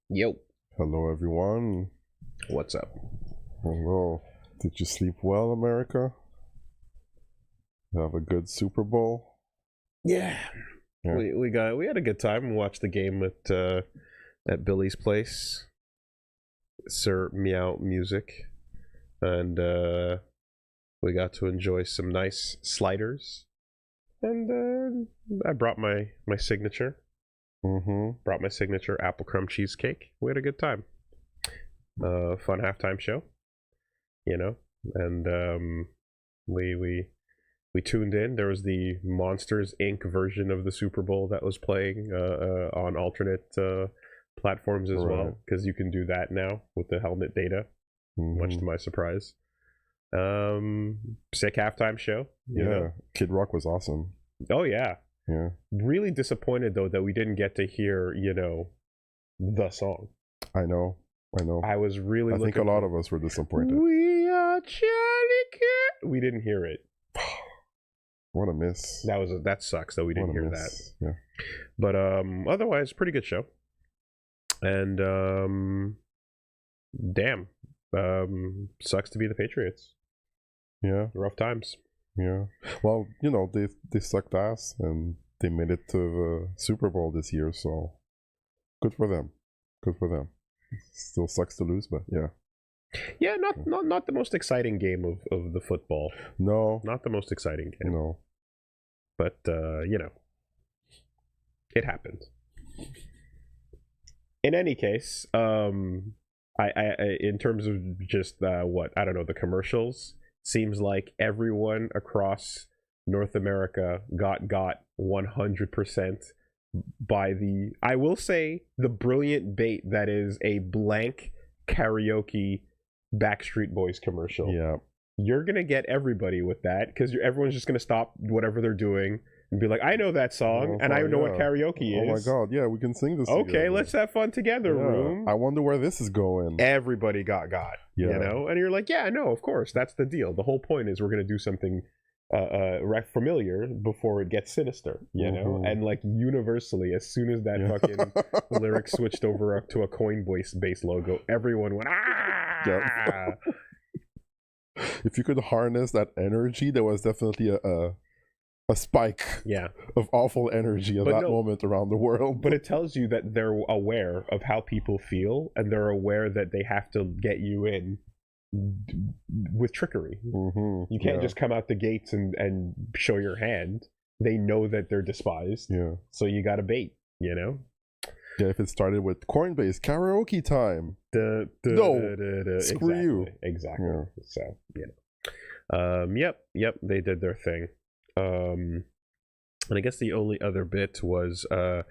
Yo, Hello, everyone. what's up? Hello. Did you sleep well, America? Have a good Super Bowl? Yeah, Yeah. we had a good time. We watched the game at Billy's place, Sir Meow Music, and we got to enjoy some nice sliders. And I brought my signature, Mm-hmm. brought my signature apple crumb cheesecake. We had a good time. Fun halftime show, you know, and we tuned in. There was the Monsters Inc. version of the Super Bowl that was playing on alternate platforms as well, Right. because you can do that now with the helmet data, much to Mm-hmm. my surprise. Sick halftime show. You Yeah. know? Kid Rock was awesome. Oh yeah. Yeah. Really disappointed though that we didn't get to hear, the song. I know. I was really I think a lot of us were disappointed. We are Charlie Cat. We didn't hear it. What a miss. That sucks that we didn't What a hear miss. that. Yeah. But otherwise, pretty good show. And damn, sucks to be the Patriots. Yeah. Rough times. Yeah. Well, they sucked ass and they made it to the Super Bowl this year, so good for them. Good for them. Still sucks to lose, but yeah. Yeah, not the most exciting game of the football. No. Not the most exciting game. No. But it happened. In any case, I in terms of just what I don't know, the commercials, seems like everyone across North America got 100% by the, I will say, the brilliant bait that is a blank karaoke Backstreet Boys commercial. Yeah. You're gonna get everybody with that because everyone's just gonna stop whatever they're doing and be like, I know that song and I know what karaoke Oh my is. god, yeah, we can sing this Okay, together. let's have fun together, Yeah. room. I wonder where this is going. Everybody got, Yeah. and you're like, yeah, no, of course, that's the deal. The whole point is we're gonna do something familiar before it gets sinister, Mhm. and like universally, as soon as that fucking lyric switched over to a Coinbase logo, everyone went ah. Yeah. If you could harness that energy, there was definitely a spike Yeah, of awful energy at But that no- moment around the world. but it tells you that they're aware of how people feel, and they're aware that they have to get you in with trickery. Mhm. You can't Yeah. just come out the gates and show your hand. They know that they're despised, Yeah. so you got to bait. Yeah, if it started with Coinbase karaoke time. No. Screw you. Exactly. Yeah. So yep. They did their thing. And I guess the only other bit was I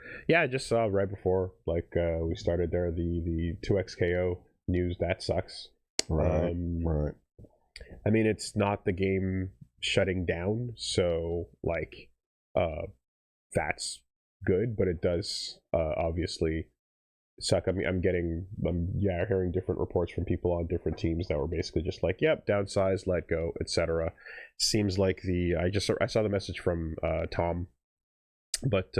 just saw right before we started there the 2XKO news. That sucks. Right. Right. I mean, it's not the game shutting down, so that's good, but it does obviously suck. I mean, I'm hearing different reports from people on different teams that were basically just like, yep, downsize, let go, etc. Seems like I saw the message from Tom, but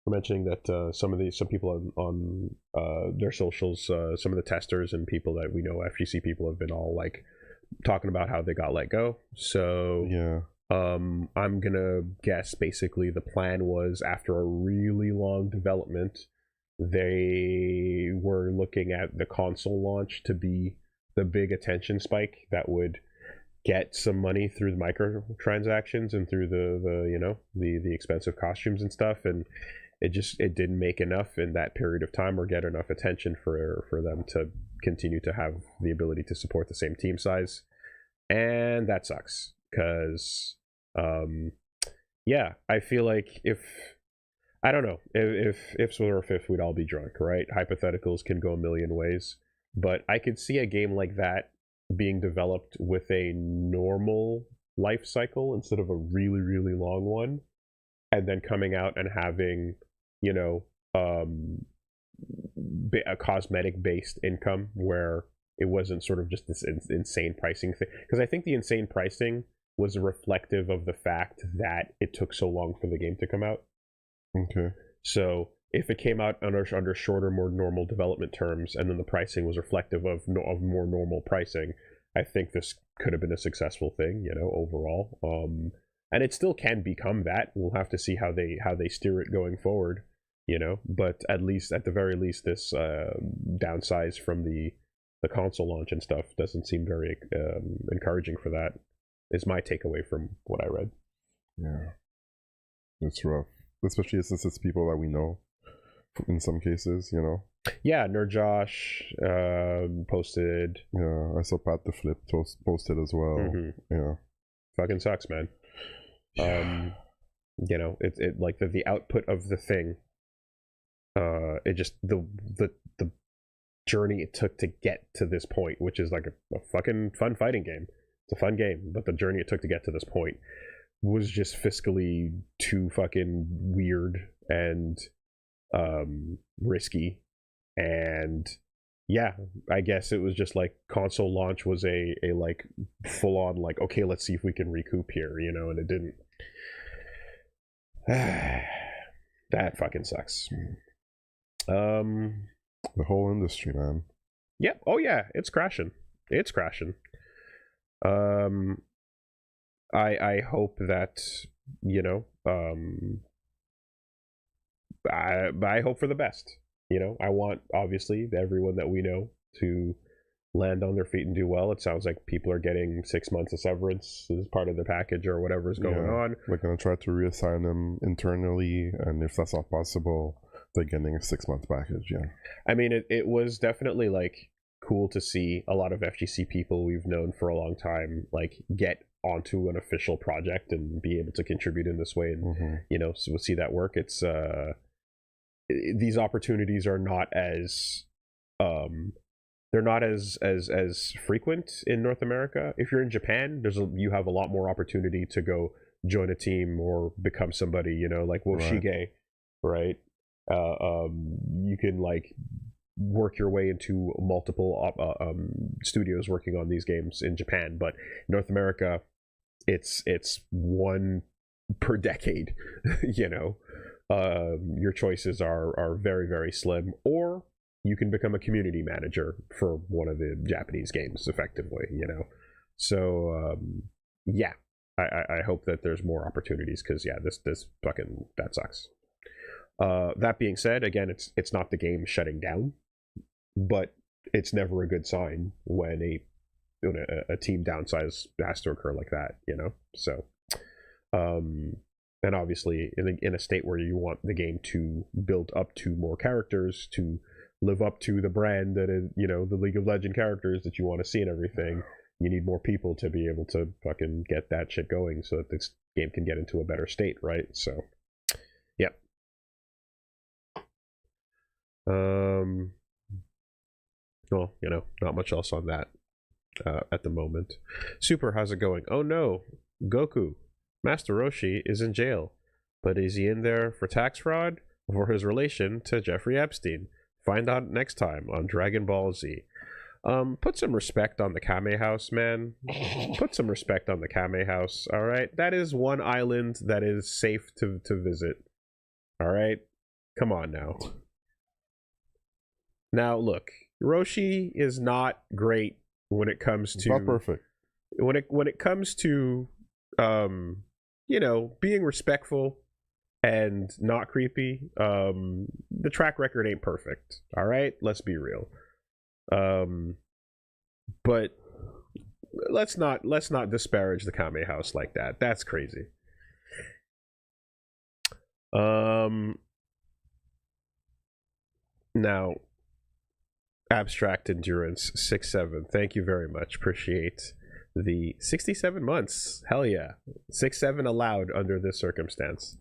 mentioning that some people on their socials, some of the testers and people that we know, FGC people, have been all like talking about how they got let go. So Yeah. I'm gonna guess basically the plan was, after a really long development, they were looking at the console launch to be the big attention spike that would get some money through the microtransactions and through the expensive costumes and stuff, and it didn't make enough in that period of time or get enough attention for them to continue to have the ability to support the same team size, and that sucks because I feel like if I don't know if ifs were if we'd all be drunk, right? Hypotheticals can go a million ways, but I could see a game like that being developed with a normal life cycle instead of a really, really long one, and then coming out and having, a cosmetic based income where it wasn't sort of just this insane pricing thing. Because I think the insane pricing was reflective of the fact that it took so long for the game to come out. Okay. So if it came out under shorter, more normal development terms, and then the pricing was reflective of more normal pricing, I think this could have been a successful thing, overall. And it still can become that. We'll have to see how they steer it going forward, But at the very least, this downsize from the console launch and stuff doesn't seem very encouraging for that. Is my takeaway from what I read. Yeah, it's rough, especially since it's people that we know. In some cases, Yeah, Nerd Josh posted. Yeah, I saw Pat the Flip posted as well. Mm-hmm. Yeah, fucking sucks, man. It like the output of the thing. It just the journey it took to get to this point, which is like a fucking fun fighting game. It's a fun game, but the journey it took to get to this point was just fiscally too fucking weird and risky. And yeah, I guess it was just like console launch was a like full on like, okay, let's see if we can recoup here, and it didn't. That fucking sucks. The whole industry, man. Yeah. Oh yeah, it's crashing. I hope that I hope for the best. I want, obviously, everyone that we know to land on their feet and do well. It sounds like people are getting 6 months of severance as part of the package or whatever is going on. We're going to try to reassign them internally, and if that's not possible, they're getting a 6-month package, yeah. I mean, it was definitely, like, cool to see a lot of FGC people we've known for a long time, like, get onto an official project and be able to contribute in this way and, so we'll see that work. It's, these opportunities are not as they're not as frequent in North America. If you're in Japan, you have a lot more opportunity to go join a team or become somebody, like Woshige, right? You can like work your way into multiple studios working on these games in Japan, but North America, it's one per decade. Your choices are very, very slim, or you can become a community manager for one of the Japanese games effectively, so yeah, I hope that there's more opportunities, because yeah, this fucking, that sucks. That being said, again, it's not the game shutting down, but it's never a good sign when a team downsize has to occur like that, so and obviously in a state where you want the game to build up to more characters, to live up to the brand that is, the League of Legends characters that you want to see and everything, you need more people to be able to fucking get that shit going so that this game can get into a better state, right? So yep. Well, not much else on that at the moment. Super, how's it going? Oh no, Goku, Master Roshi is in jail, but is he in there for tax fraud or his relation to Jeffrey Epstein? Find out next time on Dragon Ball Z. Put some respect on the Kame House, man. Put some respect on the Kame House, all right? That is one island that is safe to visit, all right? Come on now. Now, look, Roshi is not great when it comes to... Not perfect. When it comes to, being respectful and not creepy, the track record ain't perfect, all right? Let's be real. But let's not disparage the Kame House like that. That's crazy. Now, Abstract Endurance 6-7, thank you very much. Appreciate the 67 months. Hell yeah. 6-7 allowed under this circumstance.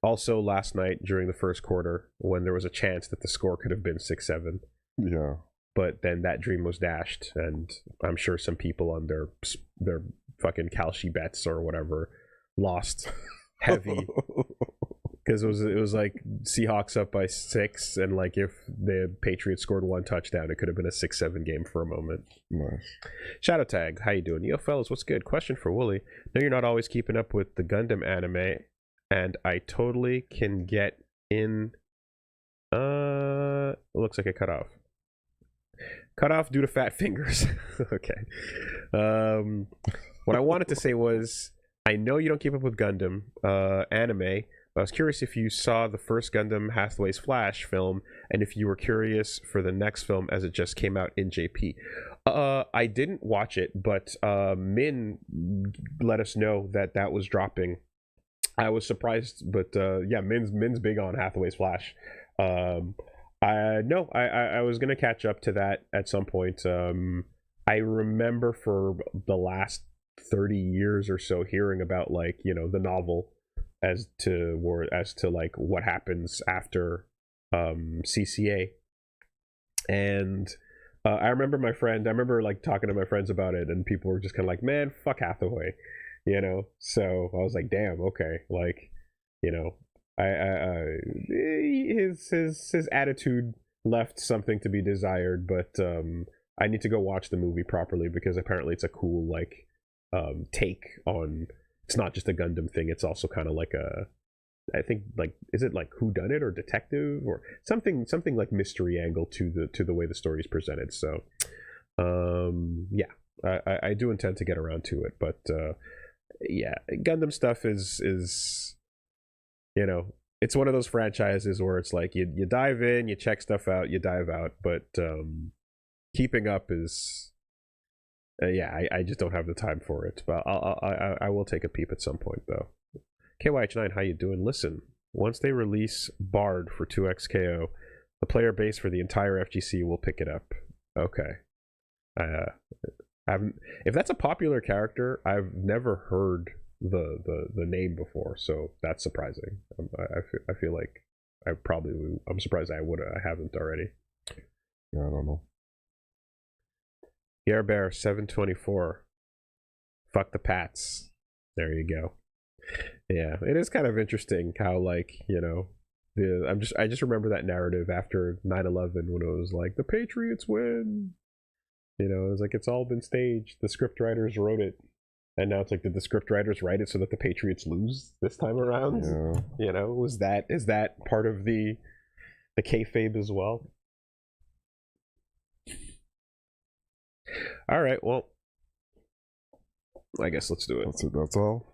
Also, last night during the first quarter, when there was a chance that the score could have been 6-7. Yeah. But then that dream was dashed, and I'm sure some people on their fucking Kalshi bets or whatever lost heavy. Because it was like Seahawks up by 6, and like if the Patriots scored one touchdown, it could have been a 6-7 game for a moment. Nice. Shadow Tag, how you doing? Yo, fellas, what's good? Question for Wooly. No, you're not always keeping up with the Gundam anime. and I totally can get in. Looks like it cut off. Cut off due to fat fingers. Okay. What I wanted to say was, I know you don't keep up with Gundam anime. I was curious if you saw the first Gundam Hathaway's Flash film, and if you were curious for the next film as it just came out in JP. I didn't watch it, but Min let us know that was dropping. I was surprised, but yeah, Min's big on Hathaway's Flash. I was gonna catch up to that at some point. I remember for the last 30 years or so hearing about, like, you know, the novel as to like what happens after CCA. And I remember like talking to my friends about it, and people were just kind of like, man, fuck Hathaway, you know. So I was like, damn, okay, like, you know, his attitude left something to be desired, but I need to go watch the movie properly, because apparently it's a cool, like, take on, it's not just a Gundam thing, it's also kind of like a, I think, like, is it like whodunit or detective or something like mystery angle to the way the story is presented. So yeah, I do intend to get around to it, but yeah, Gundam stuff is, you know, it's one of those franchises where it's like you dive in, you check stuff out, you dive out, but keeping up is yeah, I just don't have the time for it. But I will take a peep at some point, though. KYH9, how you doing? Listen, once they release Bard for 2XKO, the player base for the entire FGC will pick it up. Okay. If that's a popular character, I've never heard the name before, so that's surprising. I feel like I'm surprised I haven't already. Yeah, I don't know. Pierre Bear 724. Fuck the Pats. There you go. Yeah, it is kind of interesting how, like, you know, I just remember that narrative after 9/11 when it was like the Patriots win. You know, it was like it's all been staged. The script writers wrote it, and now it's like, did the script writers write it so that the Patriots lose this time around? Yeah. You know, is that part of the kayfabe as well? All right, well, I guess let's do it. That's it. That's all.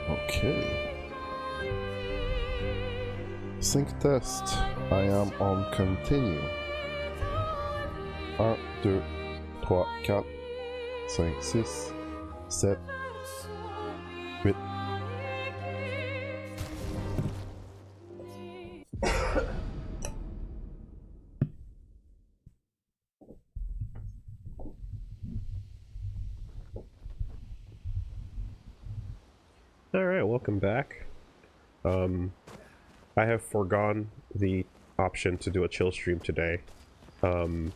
Okay. Sync test. I am on continue. 1, 2, 3, 4, 5, 6, 7, 8. Alright, welcome back. I have foregone the option to do a chill stream today, in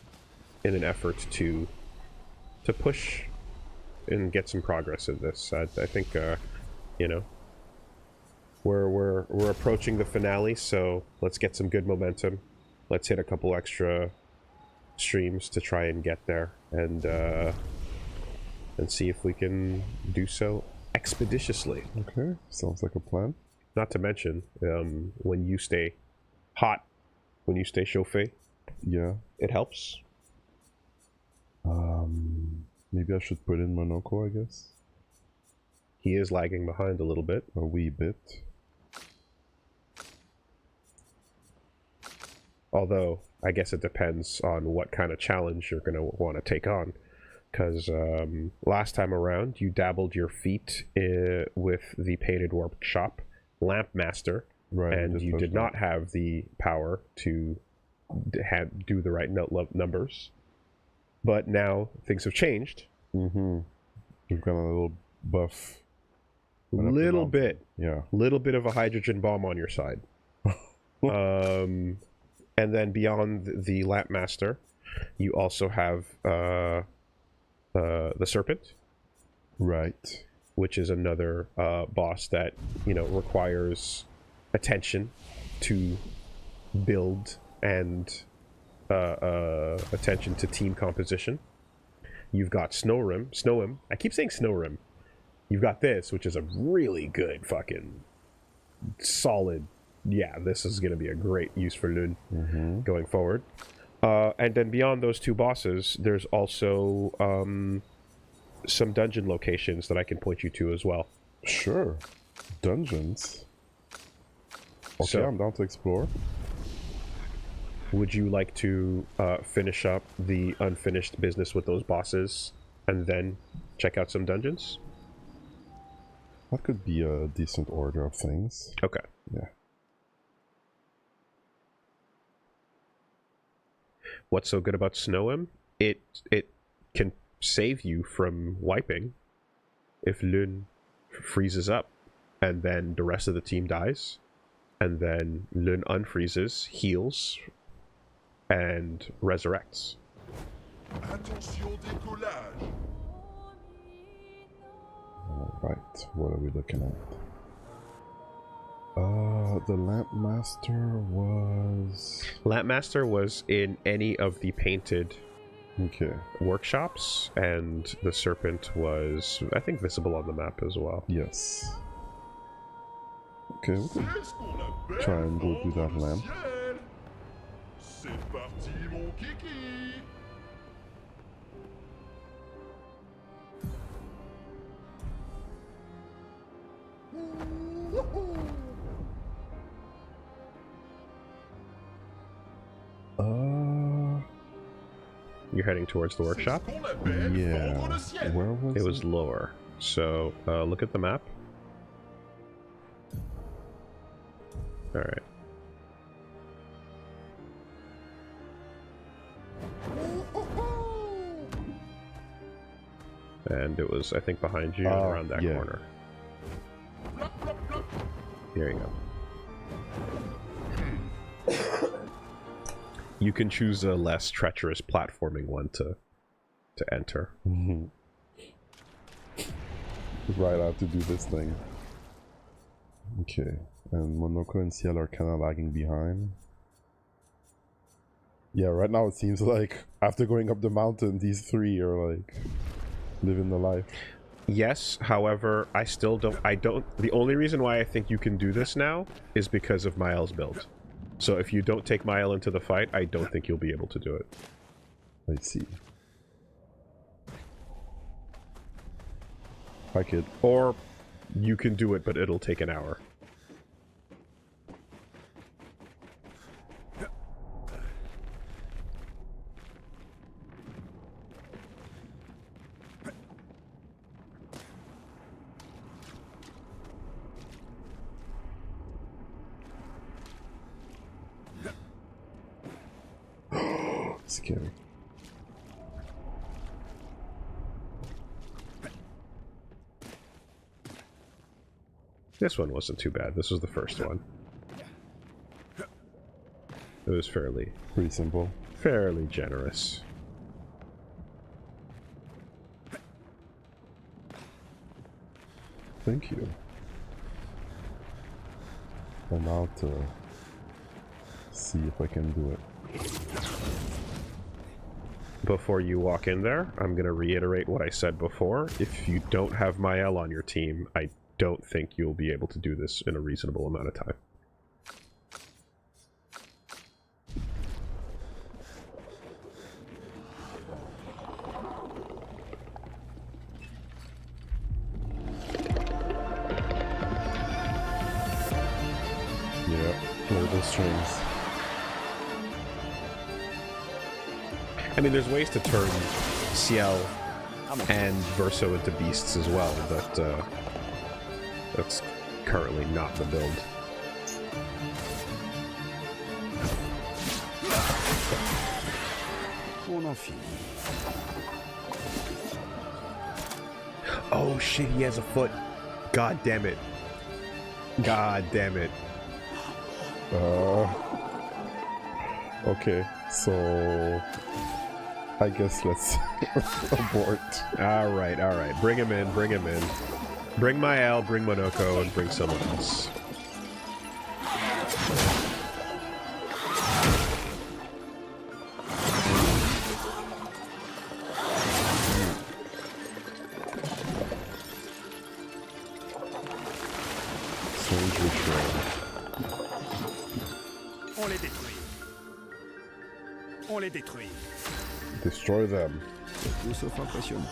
an effort to push and get some progress in this. I think, you know, we're approaching the finale, so let's get some good momentum. Let's hit a couple extra streams to try and get there, and see if we can do so expeditiously. Okay, sounds like a plan. Not to mention, when you stay hot, when you stay chauffé, yeah, it helps. Maybe I should put in Monoko, I guess. He is lagging behind a little bit. A wee bit. Although, I guess it depends on what kind of challenge you're going to want to take on. Because last time around, you dabbled your feet with the Painted Workshop, Lamp Master, Right. and you did not have the power to do the right numbers. But now things have changed. Mm-hmm. You've got a little buff. Little bit. Yeah. Little bit of a hydrogen bomb on your side. And then beyond the Lamp Master, you also have the Serpent. Right. Which is another boss that, requires attention to build and attention to team composition. You've got Snowrim. I keep saying Snowrim. You've got this, which is a really good fucking solid. Yeah, this is going to be a great use for Lune going forward. And then beyond those two bosses, there's also some dungeon locations that I can point you to as well. Sure. Dungeons. Okay, so, I'm down to explore. Would you like to finish up the unfinished business with those bosses and then check out some dungeons? That could be a decent order of things. Okay. Yeah. What's so good about Snowim? It can save you from wiping if Lune freezes up, and then the rest of the team dies, and then Lune unfreezes, heals, and resurrects. Alright, what are we looking at? The Lamp Master was in any of the painted workshops, and the Serpent was, I think, visible on the map as well. Yes. Okay, we can try and go do that lamp. You're heading towards the workshop? Yeah. Where was it? It was lower. So, look at the map. Alright. And it was, I think, behind you and around that corner. Here you go. You can choose a less treacherous platforming one to enter. Right, I have to do this thing. Okay, and Monoko and Ciel are kind of lagging behind. Yeah, right now it seems like after going up the mountain, these three are like living the life. Yes, however, I don't. The only reason why I think you can do this now is because of Mael's build. So if you don't take Mael into the fight, I don't think you'll be able to do it. I see. Hi, kid. Or you can do it, but it'll take an hour. Scary. This one wasn't too bad. This was the first one. It was pretty simple. Fairly generous. Thank you. I'm out to see if I can do it. Before you walk in there, I'm going to reiterate what I said before. If you don't have Mael on your team, I don't think you'll be able to do this in a reasonable amount of time. Yeah, look at those strings. I mean, there's ways to turn Ciel and Verso into beasts as well, but that's currently not the build. Oh shit, he has a foot. God damn it. God damn it. Okay, so I guess let's abort. Alright. Bring him in, bring him in. Bring Mael, bring Monoko, and bring someone else. On les détruit. Destroy them. C'est tout sauf impressionnant.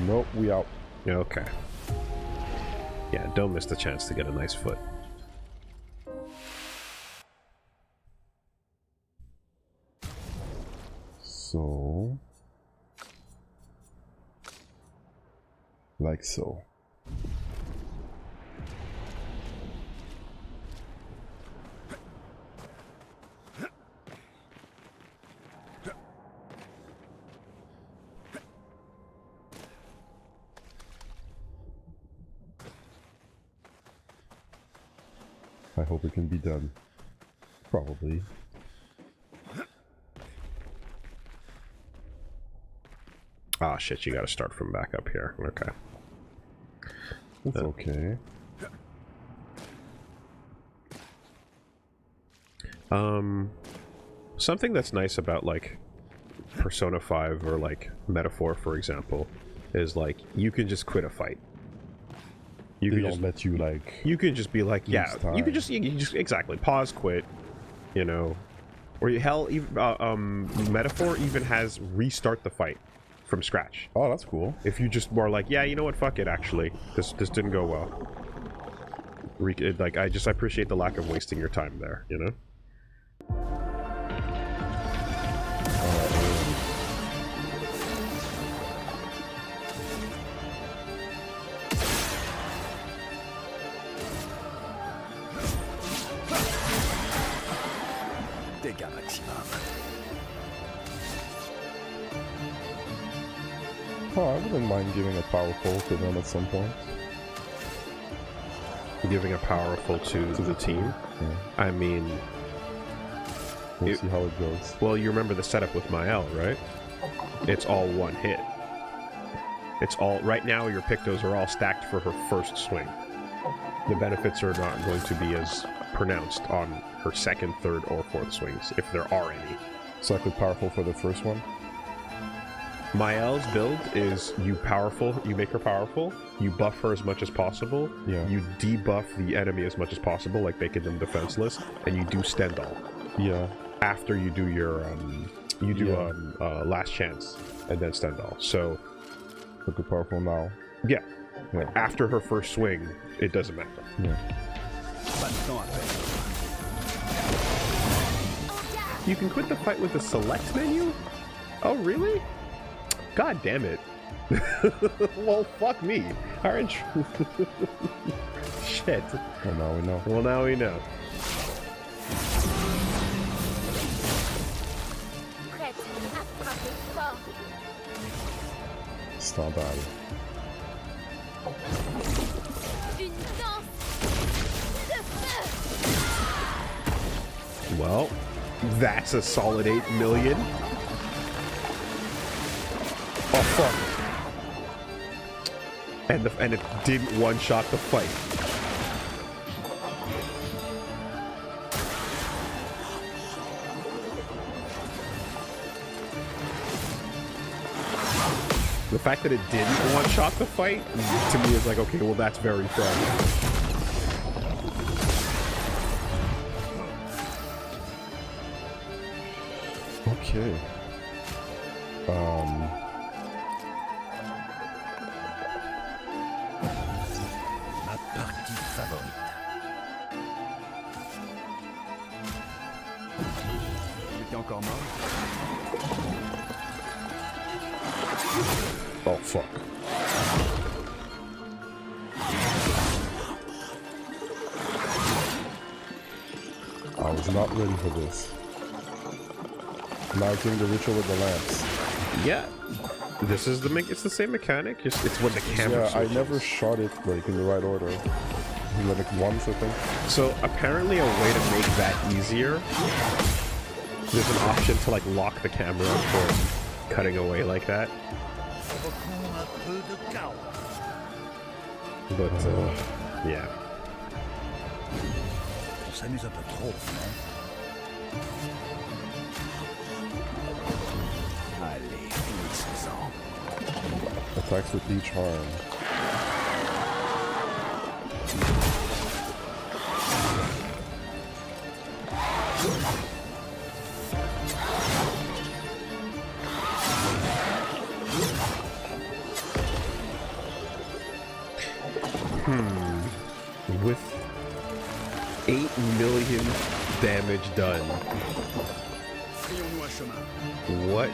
Nope, we out. Okay. Yeah, don't miss the chance to get a nice foot. So, like so. I hope it can be done. Probably. Ah, shit, you gotta start from back up here. Okay. It's okay. Something that's nice about, like, Persona 5 or, like, Metaphor, for example, is, like, you can just quit a fight. They don't let you, like... You can just be like, yeah, time. you can just exactly, pause, quit, you know. Or, hell, even, Metaphor even has restart the fight from scratch. Oh, that's cool. If you just were like, yeah, you know what, fuck it, actually. This didn't go well. Like, I appreciate the lack of wasting your time there, you know? Dégâts maximum. Oh, I wouldn't mind giving a powerful to them at some point. Giving a powerful to the team. Yeah. I mean... We'll see how it goes. Well, you remember the setup with Mael, right? It's all one hit. It's all... Right now, your Pictos are all stacked for her first swing. The benefits are not going to be as pronounced on her second, third, or fourth swings, if there are any. So I could powerful for the first one? Mael's build is you make her powerful, you buff her as much as possible, yeah. You debuff the enemy as much as possible, like making them defenseless, and you do Stendhal. Yeah. After you do your, last chance, and then Stendhal. So... Look at powerful now. Yeah. Yeah. After her first swing, it doesn't matter. Yeah. You can quit the fight with the select menu? Oh, really? God damn it. Well, fuck me. Aren't you? Shit. Well, now we know. Well, now we know. Standard. Well, that's a solid 8 million. Oh, fuck. And it didn't one-shot the fight. The fact that it didn't one-shot the fight, to me, is like, okay, well, that's very fair. Okay. Ma partie favorite. Oh fuck. I was not ready for this. Now doing the ritual with the lamps. Yeah. This is it's the same mechanic, just it's when the camera Yeah, I switches. never shot it like in the right order. Like once, I think. So apparently a way to make that easier, there's an option to like lock the camera for cutting away like that. But yeah. On s'amuse un peu trop, non? Allez, finissons-en. Attacks with each arm. With 8 million damage done, Frayons-nous un chemin. what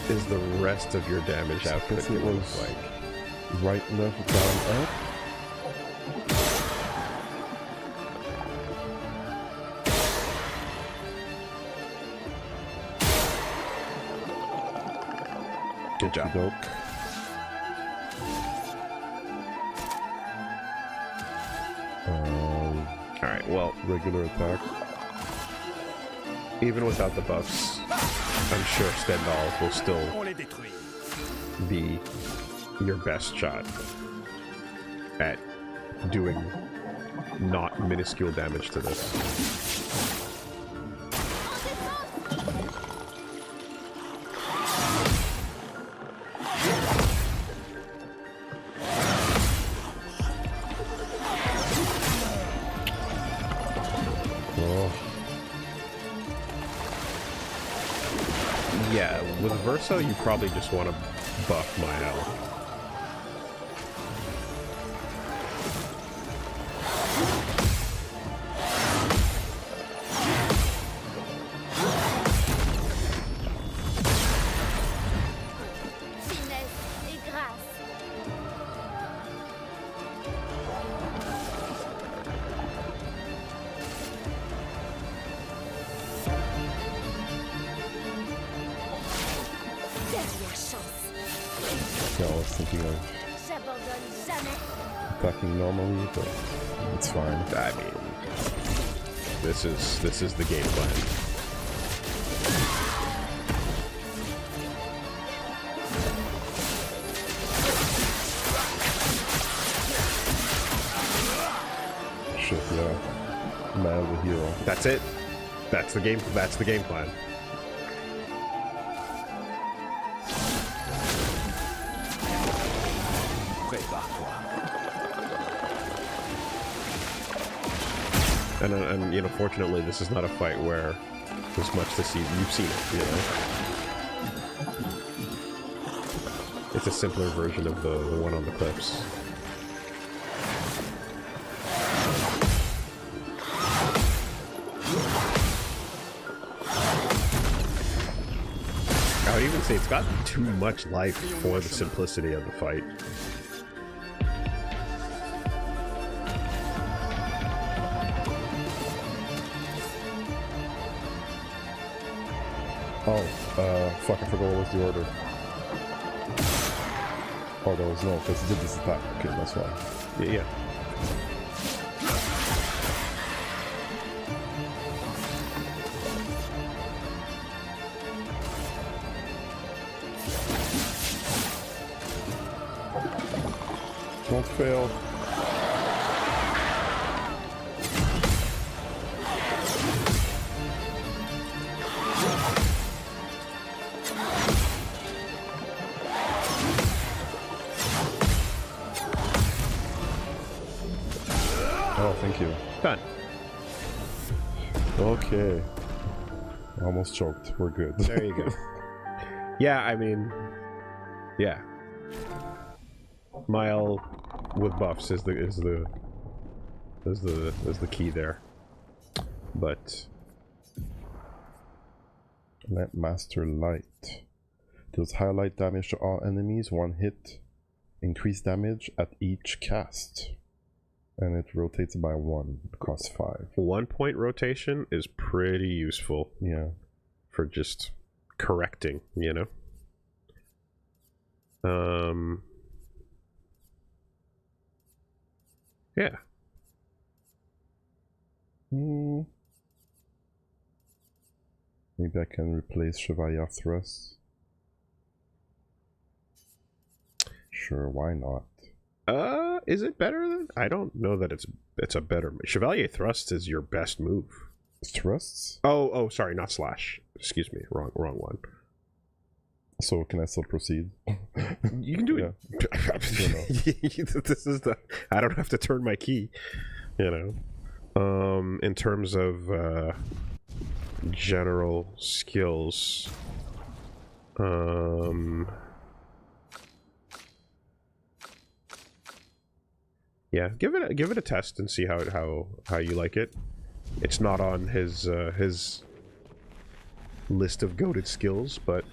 is the rest of your damage output guess it gonna look was- like? Right, left, down, up. Good job. Dope. Alright, well, Regular attack. even without the buffs, I'm sure Stendhal will still On les détruit. be your best shot at doing not minuscule damage to this. Oh, Yeah, with Verso, you probably just want to buff my health. Finesse et grâce. Dernière chance. yeah, I was thinking of J'abandonne jamais. attacking normally, but it's fine. I mean, this is the game plan. Shit, yeah. Man of the hero. That's it. That's the game. That's the game plan. Prépare-toi. And you know, fortunately, this is not a fight where there's much to see. You've seen it, you know. It's a simpler version of the one on the cliffs. I would even say it's got too much life for the simplicity of the fight. Oh, fuck, I forgot what was the order. Oh, there was no, because he did this attack. Okay, that's why. Yeah. Don't fail. Oh, thank you. Done. Okay. Almost choked. We're good. There you go. Yeah, I mean, yeah. Mile with buffs is the key there. But Lamp Master Light. Does highlight damage to all enemies, one hit, increase damage at each cast. And it rotates by 1, costs 5. 1 point rotation is pretty useful. Yeah. For just correcting, you know? Yeah. Maybe I can replace Chevalier Thrust. Sure, why not? Is it better than? I don't know that it's a better. Chevalier Thrust is your best move. Thrusts? Oh, sorry, not slash. Excuse me, wrong one. So can I still proceed? You can do it. This is the. I don't have to turn my key. You know. In terms of general skills, yeah, give it a test and see how you like it. It's not on his list of goated skills, but.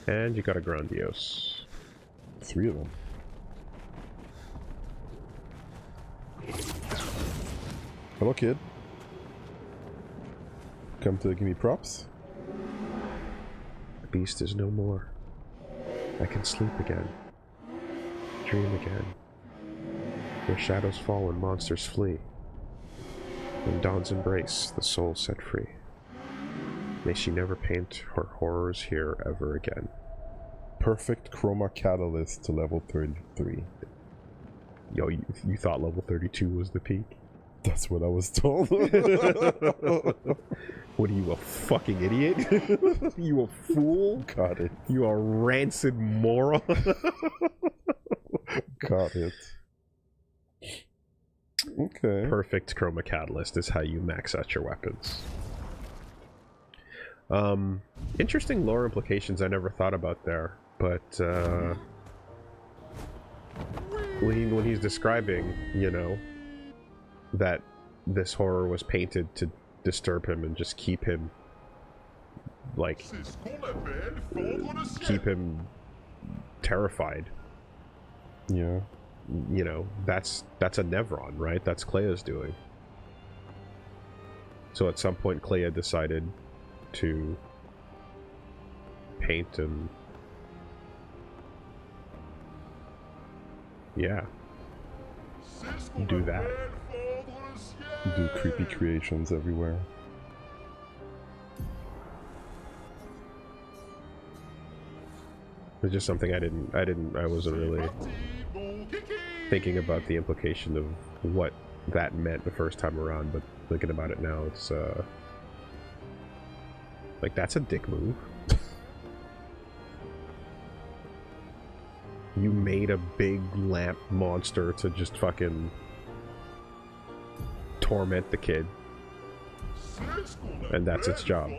And you got a Grandiose. 3 of them. Hello, kid. Come to give me props? The beast is no more. I can sleep again. Dream again. Where shadows fall and monsters flee. In dawn's embrace, the soul set free. May she never paint her horrors here ever again. Perfect chroma catalyst to level 33. Yo, you thought level 32 was the peak? That's what I was told. What are you, a fucking idiot? You a fool? Got it. You a rancid moron? Got it. Okay. Perfect chroma catalyst is how you max out your weapons. Interesting lore implications I never thought about there, but when he's describing, you know, that this horror was painted to disturb him and just keep him, like, keep him terrified. Yeah. You know, that's a Nevron, right? That's Clea's doing. So at some point Clea decided to paint and yeah, do that. Do creepy creations everywhere. It's just something I wasn't really thinking about the implication of what that meant the first time around, but thinking about it now, it's like, that's a dick move. You made a big lamp monster to just fucking torment the kid. And that's its job.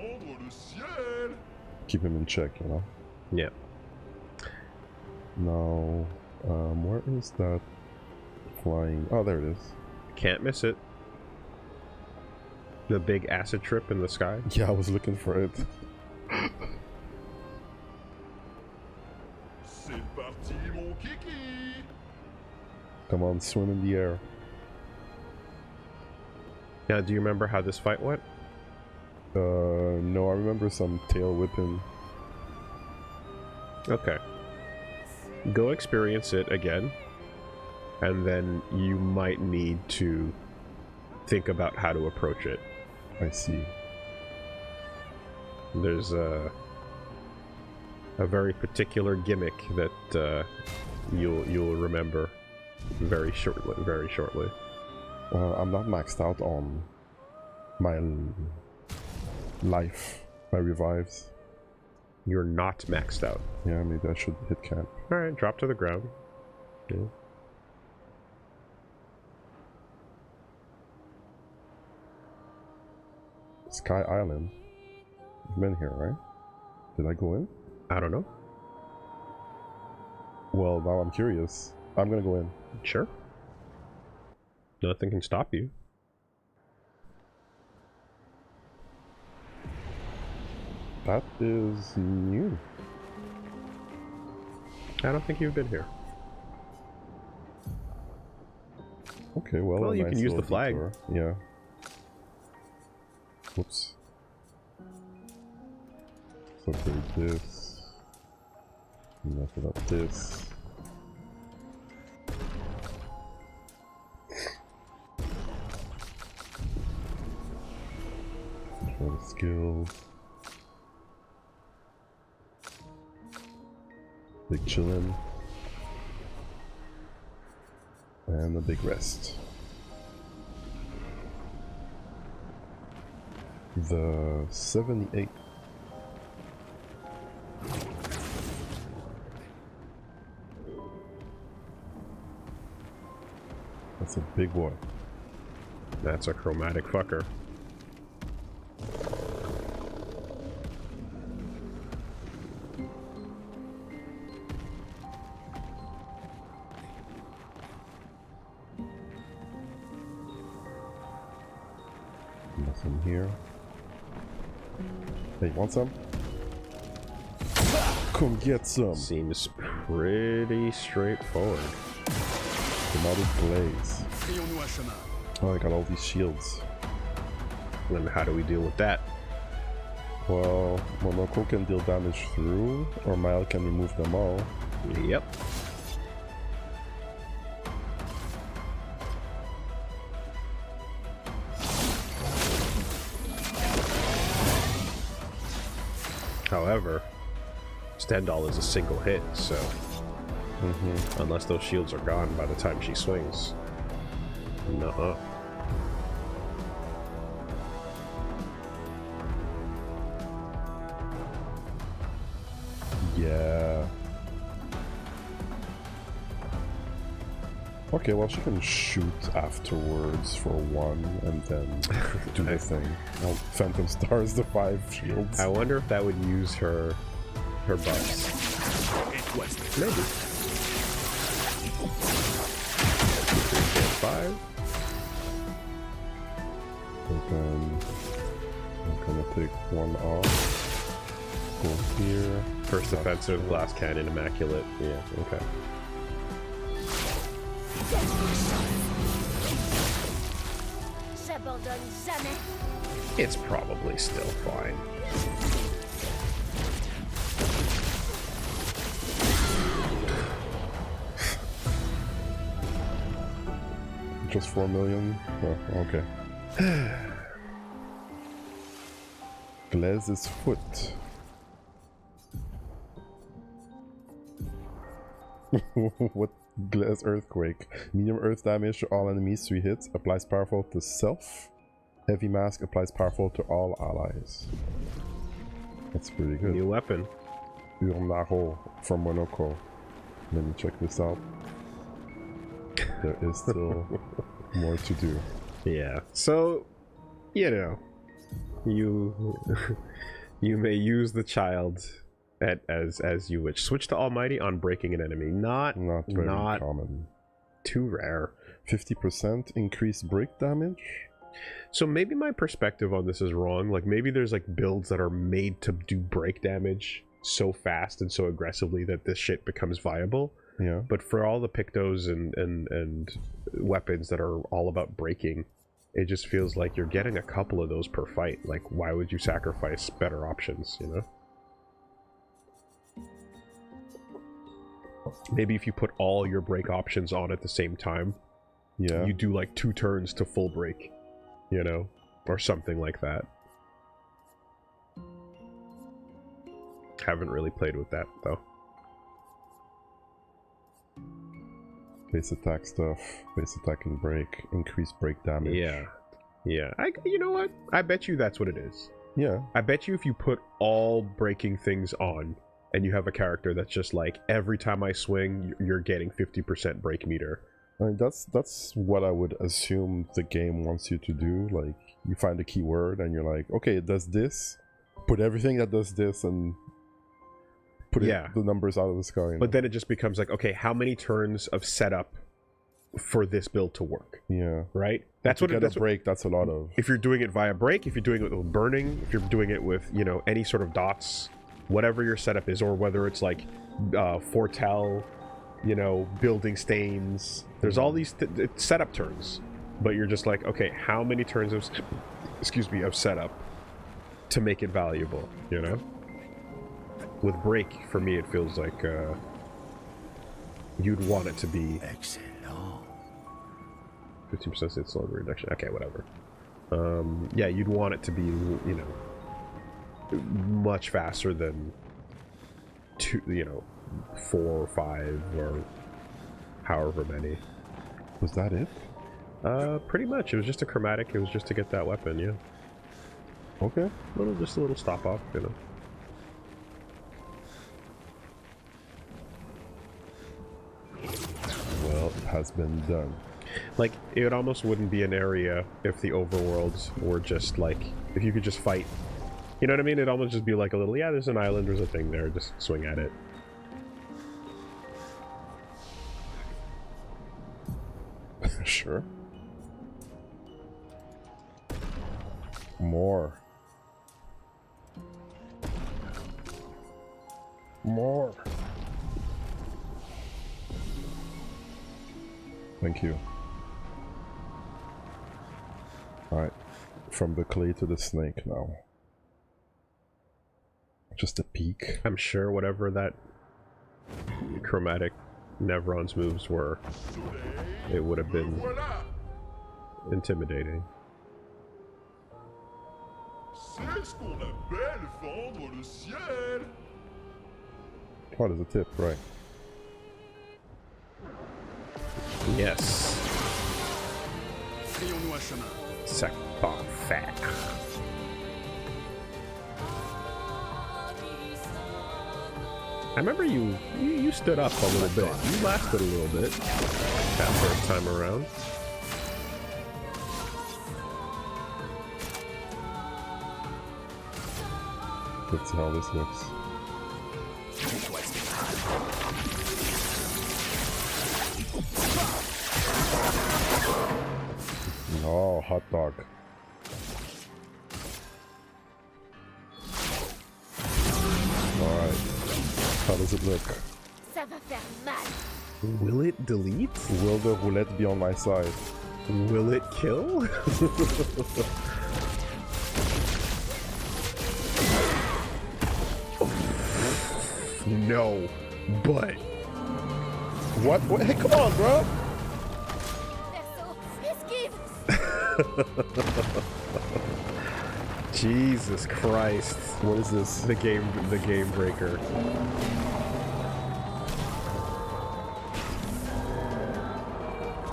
Keep him in check, you know? Yeah. Now, where is that flying? Oh, there it is. Can't miss it. The big acid trip in the sky. Yeah, I was looking for it. Come on, swim in the air. Now, do you remember how this fight went? No, I remember some tail whipping. Okay. Go experience it again, and then you might need to think about how to approach it. I see. There's a very particular gimmick that you'll remember very shortly. I'm not maxed out on my life, my revives. You're not maxed out. Yeah, maybe I should hit camp. Alright, drop to the ground. Yeah. Sky Island. You've been here, right? Did I go in? I don't know. Well, now I'm curious. I'm gonna go in. Sure. Nothing can stop you. That is new. I don't think you've been here. Okay, well, Well, a you nice can use the little flag. detour. Yeah. Whoops. So there's this. Enough about this. Control the skills. Big chillin'. And a big rest. The 78. That's a big boy. That's a chromatic fucker. Nothing here. Hey, you want some? Come get some! Seems pretty straightforward. Dramatic blaze. Frayons-nous un chemin. Oh, I got all these shields. Then how do we deal with that? Well, Monoko can deal damage through, or Mile can remove them all. Yep. However, Stendhal is a single hit, so unless those shields are gone by the time she swings. Nuh-uh. Yeah. Okay, well, she can shoot afterwards for one, and then do the thing. Well, Phantom Stars, the 5 shields. I wonder if that would use her buffs. Maybe. 2, 3, 4, 5. And then I'm gonna take one off. Go here. First offensive, glass cannon, immaculate. Yeah, okay. J'abandonne jamais. It's probably still fine. Just 4 million? Oh, okay. Glaz's foot. What? Glass earthquake. Medium earth damage to all enemies, 3 hits. Applies powerful to self. Heavy mask applies powerful to all allies. That's pretty good. New weapon. Urnaho from Monoko. Let me check this out. There is still more to do. Yeah. So, you know, you you may use the child as you wish. Switch to Almighty on breaking an enemy. Not Very common. too rare. 50% increased break damage? So maybe my perspective on this is wrong. Like maybe there's like builds that are made to do break damage so fast and so aggressively that this shit becomes viable. Yeah. But for all the Pictos and weapons that are all about breaking, it just feels like you're getting a couple of those per fight. Like why would you sacrifice better options, you know? Maybe if you put all your break options on at the same time, Yeah. you do like 2 turns to full break, you know, or something like that. Haven't really played with that though. Base attack stuff. Base attack and break. Increased break damage. Yeah. You know what? I bet you that's what it is. Yeah. I bet you if you put all breaking things on and you have a character that's just like, every time I swing, you're getting 50% break meter. I mean, that's what I would assume the game wants you to do. Like, you find a keyword and you're like, okay, it does this. Put everything that does this and put the numbers out of the sky. But then it just becomes like, okay, how many turns of setup for this build to work, Yeah. right? That's what Get that's a break. That's a lot of. if you're doing it via break, if you're doing it with burning, if you're doing it with, you know, any sort of dots, whatever your setup is, or whether it's like foretell, you know, building stains, there's all these setup turns, but you're just like, okay, how many turns of of setup to make it valuable, you know? With break, for me, it feels like you'd want it to be Excellent. 15% state slow reduction. Okay, whatever. Yeah, you'd want it to be, you know, much faster than 4 or 5 or however many. Was that it? Pretty much. It was just a chromatic. It was just to get that weapon. Yeah. Okay. Just a little stop off, you know. Well, it has been done. Like, it almost wouldn't be an area if the overworlds were just like, if you could just fight. You know what I mean? It'd almost just be like a little, yeah, there's an island, there's a thing there, just swing at it. Sure. More. More. Thank you. Alright. From the clay to the snake now. Just a peek. I'm sure whatever that chromatic Nevron's moves were, it would have been intimidating. C'est ce qu'on appelle fendre le ciel. Oh, there's a tip, right. Yes. Frayons-nous un chemin. Sacrifice. I remember you stood up a little bit. You lasted a little bit that first time around. Let's see how this looks. Oh, hot dog. Alright. How does it look? Ça va faire mal. Will it delete? Will the roulette be on my side? Will it kill? No, but What? Hey, come on, bro! Perso, esquive. Jesus Christ. What is this? The game breaker.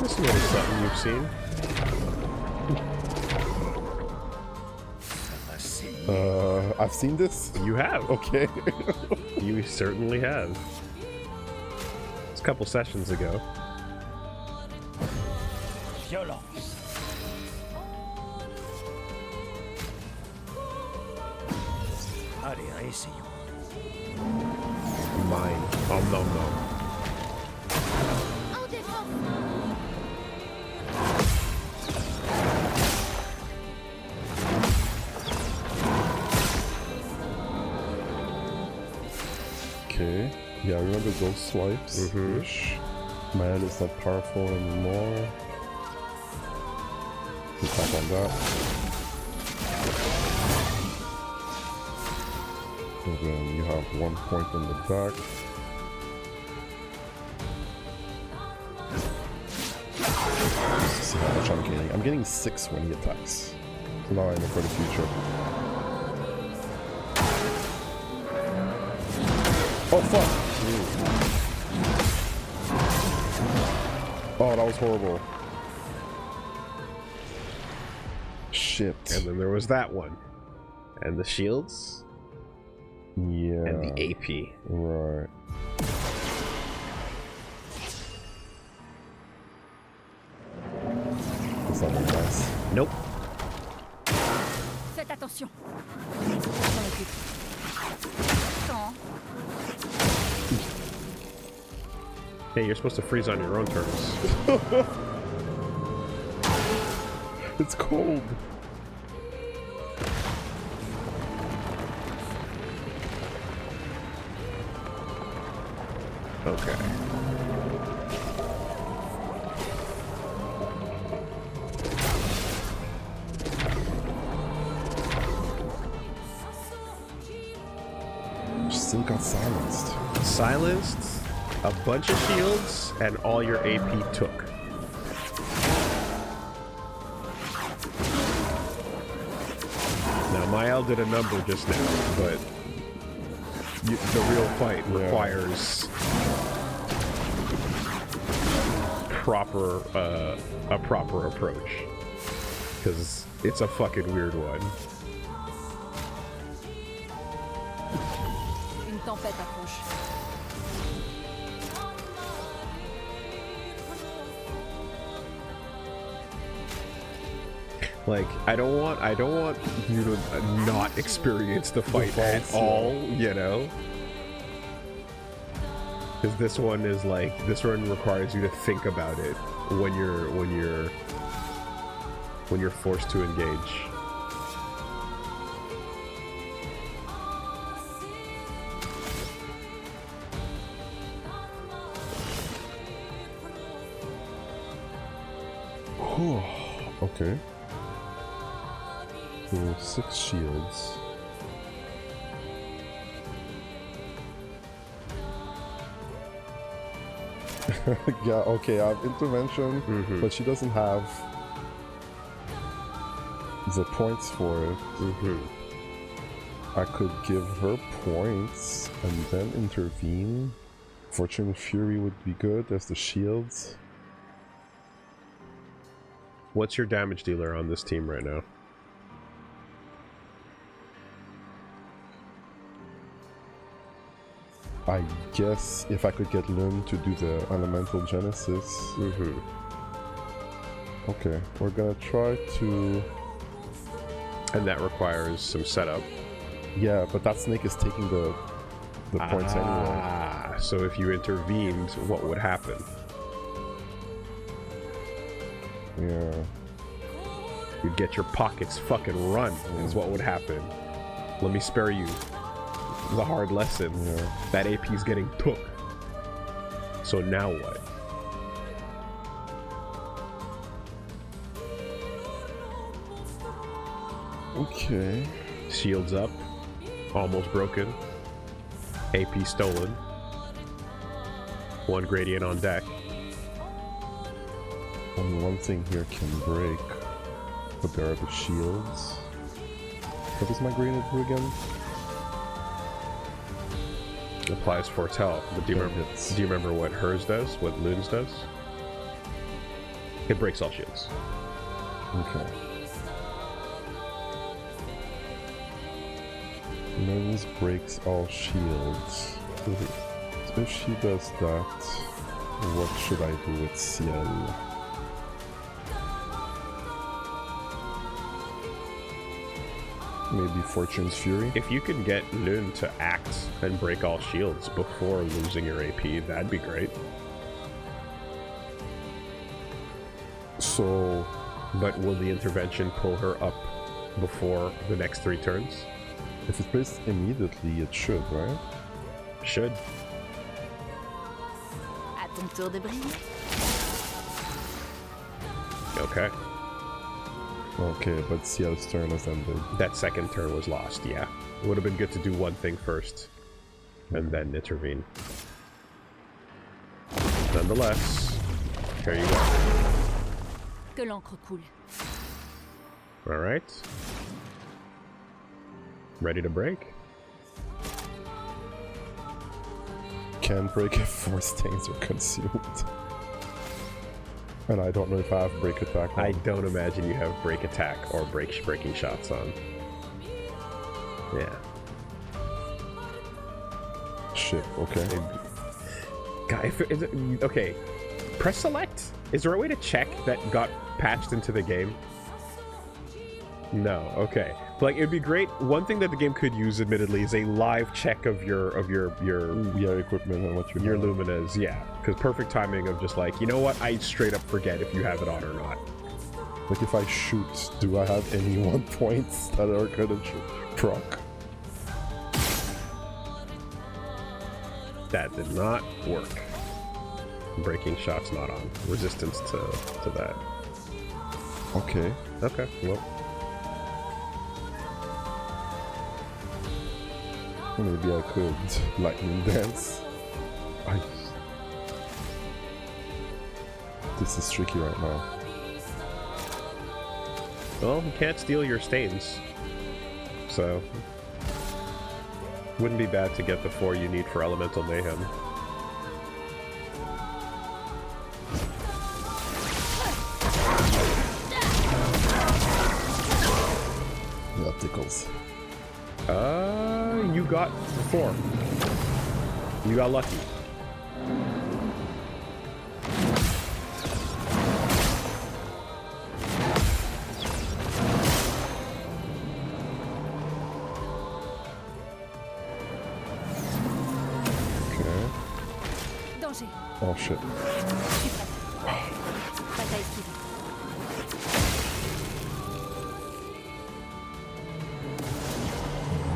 This is something you've seen. I've seen this? You have. Okay. You certainly have. It's a couple sessions ago. Violence. Allez, réessayons. Mine. Oh, no. En défense. Okay. Yeah, I remember those swipes. Ish. Man, it's not powerful anymore. Attack on that. And then you have 1 point on the back. Let's see how much I'm getting. I'm getting 6 when he attacks. So now I know for the future. Oh fuck! Oh, that was horrible. Shit. And then there was that one. And the shields. Yeah. And the AP. Right. That's not very nice. Nope. Faites attention. On s'en occupe. Attends. Hey, you're supposed to freeze on your own turns. It's cold. Okay. Still got silenced. Silenced, a bunch of shields, and all your AP took. Now, Mael did a number just now, but the real fight requires a proper approach, because it's a fucking weird one. Une tempête approche. Like, I don't want you to not experience the fight at all, you know? Because this one is like, this one requires you to think about it when you're forced to engage. Okay. So 6 shields. Yeah, okay, I have intervention, but she doesn't have the points for it. I could give her points and then intervene. Fortune Fury would be good as the shields. What's your damage dealer on this team right now? I guess if I could get Lynn to do the Elemental Genesis. Okay, we're gonna try to... And that requires some setup. Yeah, but that snake is taking the points anyway. So if you intervened, what would happen? Yeah. You'd get your pockets fucking run, is what would happen. Let me spare you the hard lesson. Yeah. That AP's getting took. So now what? Okay. Shields up. Almost broken. AP stolen. 1 gradient on deck. Only one thing here can break. But there are the shields. What does my gradient do again? Applies foretell. But do you remember what hers does? What Loon's does? It breaks all shields. Okay. Loon's breaks all shields. So if she does that, what should I do with Ciel? Maybe Fortune's Fury? If you can get Loon to act and break all shields before losing your AP, that'd be great. So... But will the intervention pull her up before the next 3 turns? If it's placed immediately, it should, right? Should. À ton tour de briller. Okay. Okay, but Ciel's turn has ended. That second turn was lost, yeah. It would have been good to do one thing first, and then intervene. Nonetheless, here you go. Que l'encre coule. Alright. Ready to break? Can't break if 4 stains are consumed. And I don't know if I have break attack on. I don't imagine you have break attack or breaking shots on. Yeah. Shit, okay. Okay. Press select. Is there a way to check that got patched into the game? No, okay. Like, it'd be great. One thing that the game could use, admittedly, is a live check of your equipment and what your luminas. Yeah, because perfect timing of just like, you know what? I straight up forget if you have it on or not. Like, if I shoot, do I have any 1 points that are gonna proc? That did not work. Breaking shot's not on. Resistance to that. Okay. Okay, well. Maybe I could lightning dance. This is tricky right now. Well, you can't steal your stains. So... wouldn't be bad to get the 4 you need for Elemental Mayhem. That tickles. You got 4. You got lucky. Danger. Oh shit. Bataille esquivée.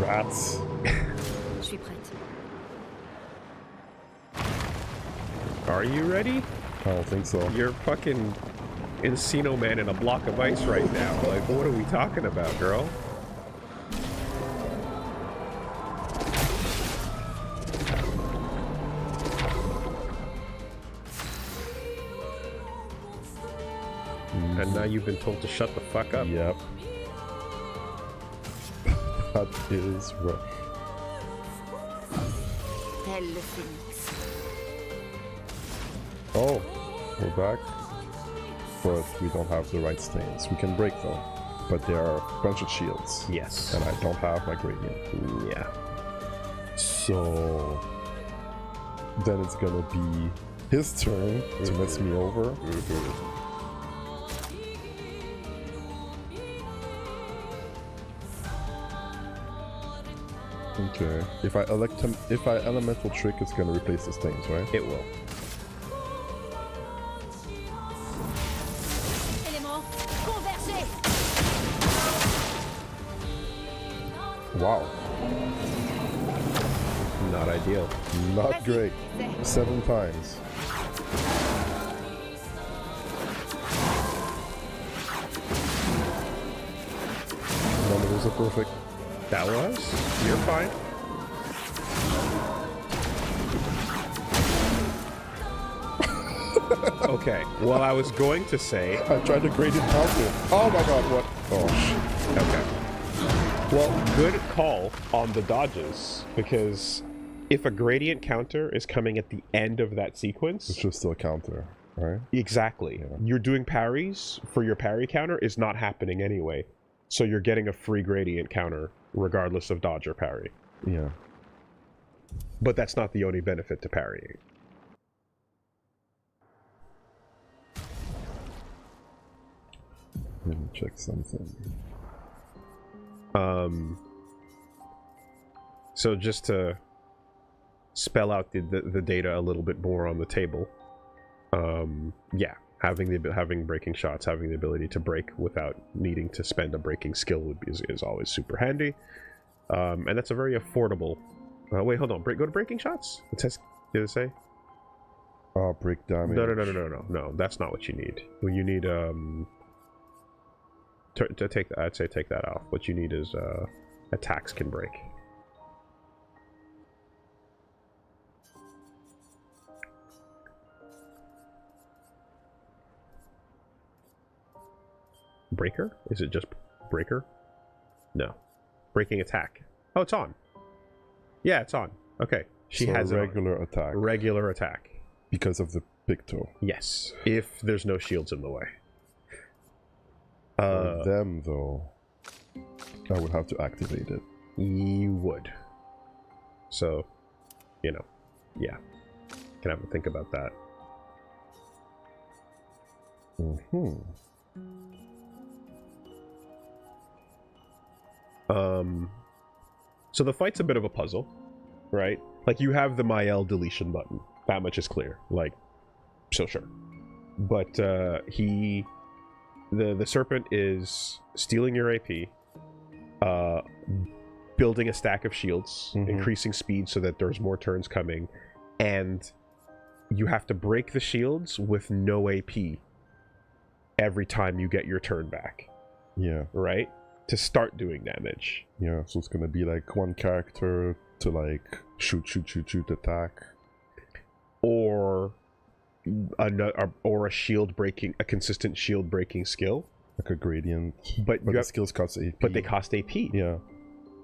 Rats. Je suis prête. Are you ready? I don't think so. You're fucking Encino Man in a block of ice right now. Like, what are we talking about, girl? And now you've been told to shut the fuck up. Yep. That is rough. Tel le phénix. Oh, we're back. But we don't have the right stains. We can break them, but there are a bunch of shields. Yes. And I don't have my gradient. Yeah. So then it's gonna be his turn to mess me over. Okay. If I elemental trick, it's gonna replace the stains, right? It will. Éléments, convergez. Wow. Not ideal. Not great. 7 times. None of those are perfect. That was? You're fine. Okay, well, I was going to say... I tried to gradient counter. Oh my god, what? Oh shit. Okay. Well, good call on the dodges, because if a gradient counter is coming at the end of that sequence... It's just still a counter, right? Exactly. Yeah. You're doing parries for your parry counter is not happening anyway. So you're getting a free gradient counter regardless of dodge or parry. Yeah. But that's not the only benefit to parrying. Let me check something. So just to spell out the data a little bit more on the table. Yeah, having breaking shots, having the ability to break without needing to spend a breaking skill is always super handy. And that's a very affordable... wait, hold on. Go to breaking shots? It says... Did it say? Break damage. No, that's not what you need. Well, you need, to take that, I'd say take that off. What you need is, attacks can break. Breaker? Is it just breaker? No. Breaking attack. Oh, it's on. Yeah, it's on. Okay. She So has a regular attack. regular attack. Because of the big toe. Yes, if there's no shields in the way. For them, though, I would have to activate it. You would. So, you know, yeah. Can have to think about that. So the fight's a bit of a puzzle, right? Like, you have the Mael deletion button. That much is clear. Like, so sure. But the serpent is stealing your AP, building a stack of shields, increasing speed so that there's more turns coming, and you have to break the shields with no AP every time you get your turn back. Yeah. Right? To start doing damage. Yeah, so it's gonna be like one character to like shoot, attack. Or a shield breaking, a consistent shield breaking skill. Like a gradient. But the skills cost AP. But they cost AP. Yeah.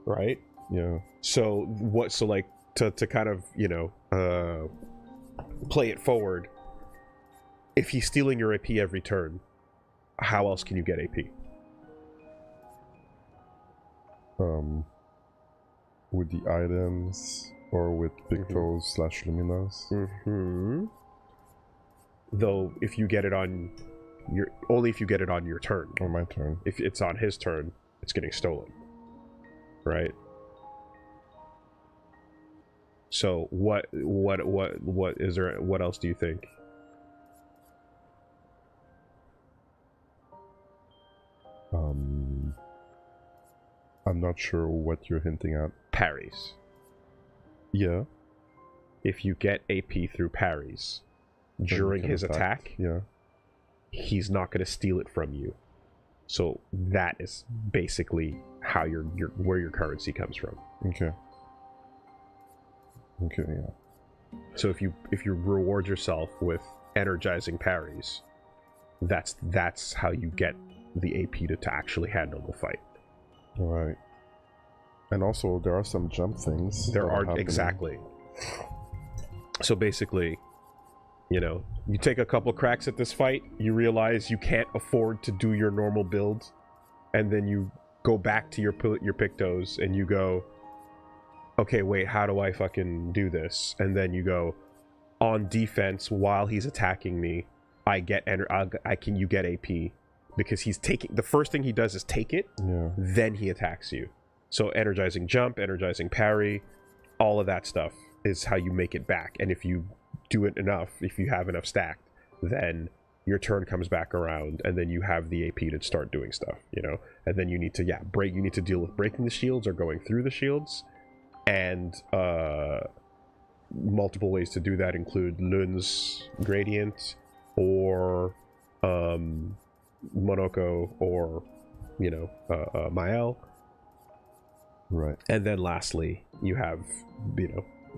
Right? Yeah. So like to kind of, play it forward, if he's stealing your AP every turn, how else can you get AP? With the items or with Pictos / Luminas. Though if you get it on your turn. On my turn. If it's on his turn, it's getting stolen. Right? So what is there? What else do you think? I'm not sure what you're hinting at. Parries. Yeah. If you get AP through parries during his attack, yeah, he's not going to steal it from you. So that is basically how where your currency comes from. Okay. Okay, yeah. So if you reward yourself with energizing parries, that's how you get the AP to actually handle the fight. All right. And also, there are some jump things. There are, exactly. So basically, you take a couple cracks at this fight, you realize you can't afford to do your normal build, and then you go back to your Pictos and you go, okay, wait, how do I fucking do this? And then you go, on defense, while he's attacking me, you get AP, because he's taking, the first thing he does is take it, then he attacks you. So energizing jump, energizing parry, all of that stuff is how you make it back. And if you do it enough, if you have enough stacked, then your turn comes back around, and then you have the AP to start doing stuff, and then you need to you need to deal with breaking the shields or going through the shields. And multiple ways to do that include Lun's gradient, or Monoko, or Mael. Right. And then lastly, you have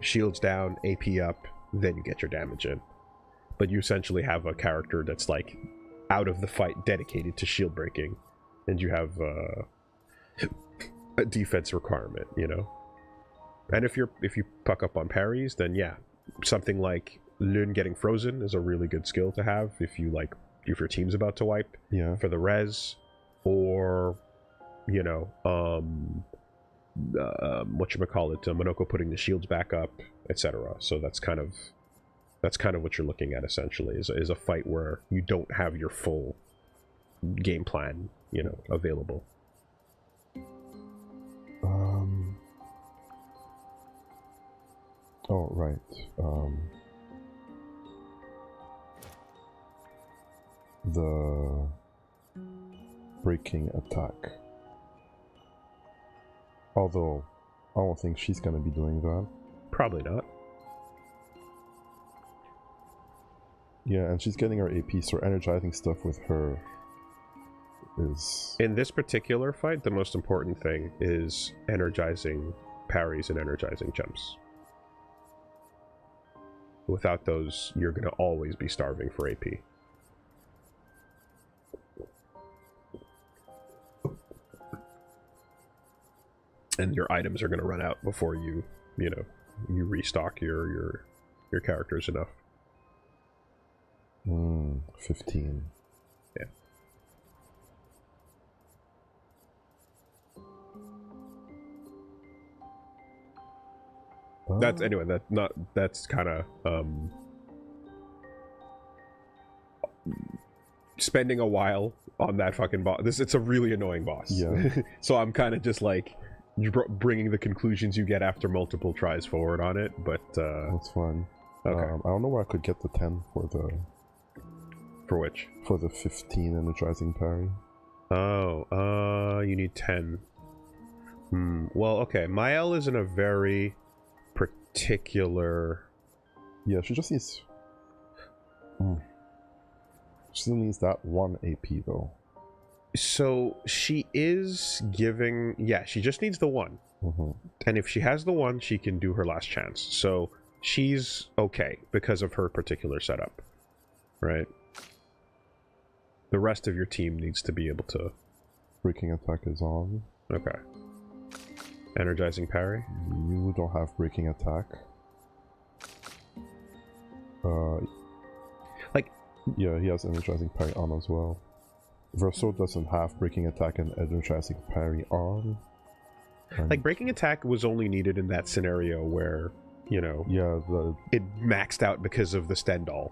shields down, AP up, then you get your damage in. But you essentially have a character that's like out of the fight, dedicated to shield breaking, and you have a defense requirement, And if you puck up on parries, then something like Lun getting frozen is a really good skill to have if your team's about to wipe for the res, or Monoko putting the shields back up, etc. So that's kind of what you're looking at essentially, is a fight where you don't have your full game plan available. Oh, right. The breaking attack. Although, I don't think she's gonna be doing that. Probably not. Yeah, and she's getting her AP, so energizing stuff with her is... In this particular fight, the most important thing is energizing parries and energizing jumps. Without those, you're going to always be starving for AP. And your items are going to run out before you restock your characters enough. 15. Yeah. That's kind of spending a while on that fucking boss. It's a really annoying boss. Yeah. So I'm kind of just like, bringing the conclusions you get after multiple tries forward on it, but That's fine. okay. I don't know where I could get the 10 for which? For the 15 energizing parry. Oh, you need 10. Well, okay. Mael is in a very particular... Yeah, she just needs... She still needs that 1 AP, though. So, she is giving... Yeah, she just needs the 1. And if she has the 1, she can do her last chance. So, she's okay because of her particular setup. Right? The rest of your team needs to be able to... Breaking attack is on. Okay. Energizing parry? You don't have breaking attack. Like... Yeah, he has energizing parry on as well. Verso doesn't have breaking attack and energizing parry on. Like, breaking attack was only needed in that scenario where, you know... Yeah, it maxed out because of the Stendhal,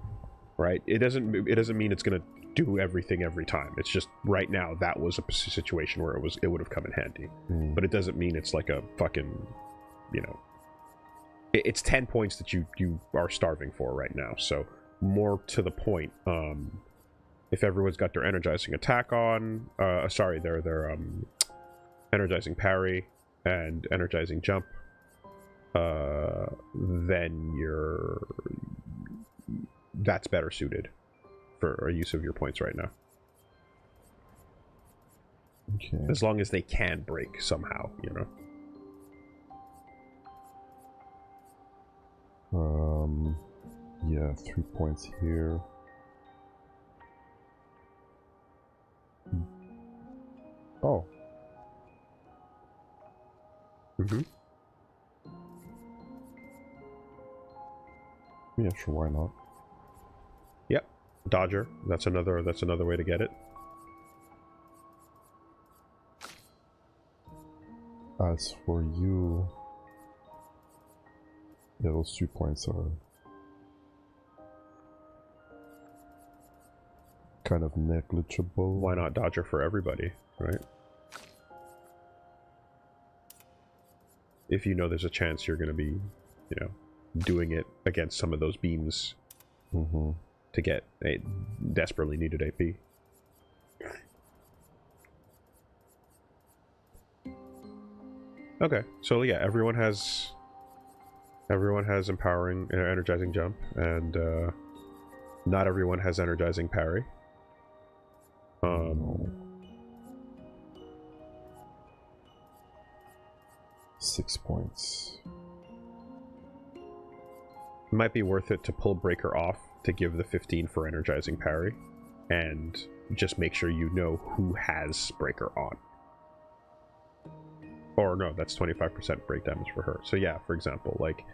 right? It doesn't mean it's gonna do everything every time. It's just right now that was a situation where it would have come in handy. But it doesn't mean it's like a fucking, you know, it's 10 points that you are starving for right now. So more to the point, if everyone's got their energizing attack on, their energizing parry and energizing jump, then that's better suited for a use of your points right now. okay. As long as they can break somehow, you know. Yeah, 3 points here. Oh. Yeah, sure, why not? Yep. Dodger. That's another way to get it. As for you... Yeah, those 2 points are... kind of negligible. Why not Dodger for everybody, right? If you know there's a chance you're going to be, you know, doing it against some of those beams to get a desperately needed AP. Okay, so yeah, everyone has empowering, energizing jump, and not everyone has energizing parry. 6 points. It might be worth it to pull Breaker off to give the 15 for energizing parry, and just make sure you know who has Breaker on. Or no, that's 25% break damage for her. So yeah, for example, like,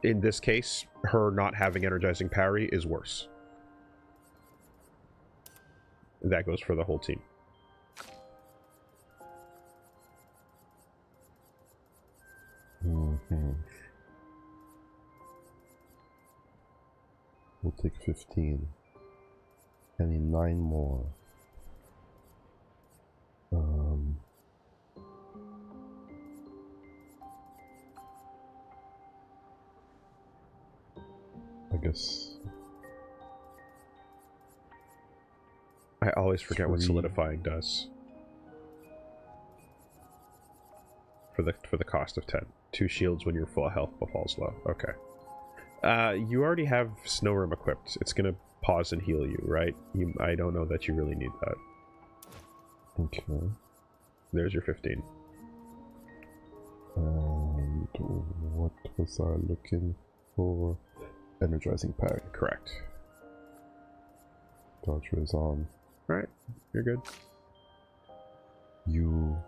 in this case, her not having energizing parry is worse. That goes for the whole team. We'll take 15. I need 9 more. I guess... I always forget what 3. solidifying does. For the cost of 10. 2 shields when your full health falls low. Okay. You already have Snow Rim equipped. It's gonna pause and heal you, right? I don't know that you really need that. Okay. There's your 15. And what was I looking for? Energizing parry. Correct. Dodger is on. Alright, you're good. You...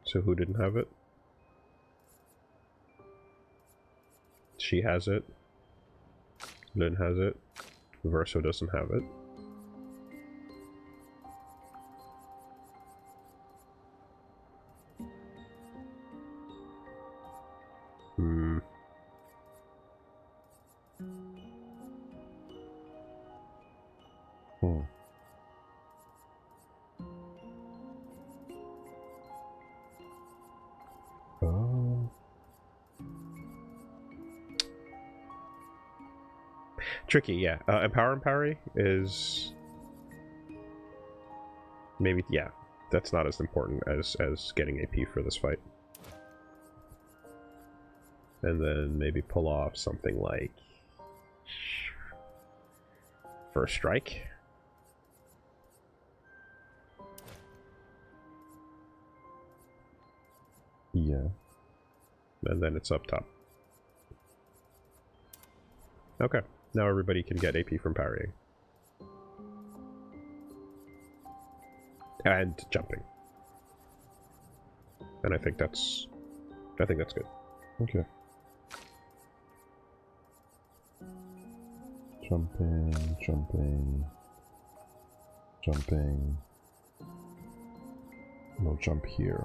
So who didn't have it? She has it. Lynn has it. Verso doesn't have it. Tricky, yeah. Empower and parry is maybe, yeah. That's not as important as getting AP for this fight. And then maybe pull off something like First Strike. Yeah. And then it's up top. Okay, now everybody can get AP from parrying. And jumping. And I think that's good. Okay. Jumping, jumping, jumping. No jump here.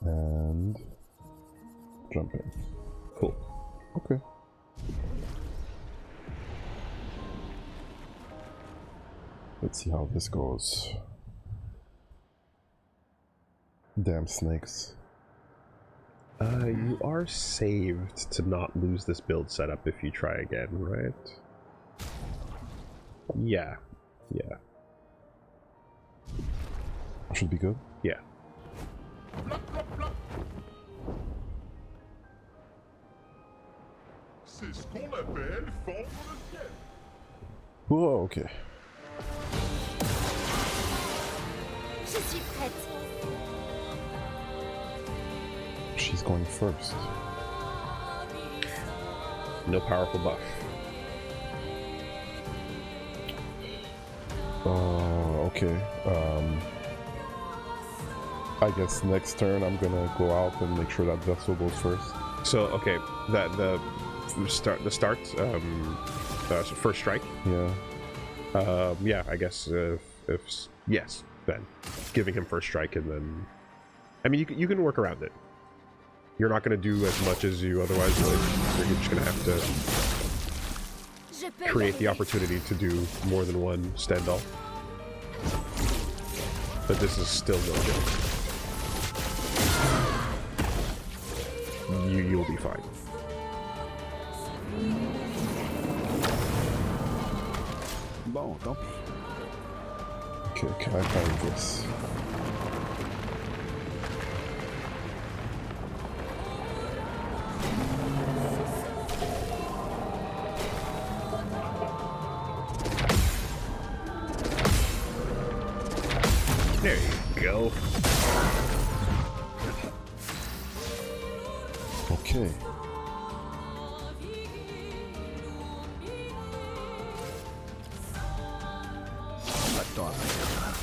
And jumping. Cool. Okay. Let's see how this goes. Damn snakes. You are saved to not lose this build setup if you try again, right? Yeah. Yeah. Should be good. Yeah. C'est ce qu'on appelle fendre le ciel. Oh, okay. Je suis prête. She's going first. No powerful buff. Okay. I guess next turn I'm gonna go out and make sure that Vessel goes first. So okay, that the start first strike. Yeah. Yeah, I guess if yes, then giving him first strike and then, I mean you can work around it. You're not going to do as much as you otherwise would. So you're just going to have to create the opportunity to do more than one standoff. But this is still no joke. You'll be fine. Bon, tant pis. Okay, can I find this? There you go. Okay. Pas de temps à perdre.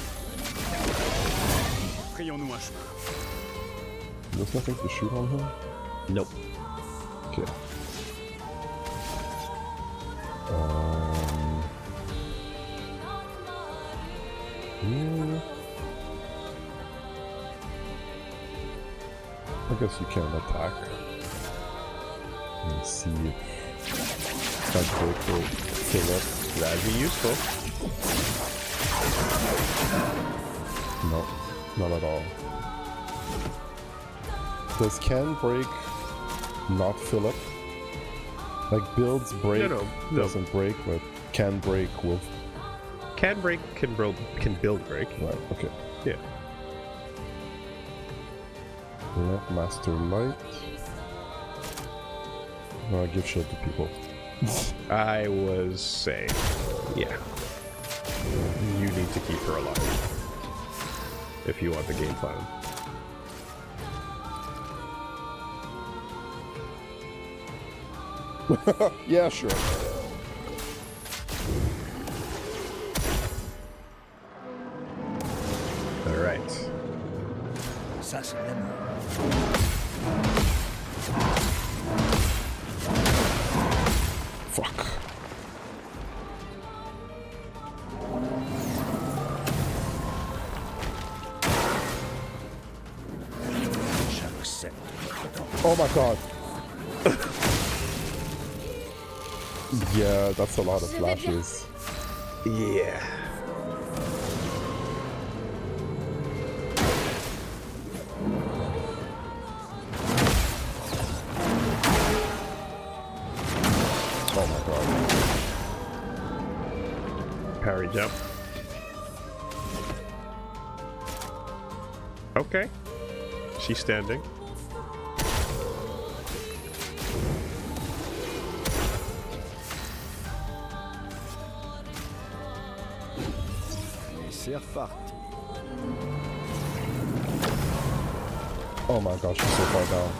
Frayons-nous un chemin. There's nothing to shoot on him? Nope. Okay. Yeah. I guess you can attack and see if that break will fill up. That'd be useful. No, not at all. Does can break not fill up? Like builds break No. doesn't break, but can break will. Can break, can build break. Right. Okay. Yeah. Yeah. Master light. No, I give shield to people. I was saying, yeah. You need to keep her alive if you want the game plan. Yeah, sure. All right. Ça, c'est la mort. Fuck. J'accepte. Oh my god. Yeah, that's a lot of flashes. Yeah. parry jump. Okay. She's standing. Et c'est reparti. Oh my god, she's so far down.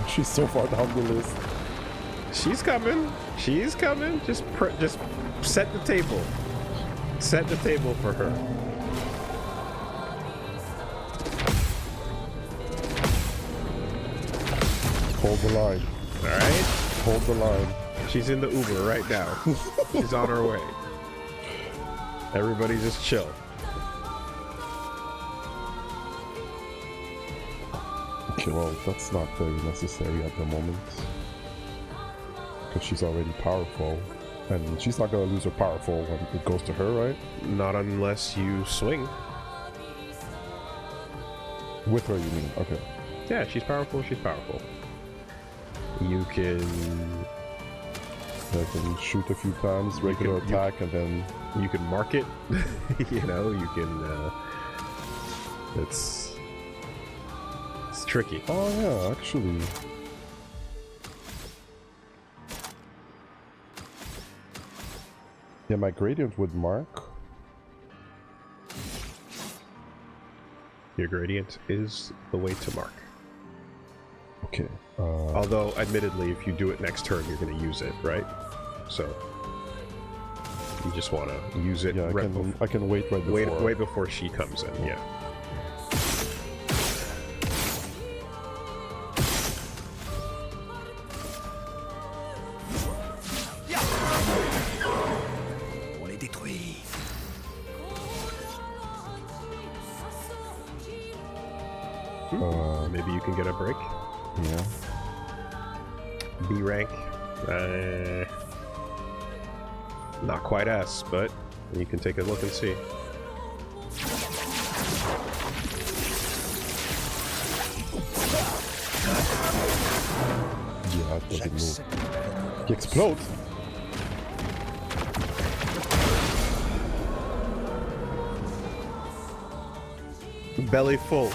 She's so far down the list. She's coming. She's coming. Just set the table. Set the table for her. Hold the line. All right. Hold the line. She's in the Uber right now. She's on her way. Everybody just chill. Okay, well, that's not very necessary at the moment. Because she's already powerful. And she's not going to lose her powerful when it goes to her, right? Not unless you swing. With her, you mean? Okay. Yeah, she's powerful. She's powerful. You can I can shoot a few times, regular attack, and then... You can mark it. You know, you can... It's tricky. Oh yeah, actually. Yeah, my gradient would mark. Your gradient is the way to mark. Okay. Although, admittedly, if you do it next turn, you're going to use it, right? So you just want to use it. Yeah, I can wait right before. Wait before she comes in. Yeah. On les détruit. Maybe you can get a break. Yeah. B rank. Not quite S, but you can take a look and see. Yeah, it doesn't move. He explodes. Belly full.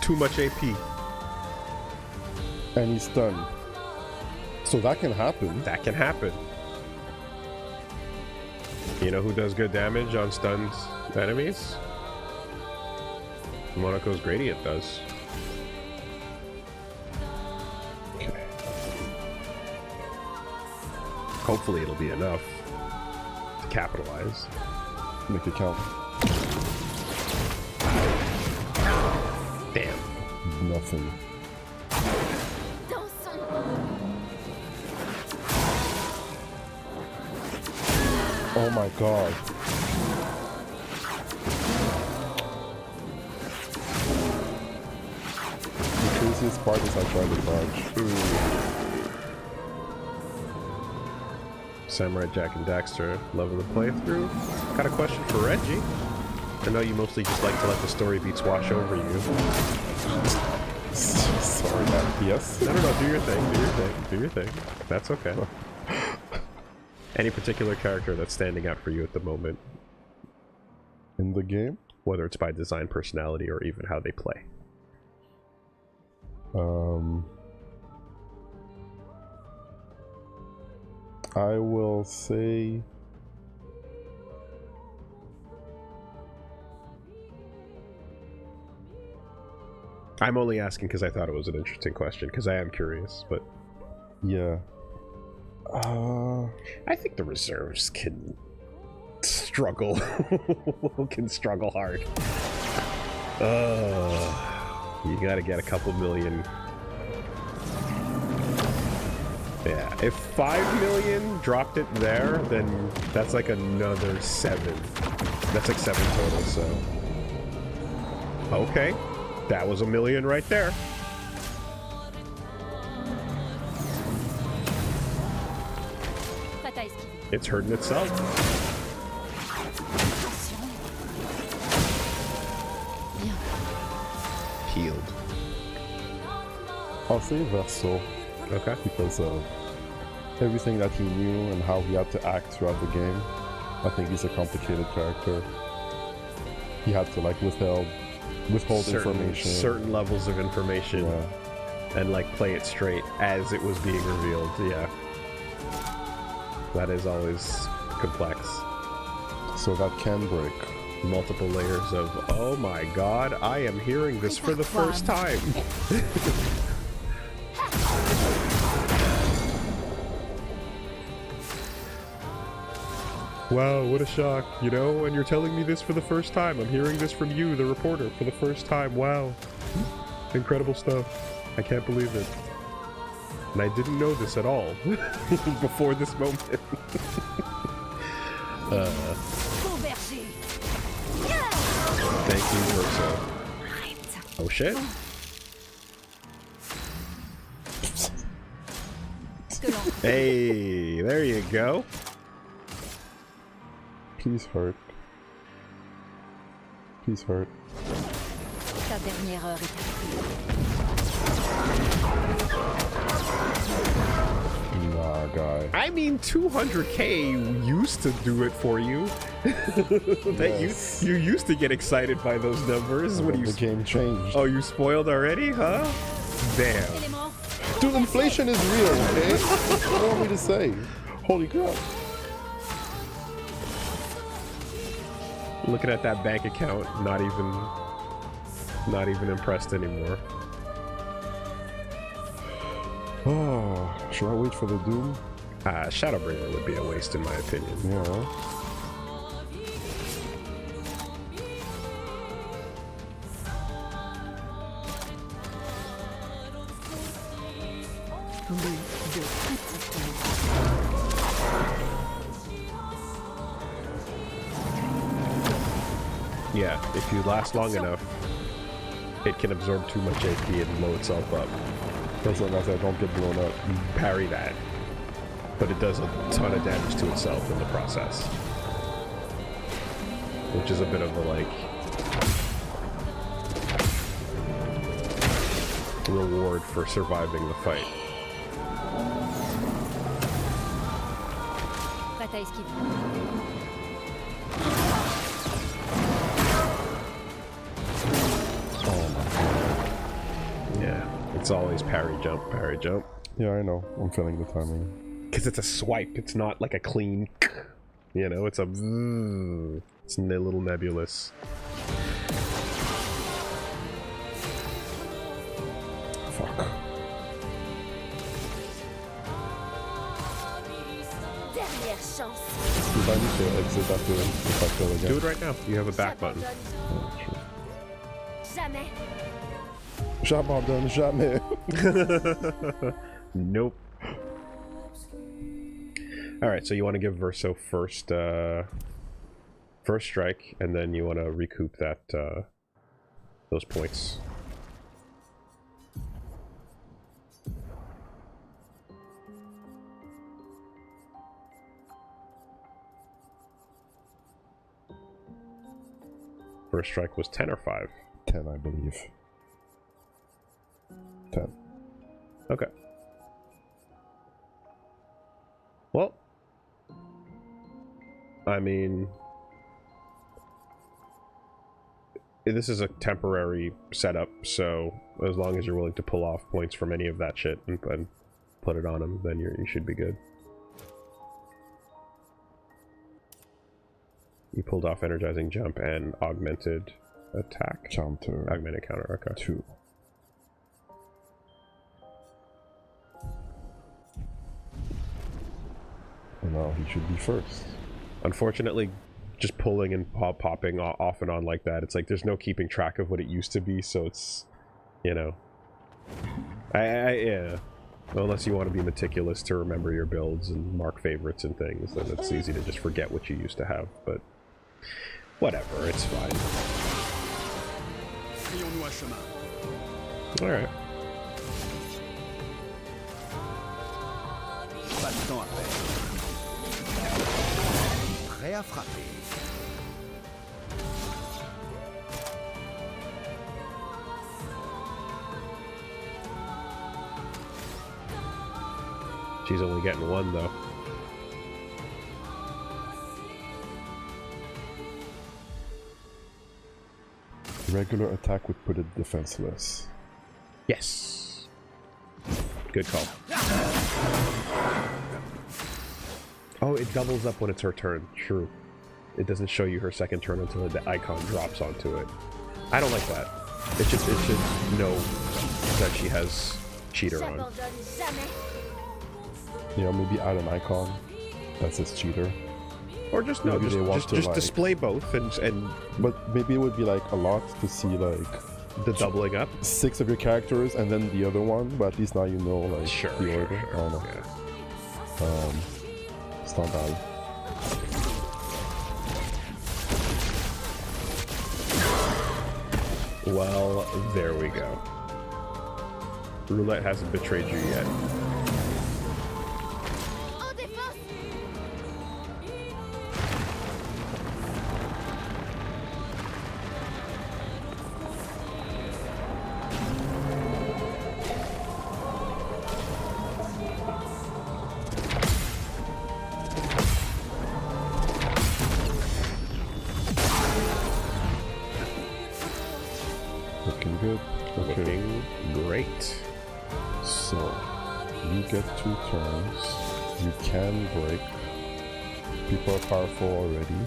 Too much AP. And he's stunned. So that can happen. That can happen. You know who does good damage on stunned enemies? Monaco's Gradient does. Okay. Hopefully it'll be enough to capitalize. Make it count. Damn. Nothing. Oh my god. The craziest part is I tried to dodge. Samurai Jack and Daxter, loving the playthrough. Got a question for Reggie. I know you mostly just like to let the story beats wash over you. Sorry, man. Yes? No, do your thing, do your thing. That's okay. Any particular character that's standing out for you at the moment? In the game? Whether it's by design, personality, or even how they play. I will say... I'm only asking because I thought it was an interesting question, because I am curious, but... Yeah. I think the reserves can struggle. Can struggle hard. You gotta get a couple million. Yeah, if 5 million dropped it there, then that's like another 7. That's like 7 total, so... Okay, that was $1 million right there. It's hurting itself. Healed. I'll say Verso. Okay. Because everything that he knew and how he had to act throughout the game. I think he's a complicated character. He had to like withhold information. Certain levels of information. Yeah. And like play it straight as it was being revealed. Yeah. That is always complex. So that can break. Multiple layers of, oh my god, I am hearing this for the first time. Wow, what a shock, you know? And you're telling me this for the first time. I'm hearing this from you, the reporter, for the first time. Wow. Incredible stuff. I can't believe it. And I didn't know this at all before this moment. Thank you, Verso. Oh shit. Hey, there you go. Please hurt. Please hurt. Ta dernière heure est arrivée. Nah, guy. I mean, 200k used to do it for you. That Yes. you used to get excited by those numbers. What do you? The game changed. Oh, you spoiled already, huh? Damn. Élément. Dude, inflation is real, okay? What do you want me to say? Holy crap. Looking at that bank account, not even impressed anymore. Oh, should I wait for the Doom? Shadowbringer would be a waste in my opinion. Yeah. Yeah, if you last long enough, it can absorb too much AP and blow itself up. That's what I said, don't get blown up. Parry that. But it does a ton of damage to itself in the process. Which is a bit of a, like, reward for surviving the fight. Prête à esquiver. Yeah, it's always parry jump, parry jump. Yeah, I know. I'm feeling the timing. Because it's a swipe, it's not like a clean, you know, it's a, it's a little nebulous. Fuck. Dernière chance. If I need to exit after if I kill again. Do it right now, you have a back button. Oh, true. Jamais. J'abandonne jamais. Nope. Alright, so you want to give Verso first strike, and then you want to recoup that, those points. First strike was 10 or 5? 10, I believe. 10. Okay. Well, I mean, this is a temporary setup, so as long as you're willing to pull off points from any of that shit and put it on him, then you should be good. You pulled off energizing jump and augmented attack. Counter. Augmented counter, okay. 2. And now he should be first. Unfortunately, just pulling and popping off and on like that, it's like there's no keeping track of what it used to be, so it's, you know, yeah. Unless you want to be meticulous to remember your builds and mark favorites and things, then it's easy to just forget what you used to have, but whatever, it's fine. Alright. Pas de temps à perdre. Prêt à frapper. She's only getting one though. Regular attack would put it defenseless. Yes. Good call. Oh, it doubles up when it's her turn. True. It doesn't show you her second turn until the icon drops onto it. I don't like that. It should know that she has cheater on. J'abandonne jamais. Yeah, maybe add an icon that says cheater. Or just no, Maybe they want just to, like- display both and But maybe it would be like a lot to see like the doubling up. 6 of your characters and then the other one, but at least now you know like Sure, the sure, order. sure. I don't know. Yeah. It's not bad. Well, there we go. Roulette hasn't betrayed you yet. En défense. Looking good. Okay. Looking great. So you get 2 turns. You can break. People are powerful already.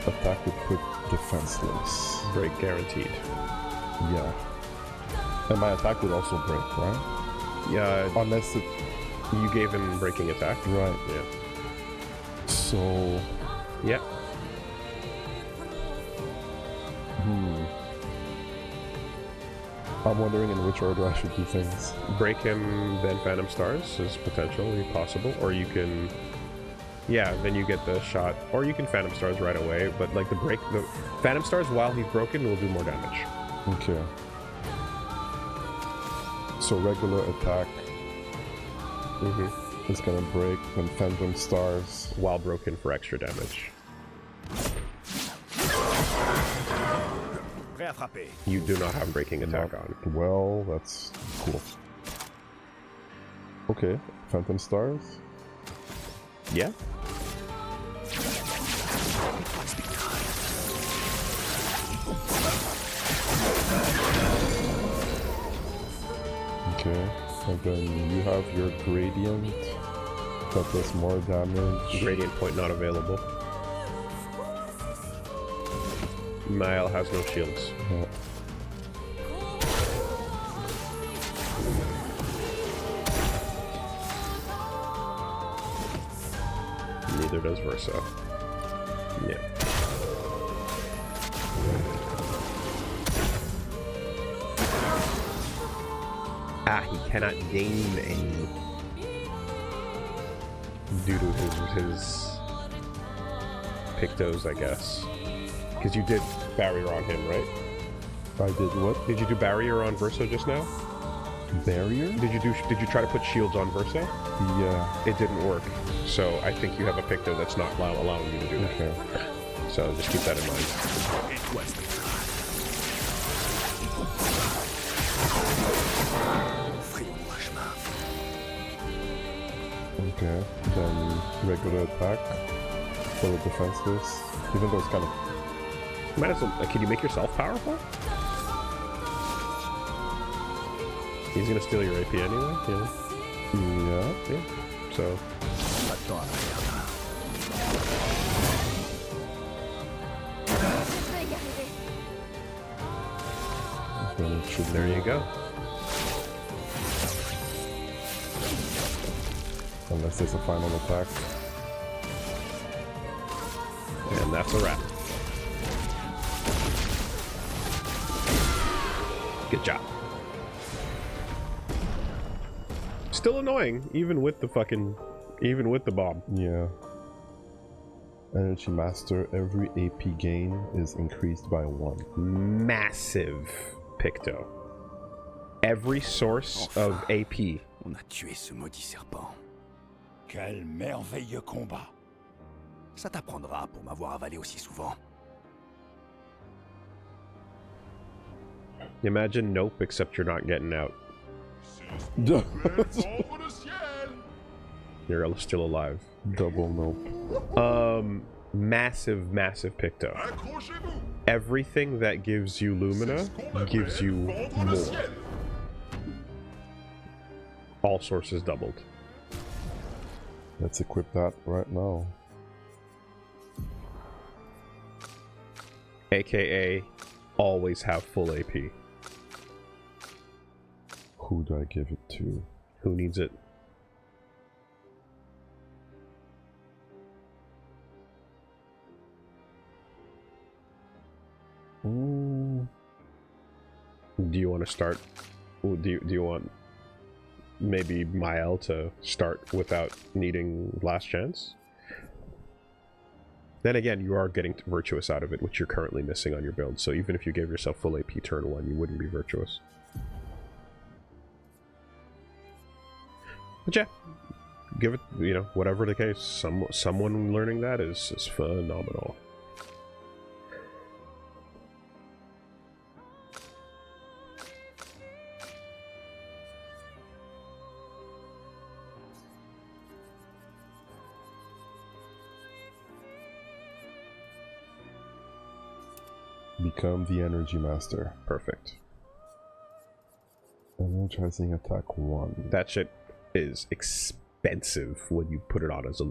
Attack would put defenseless. Break guaranteed. Yeah. And my attack would also break, right? Yeah, Unless it... you gave him breaking attack. Right. Yeah. So... Yeah. I'm wondering in which order I should do things. Break him, then Phantom Stars is potentially possible, or you can, yeah, then you get the shot, or you can Phantom Stars right away. But like the Phantom Stars while he's broken will do more damage. Okay. So regular attack is gonna break, then Phantom Stars. While broken for extra damage. Prêt à frapper. You do not have breaking attack on. Well, that's cool. Okay, Phantom Stars. Yeah. Okay, and then you have your Gradient that does more damage. Gradient point not available. Nile has no shields. Yeah. Neither does Versa. Yeah. Ah, he cannot gain any due to his Pictos, I guess. Because you did barrier on him, right? I did what? Did you do barrier on Versa just now? Barrier? Did you try to put shields on Versa? Yeah. It didn't work. So I think you have a Picto that's not allowing you to do that. Okay. So just keep that in mind. Frayons-nous un chemin. Okay. Then regular attack for the defenseless. Even though it's kind of... Might as well, can you make yourself powerful? He's gonna steal your AP anyway. Yeah. Yeah. So Pas de temps à perdre. Je vais y arriver. Then it should there be- you go. Unless there's a final attack. And that's a wrap. Good job. Still annoying, even with the bomb. Yeah. Energy Master, every AP gain is increased by 1. Massive Picto. Every source of AP. On a tué ce maudit serpent. Quel merveilleux combat. Ça t'apprendra pour m'avoir avalé aussi souvent. Imagine nope, except you're not getting out. C'est Belle fendre le ciel. You're still alive. Double nope. Massive picto. Accrochez-vous. Everything that gives you Lumina gives you Fendre le more. ciel. All sources doubled. Let's equip that right now. AKA, always have full AP. Who do I give it to? Who needs it? Mm, Do you want to start? Do you want maybe Mael to start without needing last chance? Then again, you are getting virtuous out of it, which you're currently missing on your build. So even if you gave yourself full AP turn 1, you wouldn't be virtuous. But yeah, give it, you know, whatever the case, someone learning that is phenomenal. Become the energy master. Perfect. Energizing attack 1. That shit is expensive when you put it on as a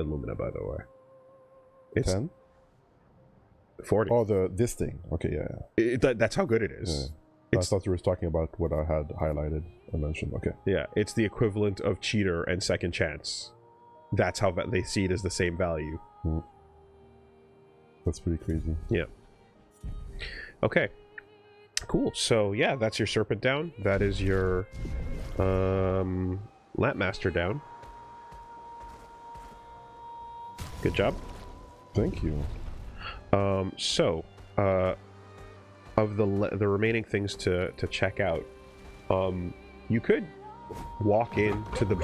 Lumina, by the way. It's 10? 40. Oh, this thing. Okay, yeah. That's how good it is. Yeah. I thought you were talking about what I had highlighted and mentioned. Okay. Yeah, it's the equivalent of Cheater and Second Chance. That's how they see it as the same value. Mm. That's pretty crazy. Yeah. Okay. Cool. So yeah, that's your Serpent down. That is your Lamp Master down. Good job. Thank you. So of the remaining things to check out, you could walk into the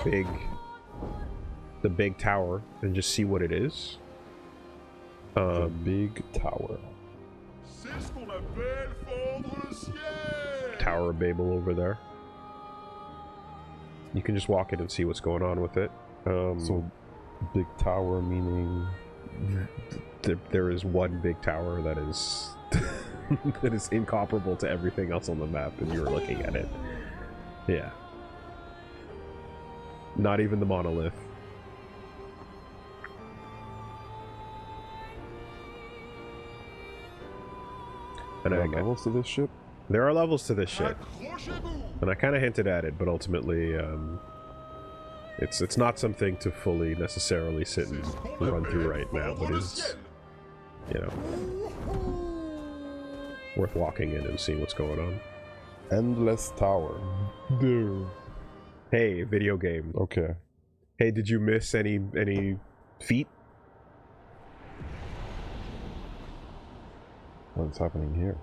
big tower and just see what it is. The big tower. C'est ce qu'on appelle fendre le ciel. Tower of Babel over there. You can just walk in and see what's going on with it. So, big tower meaning there is one big tower that is that is incomparable to everything else on the map, and you were looking at it. Yeah. Not even the monolith. And there are levels to this ship. There are levels to this ship, Accrochez-vous. and I kind of hinted at it, but ultimately, it's not something to fully necessarily sit and run through right now, but is, you know, worth walking in and seeing what's going on. Endless tower. Dude. Hey, video game. Okay. Hey, did you miss any feet? What's happening here?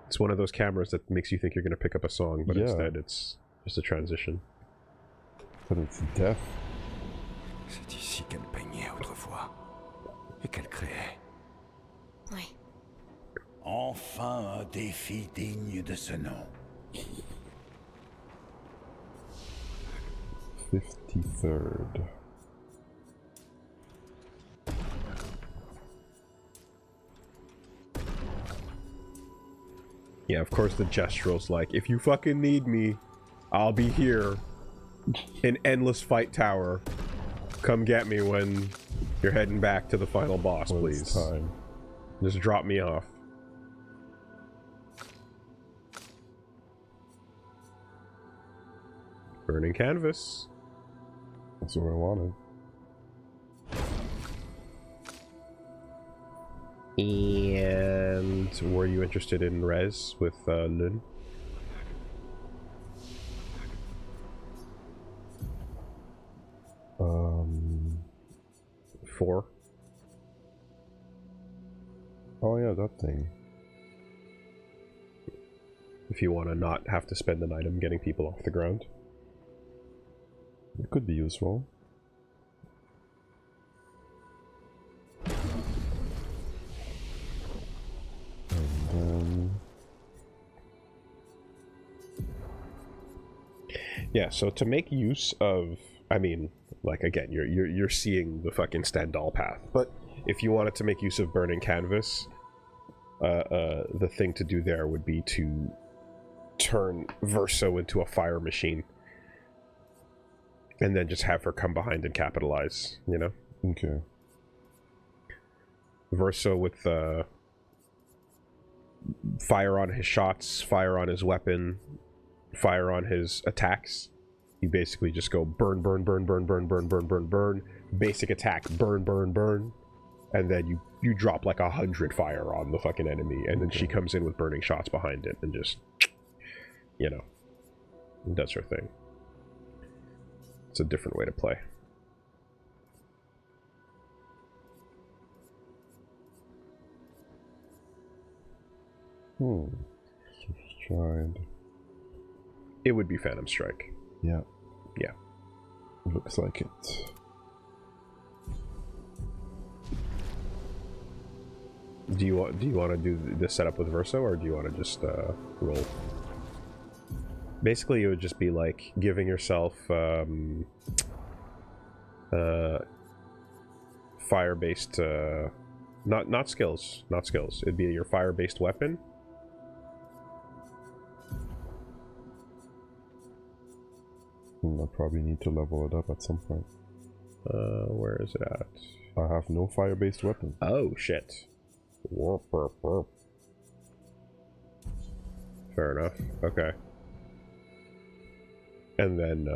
It's one of those cameras that makes you think you're going to pick up a song, but Yeah. instead it's just a transition. But it's death. C'est ici qu'elle peignait autrefois. Et qu'elle créait. Oui. Enfin un défi digne de ce nom. 53rd. Yeah, of course the Gestral's like, if you fucking need me, I'll be here in Endless Fight Tower. Come get me when you're heading back to the final boss, When please. it's time. Just drop me off. Burning canvas. That's what I wanted. And were you interested in Res with Lun? Um. 4? Oh yeah, that thing. If you want to not have to spend an item getting people off the ground. It could be useful. And then Yeah, so to make use of, I mean, like again, you're seeing the fucking Stendhal path, but if you wanted to make use of burning canvas, the thing to do there would be to turn Verso into a fire machine, and then just have her come behind and capitalize. You know? Okay. Verso with fire on his shots, fire on his weapon, fire on his attacks. You basically just go burn, burn, burn, burn, burn, burn, burn, burn, burn. Basic attack, burn, burn, burn. And then you drop like 100 fire on the fucking enemy, and then she comes in with burning shots behind it and just, you know, does her thing. It's a different way to play. Tried. It would be Phantom Strike. Yeah. Yeah. Looks like it. Do you want to do this setup with Verso, or do you want to just roll? Basically, it would just be like giving yourself fire-based, not skills, not skills. It'd be your fire-based weapon. I probably need to level it up at some point. Where is it at? I have no fire-based weapon. Oh shit. Warp, warp, warp. Fair enough. Okay. And then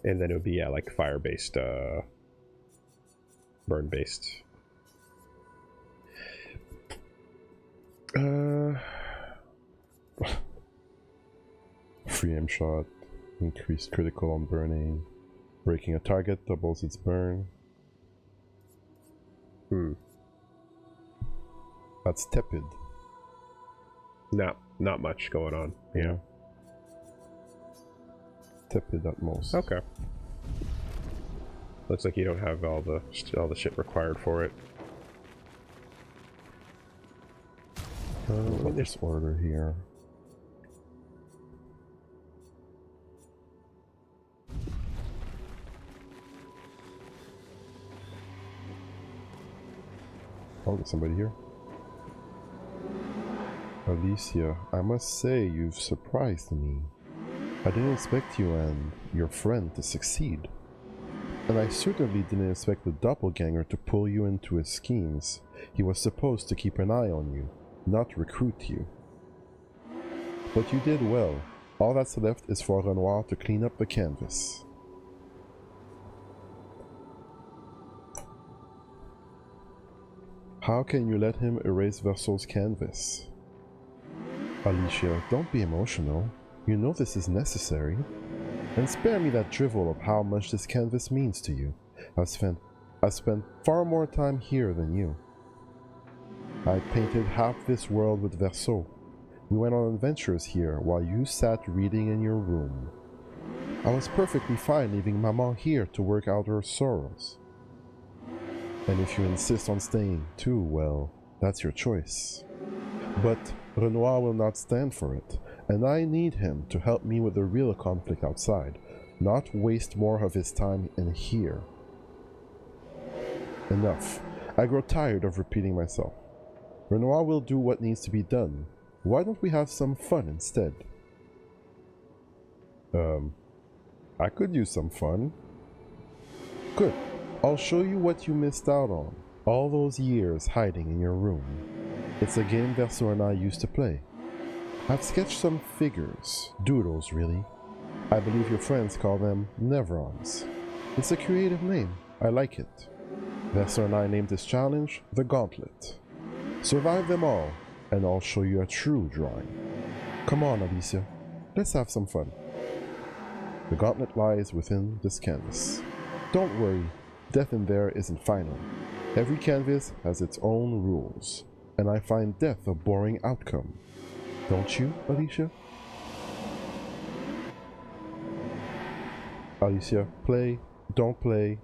it would be, yeah, like fire-based, burn-based. Free aim shot, increased critical on burning, breaking a target doubles its burn. That's tepid. Not much going on. Yeah. Tepid at most. Okay. Looks like you don't have all the shit required for it. What this order here? Oh, there's somebody here. Alicia, I must say you've surprised me. I didn't expect you and your friend to succeed. And I certainly didn't expect the doppelganger to pull you into his schemes. He was supposed to keep an eye on you, not recruit you. But you did well. All that's left is for Renoir to clean up the canvas. How can you let him erase Verso's canvas? Alicia, don't be emotional. You know this is necessary. And spare me that drivel of how much this canvas means to you. I've spent far more time here than you. I painted half this world with Verso. We went on adventures here while you sat reading in your room. I was perfectly fine leaving Maman here to work out her sorrows. And if you insist on staying too, well, that's your choice. But Renoir will not stand for it, and I need him to help me with the real conflict outside, not waste more of his time in here. Enough. I grow tired of repeating myself. Renoir will do what needs to be done. Why don't we have some fun instead? I could use some fun. Good. I'll show you what you missed out on. All those years hiding in your room. It's a game Verso and I used to play. I've sketched some figures. Doodles, really. I believe your friends call them Nevrons. It's a creative name. I like it. Verso and I named this challenge the Gauntlet. Survive them all, and I'll show you a true drawing. Come on, Alicia. Let's have some fun. The gauntlet lies within this canvas. Don't worry, death in there isn't final. Every canvas has its own rules, and I find death a boring outcome. Don't you, Alicia? Alicia, play, don't play.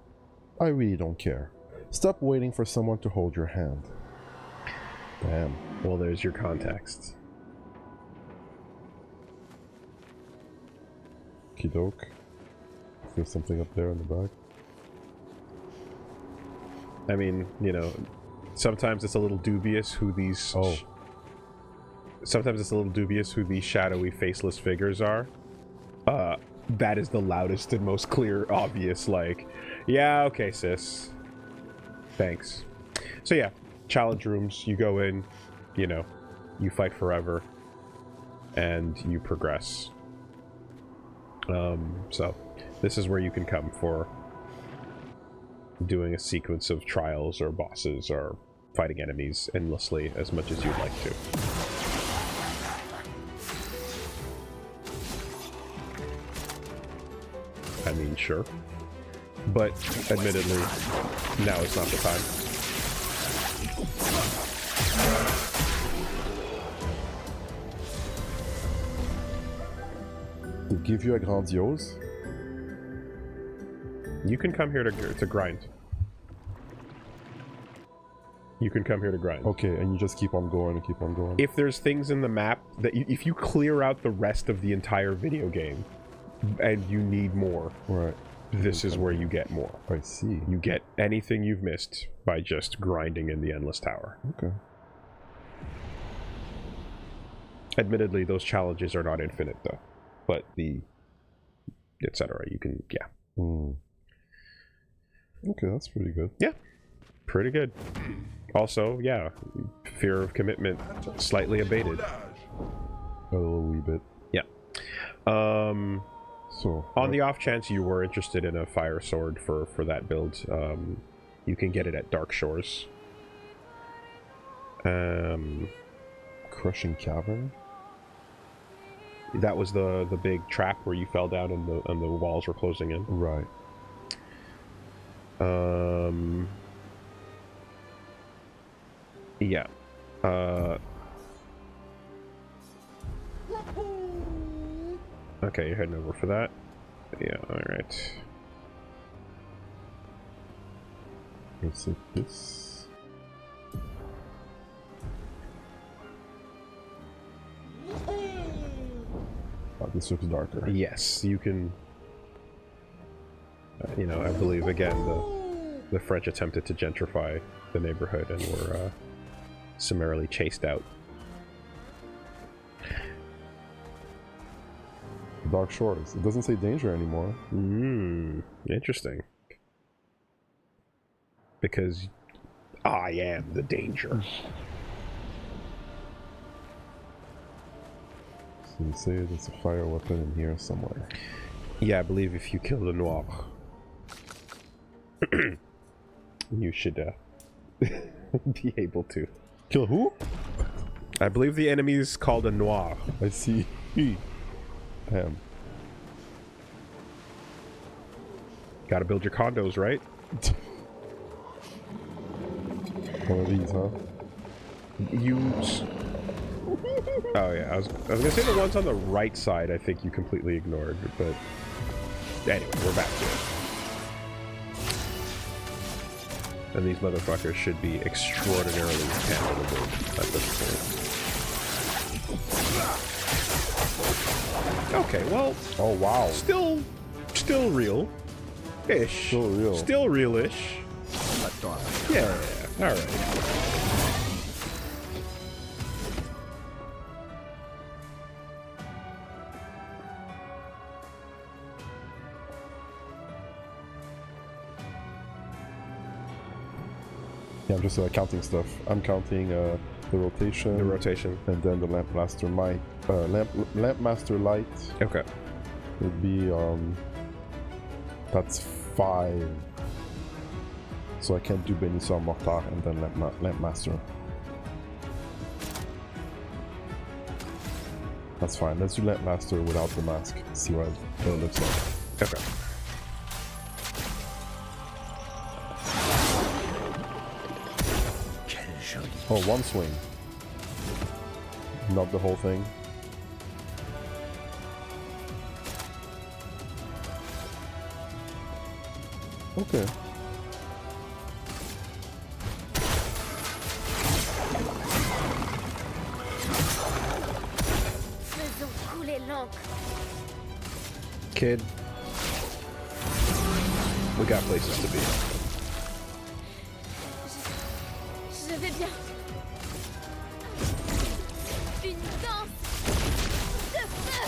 I really don't care. Stop waiting for someone to hold your hand. Damn. Well, there's your context. Okie doke. There's something up there in the back. I mean, you know, sometimes it's a little dubious who these... sometimes it's a little dubious who these shadowy, faceless figures are. That is the loudest and most clear, obvious, like, yeah, okay, sis. Thanks. So yeah, challenge rooms, you go in, you know, you fight forever, and you progress. So, this is where you can come for doing a sequence of trials or bosses or fighting enemies endlessly as much as you'd like to. I mean, sure. But, admittedly, now is not the time. They give you a grandiose? You can come here to grind. You can come here to grind. Okay, and you just keep on going and keep on going. If there's things in the map that if you clear out the rest of the entire video game and you need more, Right. this is where you get more. I see. You get anything you've missed by just grinding in the Endless Tower. Okay. Admittedly, those challenges are not infinite though, but the etc. You can, yeah. Hmm. Okay, that's pretty good. Yeah, pretty good. Also, yeah, fear of commitment slightly abated. A little wee bit. Yeah. So On the off chance you were interested in a fire sword for that build, you can get it at Dark Shores. Crushing Cavern? That was the big trap where you fell down and the walls were closing in. Right. Yeah. Okay, you're heading over for that. Yeah, alright. Let's take this. Oh, this looks darker. Yes, you can... you know, I believe, again, the French attempted to gentrify the neighborhood and were summarily chased out. Dark Shores. It doesn't say danger anymore. Interesting. Because I am the danger. So you say there's a fire weapon in here somewhere. Yeah, I believe if you kill the Noir, you should be able to. Kill who? I believe the enemy is called a Noir. I see. Damn. Gotta build your condos, right? One of these, huh? Use. Oh yeah, I was gonna say the ones on the right side. I think you completely ignored, but anyway, we're back to it. And these motherfuckers should be extraordinarily handleable at this point. Okay, well. Oh wow. Still real-ish. Still real. Still real-ish. Yeah. All right. Yeah, I'm just counting stuff. I'm counting the rotation. The rotation. And then the Lampmaster might Lampmaster light Okay. would be that's 5. So I can't do Benissar Mortar and then Lampmaster. That's fine. Let's do Lampmaster without the mask. See what it looks like. Okay. Oh, one swing. Not the whole thing. Okay. Faisons couler l'encre. Kid, we got places to be. Je vais bien. Une danse de feu.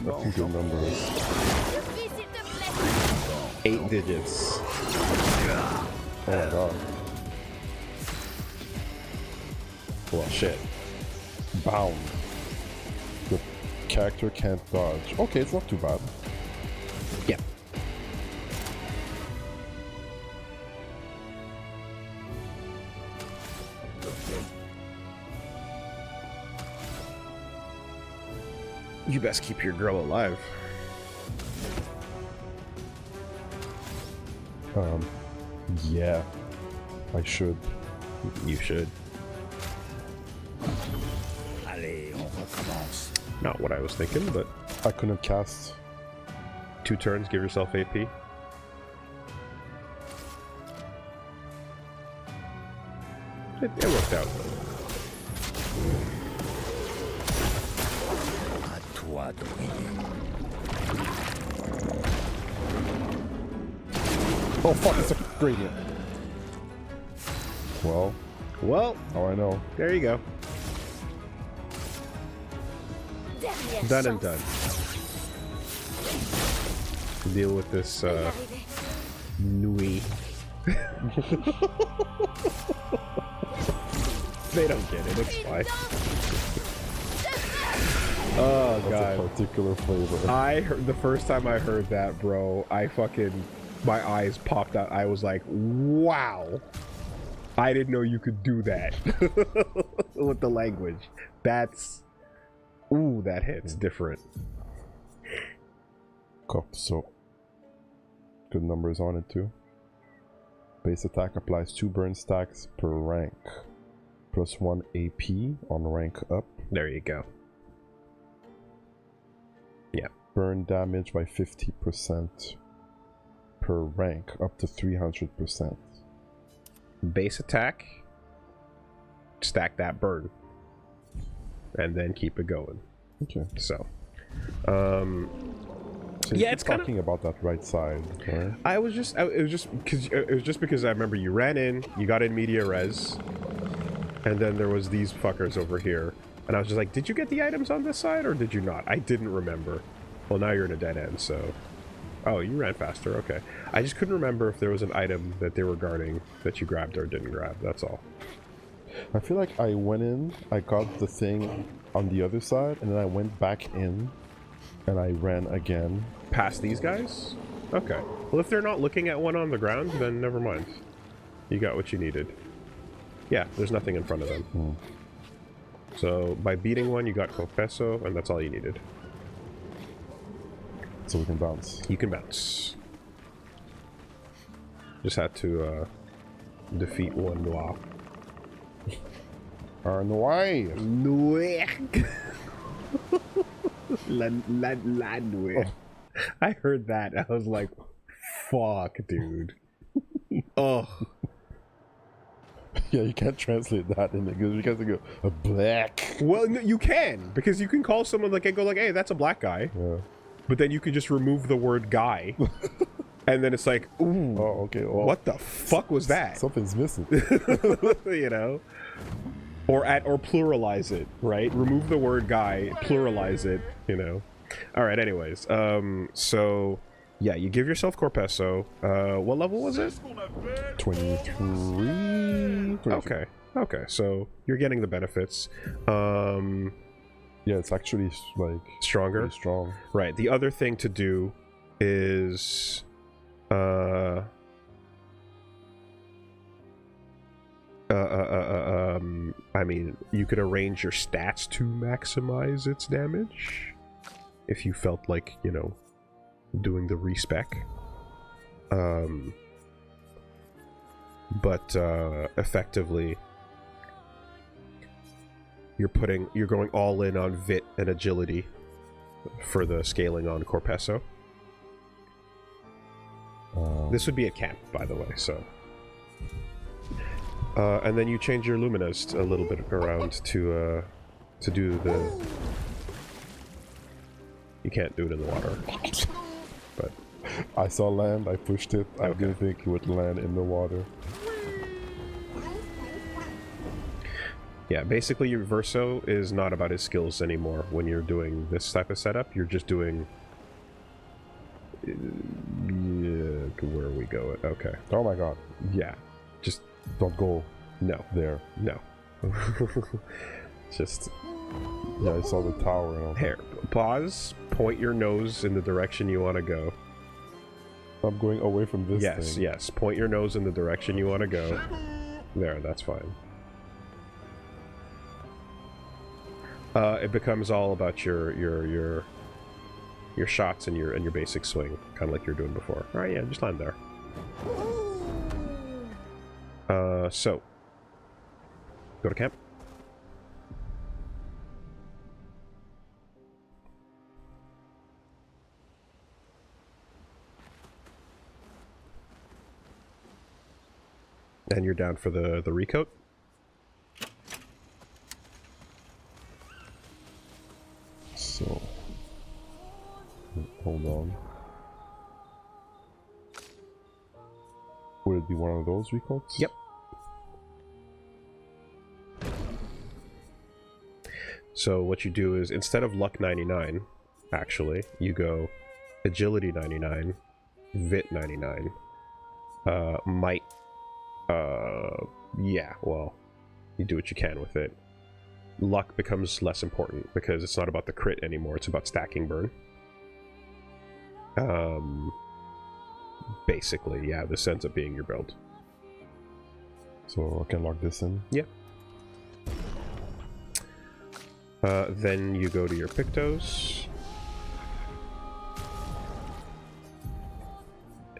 Nothing good numbers. Suffit, s'il te plaît. 8 digits. Oh my god. Well, shit. Bound. The character can't dodge. Okay, it's not too bad. Yeah. You best keep your girl alive. Yeah. I should. You should. Allez, on recommence. Not what I was thinking, but I couldn't cast. 2 turns, give yourself AP. It worked out. À toi de briller. Oh fuck, it's a gradient. Well, Well, now I know. there you go. Dernière Done and chance. done. Deal with this Je vais y arriver. Nui. They don't get it, it's Une fine. danse Oh That's a god. particular flavor. I heard the first time I heard that, bro, my eyes popped out. I was like, wow. I didn't know you could do that with the language. That's ooh, that hits different. Cool. So, good numbers on it too. Base attack applies 2 burn stacks per rank. Plus 1 AP on rank up. There you go. Yeah. Burn damage by 50% per rank, up to 300%. Base attack. Stack that burn. And then keep it going. Okay. So So yeah, you it's keep kinda- talking about that right side, right? it was just because I remember you ran in, you got in media res, and then there was these fuckers over here, and I was just like, did you get the items on this side or did you not? I didn't remember. Well, now you're in a dead end, so oh, you ran faster. Okay, I just couldn't remember if there was an item that they were guarding that you grabbed or didn't grab. That's all. I feel like I went in, I got the thing on the other side, and then I went back in, and I ran again. Past these guys? Okay. Well, if they're not looking at one on the ground, then never mind. You got what you needed. Yeah, there's nothing in front of them. So by beating one, you got Confesso, and that's all you needed. So we can bounce. You can bounce. Just had to defeat one Noir. Arnoy! Noir! La Noir. I heard that. I was like, fuck, dude. Oh. Yeah, you can't translate that in English. You can't go, a black. Well, no, you can, because you can call someone like and go like, hey, that's a black guy. Yeah. But then you can just remove the word guy. And then it's like, ooh, Oh, okay. Well, what the fuck was that? Something's missing. You know? Or pluralize it, right? Remove the word guy, pluralize it, you know? Alright, anyways. So, yeah, you give yourself Corpesso. What level was it? 23. Okay, so you're getting the benefits. Yeah, it's actually like Stronger? pretty strong. Right, the other thing to do is... I mean, you could arrange your stats to maximize its damage if you felt like, you know, doing the respec. But effectively, you're going all in on Vit and agility for the scaling on Corpesso. This would be at camp, by the way, so. And then you change your Luminous a little bit around to do You can't do it in the water. But I saw land, I pushed it. I Okay. didn't think it would land in the water. yeah, basically your Verso is not about his skills anymore. When you're doing this type of setup, you're just doing... where we go? Okay. Oh my god. Yeah. Just Don't go no. there. No. Just Yeah, I saw the tower and I was here. Pause. Point your nose in the direction you want to go. I'm going away from this Yes, thing. yes. Point your nose in the direction you want to go. There, that's fine. It becomes all about your shots and your basic swing, kind of like you were doing before. All right, yeah, just land there. So go to camp. And you're down for the recoat. So, hold on. Would it be one of those recoats? Yep. So what you do is, instead of luck 99, actually, you go agility 99, vit 99, might, yeah, well, you do what you can with it. Luck becomes less important because it's not about the crit anymore, it's about stacking burn. Basically, yeah, this ends up being your build. So I can lock this in? Yeah. Then you go to your Pictos.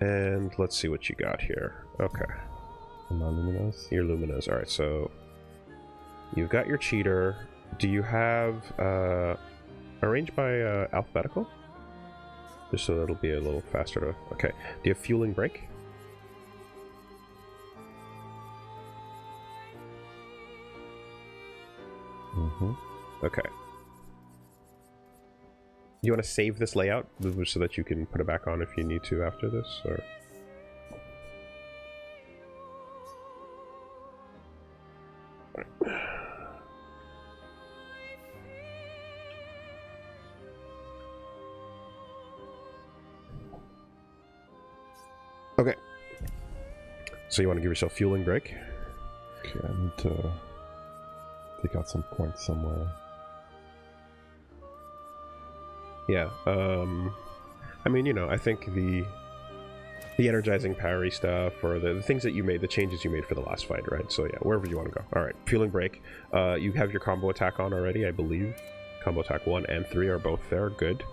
And let's see what you got here. Okay. And my luminous? Your Luminas. Alright, so you've got your cheater. Do you have arranged by alphabetical? Just so that'll be a little faster to... Okay. Do you have fueling brake? Mm-hmm. Okay. You want to save this layout so that you can put it back on if you need to after this, or? Okay. So you want to give yourself fueling brake? Okay, I need to take out some points somewhere. Yeah, I mean, you know, I think the energizing parry stuff, or the things that you made, the changes you made for the last fight, right? So yeah, wherever you want to go. Alright, fueling break. You have your combo attack on already, I believe. Combo attack 1 and 3 are both there, good.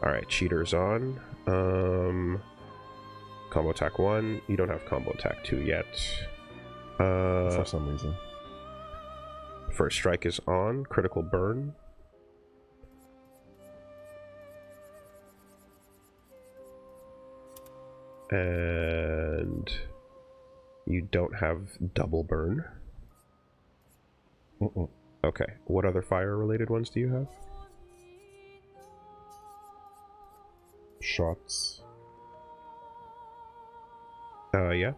Alright, cheaters on. Combo attack 1, you don't have combo attack 2 yet. For some reason. First strike is on, critical burn. And you don't have double burn. Okay, what other fire related ones do you have? Shots. Yeah.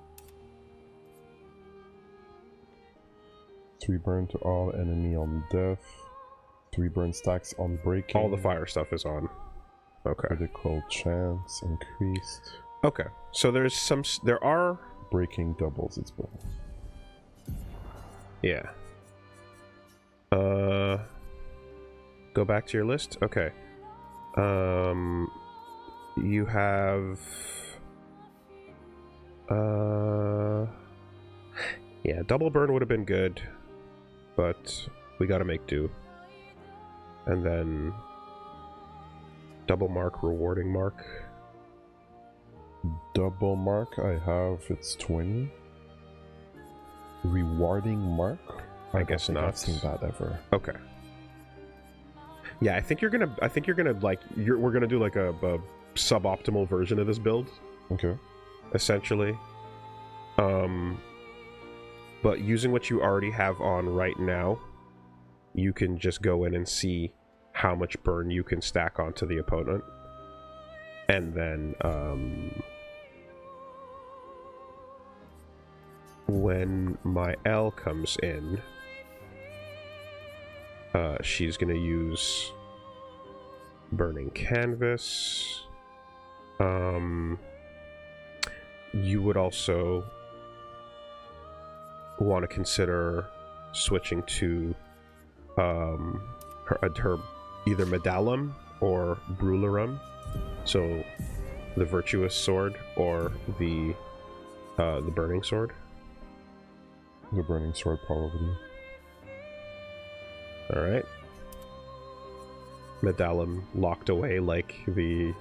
3 burn to all enemy on death. 3 burn stacks on breaking. All the fire stuff is on. Okay. Critical chance increased. Okay. So there are Breaking doubles its burn. yeah. Go back to your list. Okay. You have yeah, double burn would have been good, but we gotta make do. And then double mark, rewarding mark. Double mark, I have it's 20. Rewarding mark? I guess don't think not. I've seen that ever. Okay. Yeah, I think you're gonna like we're gonna do like a suboptimal version of this build, Okay. essentially. But using what you already have on right now, you can just go in and see how much burn you can stack onto the opponent. And then when my L comes in, she's gonna use Burning Canvas. You would also want to consider switching to her either Medallum or Brularum, so the Virtuous Sword or the Burning Sword. The Burning Sword, probably. All right. Medallum locked away like the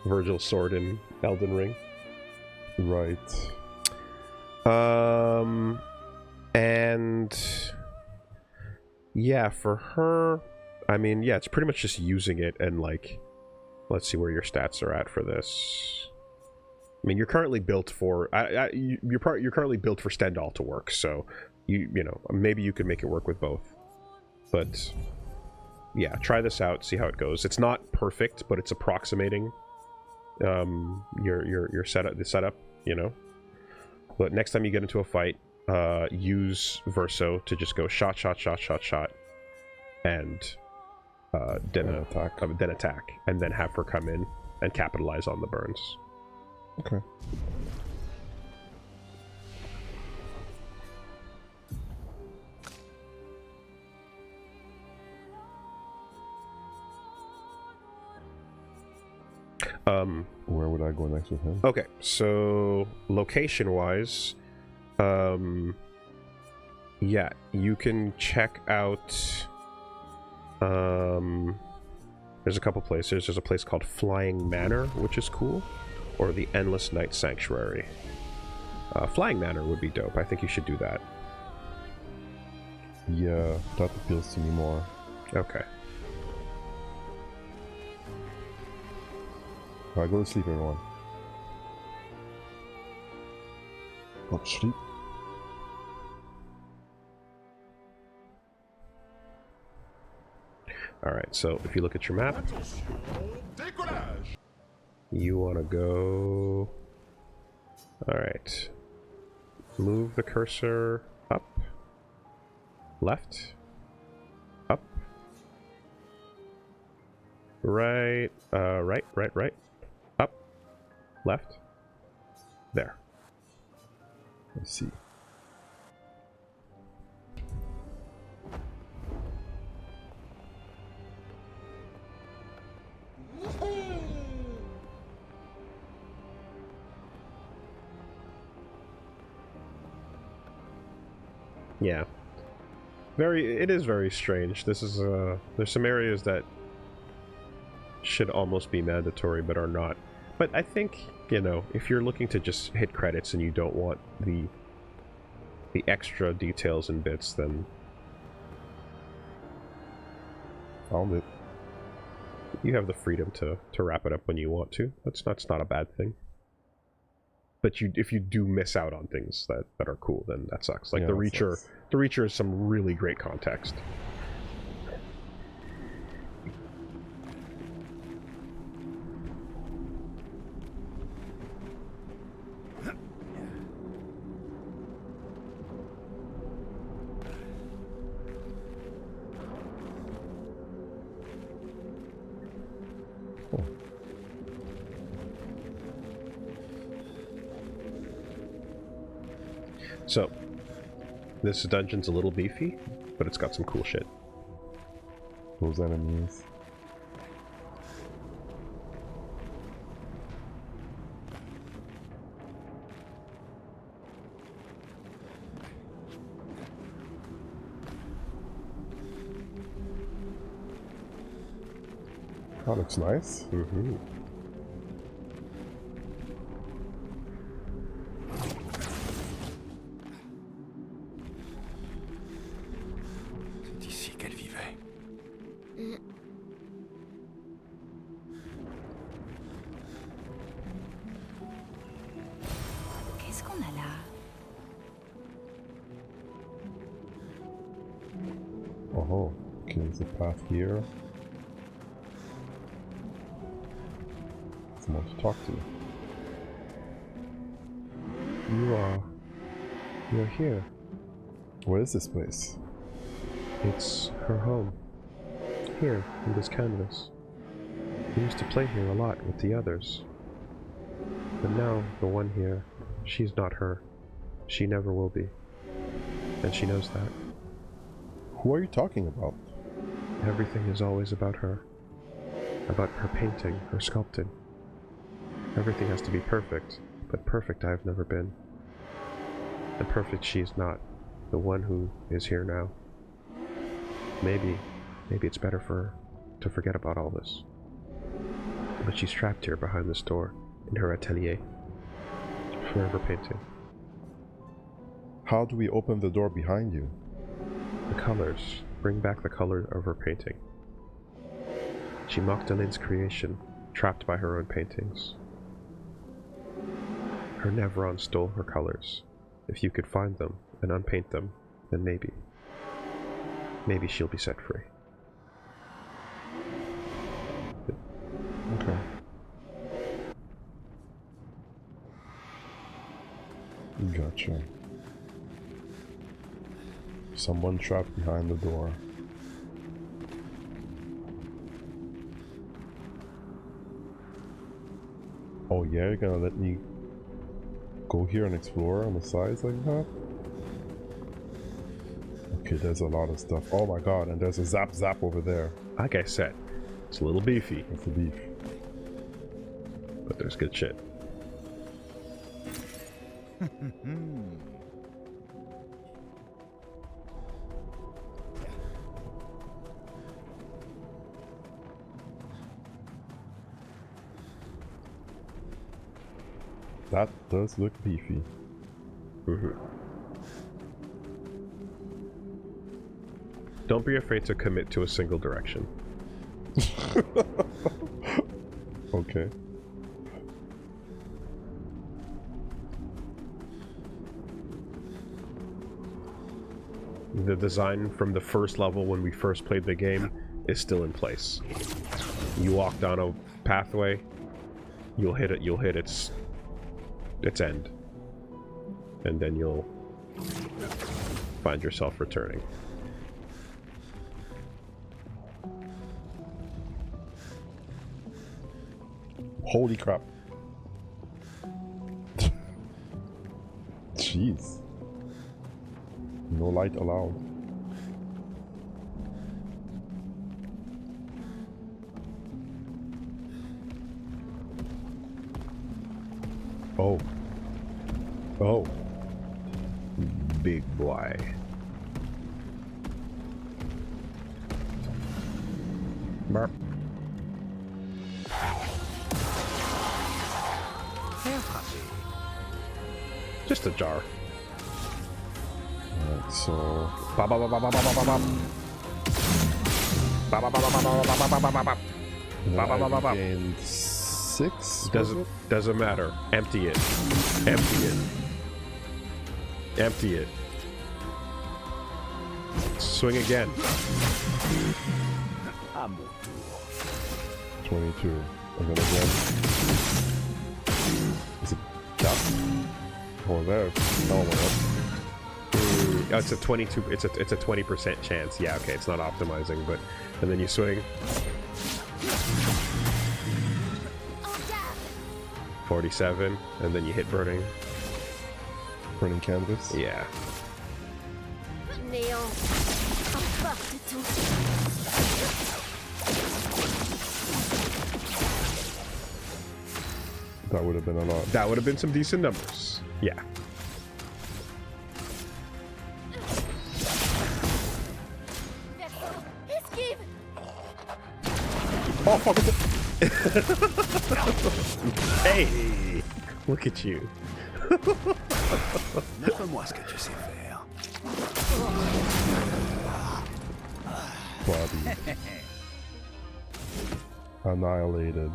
Virgil sword in Elden Ring. Right. And yeah, for her, I mean, yeah, it's pretty much just using it and like, let's see where your stats are at for this. I mean, you're currently built for you're currently built for Stendhal to work, so you know, maybe you could make it work with both. But yeah, try this out, see how it goes. It's not perfect, but it's approximating your setup, the setup, you know. But next time you get into a fight, use Verso to just go shot, and then attack, and then have her come in and capitalize on the burns. Okay. Where would I go next with him? Okay, so location-wise, yeah, you can check out. There's a couple places. There's a place called Flying Manor, which is cool, or the Endless Night Sanctuary. Flying Manor would be dope. I think you should do that. Yeah, that appeals to me more. Okay. Alright, go to sleep, everyone. Go to sleep. Alright, so if you look at your map, Attention, décollage. you want to go... Alright. Move the cursor up. Left. Up. Right. Right. Up. Left. There. Let's see. Yeah. It is very strange. This is, there's some areas that should almost be mandatory, but are not. But I think, you know, if you're looking to just hit credits and you don't want the extra details and bits, then... Found it. You have the freedom to wrap it up when you want to. That's not a bad thing. But if you do miss out on things that are cool, then that sucks. Like, Yeah, the that Reacher, sucks. the Reacher is some really great context. So, this dungeon's a little beefy, but it's got some cool shit. Those enemies. That looks nice. Mm-hmm. C'est ici qu'elle vivait. Qu'est-ce qu'on a là? Oh, okay, there's a path here. someone to talk to. You're here. What is this place? It's her home. Here, in this canvas. We used to play here a lot with the others. But now, the one here, she's not her. She never will be. And she knows that. Who are you talking about? Everything is always about her. About her painting, her sculpting. Everything has to be perfect, but perfect I've never been. And perfect she is not. The one who is here now. Maybe it's better for her to forget about all this. But she's trapped here behind this door, in her atelier. Forever painting. How do we open the door behind you? The colors. Bring back the color of her painting. She mocked Aline's creation, trapped by her own paintings. Her Nevron stole her colors. If you could find them and unpaint them, then maybe she'll be set free. Okay. Gotcha. Someone trapped behind the door. Oh yeah, you're gonna let me go here and explore on the sides like that? Okay, there's a lot of stuff. Oh my god, and there's a zap over there. Like I said, it's a little beefy, That's the beef. but there's good shit. That does look beefy. Don't be afraid to commit to a single direction. Okay. The design from the first level when we first played the game is still in place. You walk down a pathway, you'll hit its end. And then you'll find yourself returning. Holy crap. Jeez. No light allowed. Oh. Oh. Big boy. Burp. Just a jar. Alright, so... Ba ba ba ba ba ba ba ba ba. Ba ba ba ba ba ba ba ba ba ba ba. Ba ba ba ba ba. Gained 6? Doesn't matter. Empty it. Empty it. Empty it. Swing again. 22. And then again. Is it that? Oh, there. Oh, well. Oh, it's a 22. It's a 20% chance. Yeah, okay, it's not optimizing, but and then you swing. 47, and then you hit burning. Burning canvas? Yeah. Néant. Emporte tout. That would have been a lot. That would have been some decent numbers. Yeah. Esquive. Oh, fuck! Hey! Look at you. Montre-moi ce que tu sais faire. Body. Annihilated.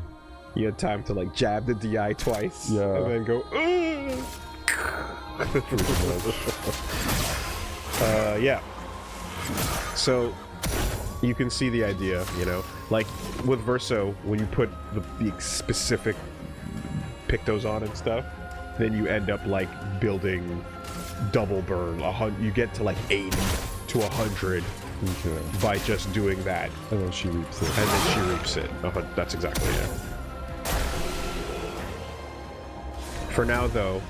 You had time to like jab the DI twice. Yeah. And then go, yeah. So you can see the idea, you know? Like with Verso, when you put the specific pick those on and stuff, then you end up like building double burn. You get to like 80 to 100 by just doing that. And then she reaps it. And then she reaps it. That's exactly it. For now, though,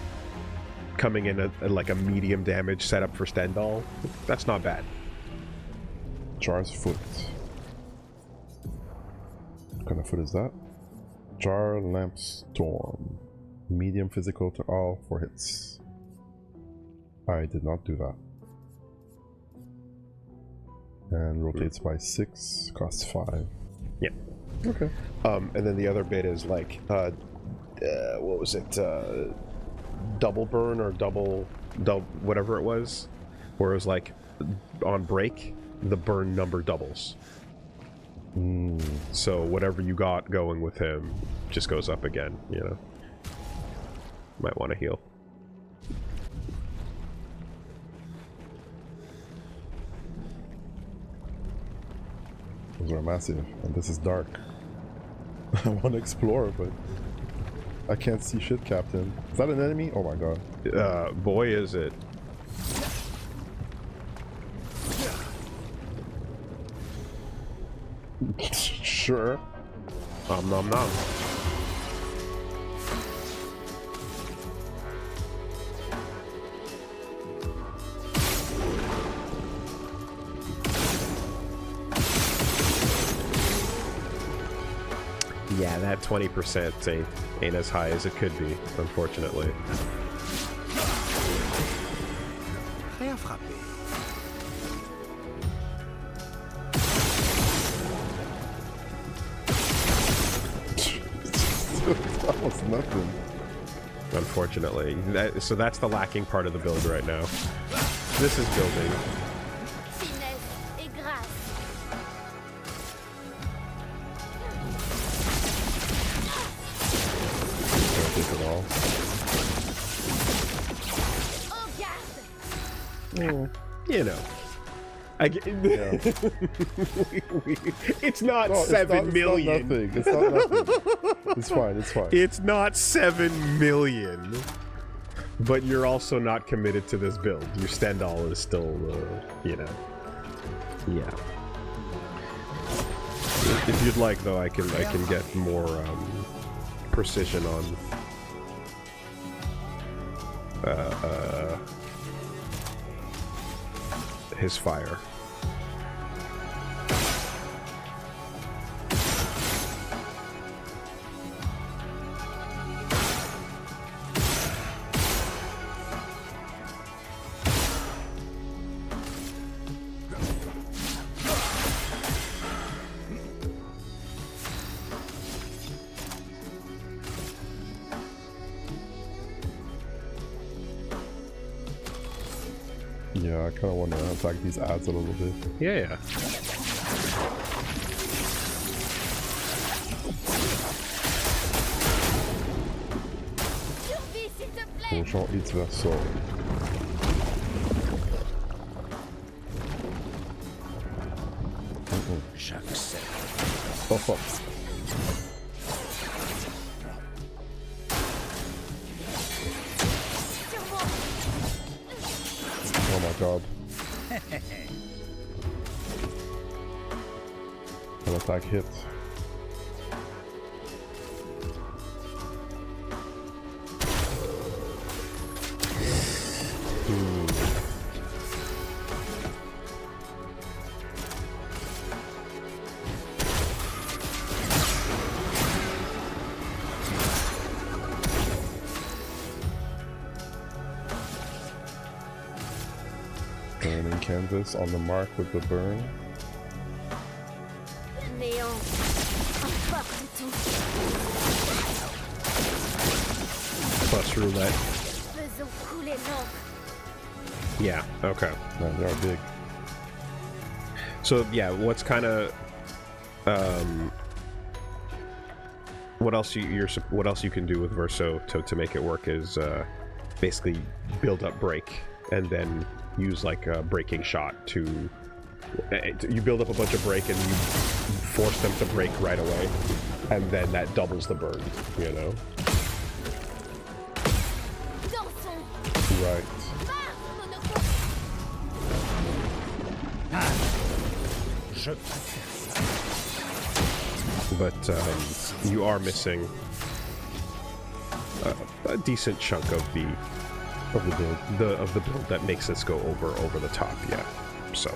coming in at like a medium damage setup for Stendhal, that's not bad. Jar's foot. What kind of foot is that? Jar Lamp Storm. Medium physical to all 4 hits. I did not do that. And rotates by 6, costs 5. Yeah. Okay. And then the other bit is like, what was it? Double burn or double whatever it was, where it was like on break, the burn number doubles. So whatever you got going with him just goes up again, you know. Might want to heal. Those are massive, and this is dark. I want to explore, but I can't see shit, Captain. Is that an enemy? Oh my god. Boy, is it. Sure. Nom nom nom. Yeah, that 20% ain't as high as it could be, unfortunately. Rien frappé. That was nothing. Unfortunately. So that's the lacking part of the build right now. This is building. Finesse et grâce. Can't take it all. Au garde. You know. Yeah. It's not No, 7 million. It's not nothing. It's fine, it's fine. It's not 7 million. But you're also not committed to this build. Your Stendhal is still, you know. Yeah. If you'd like, though, I can get more precision on his fire. Yeah, I kind of want to attack these ads a little bit. Yeah. Survie, s'il te plaît. Cochon hits verso. J'accepte. Oh fuck. Sur moi. Oh my god. An attack hit. Burning canvas on the mark with the burn. Néant. Emporte tout. Plus roulette. Faisons couler l'encre. Yeah, okay. Man, they are big. So yeah, what's kind of what else you can do with Verso to make it work is basically build up break and then use like a breaking shot to you build up a bunch of break and you force them to break right away, and then that doubles the burn, you know. right. But you are missing a decent chunk of the build. Of the build that makes this go over the top. Yeah. So.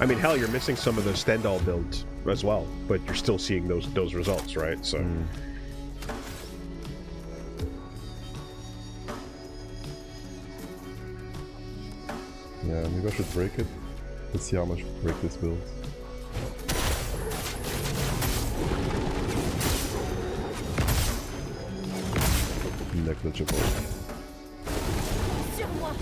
I mean, hell, you're missing some of the Stendhal build as well, but you're still seeing those results, right? So. Yeah, maybe I should break it. Let's see how much break this build. Negligible. Sur moi.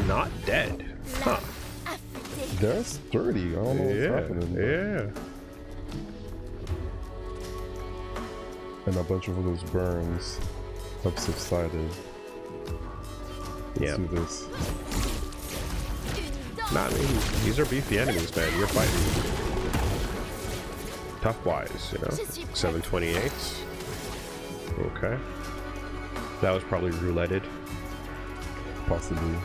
Not dead. Huh. They're sturdy. I don't know what's happening. Yeah. And a bunch of those burns have subsided. Let's do this. Nah, I mean, these are beefy enemies, man. You're fighting tough wise, you know. 728. Okay. That was probably rouletted. Possibly.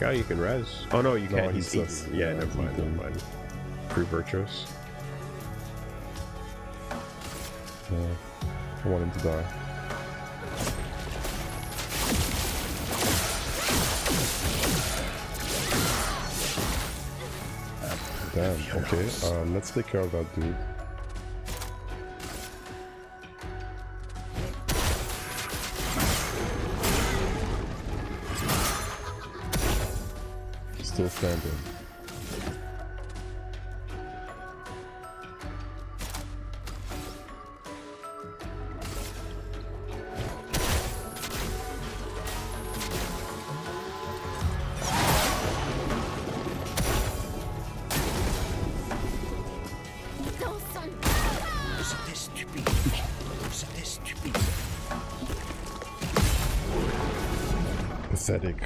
Yeah, you can res. Oh no, you can't. No, he's eaten. Yeah, never mind. Never mind. Free virtuous. Yeah. I want him to die. Damn, okay. Let's take care of that dude. Still standing. Pathetic.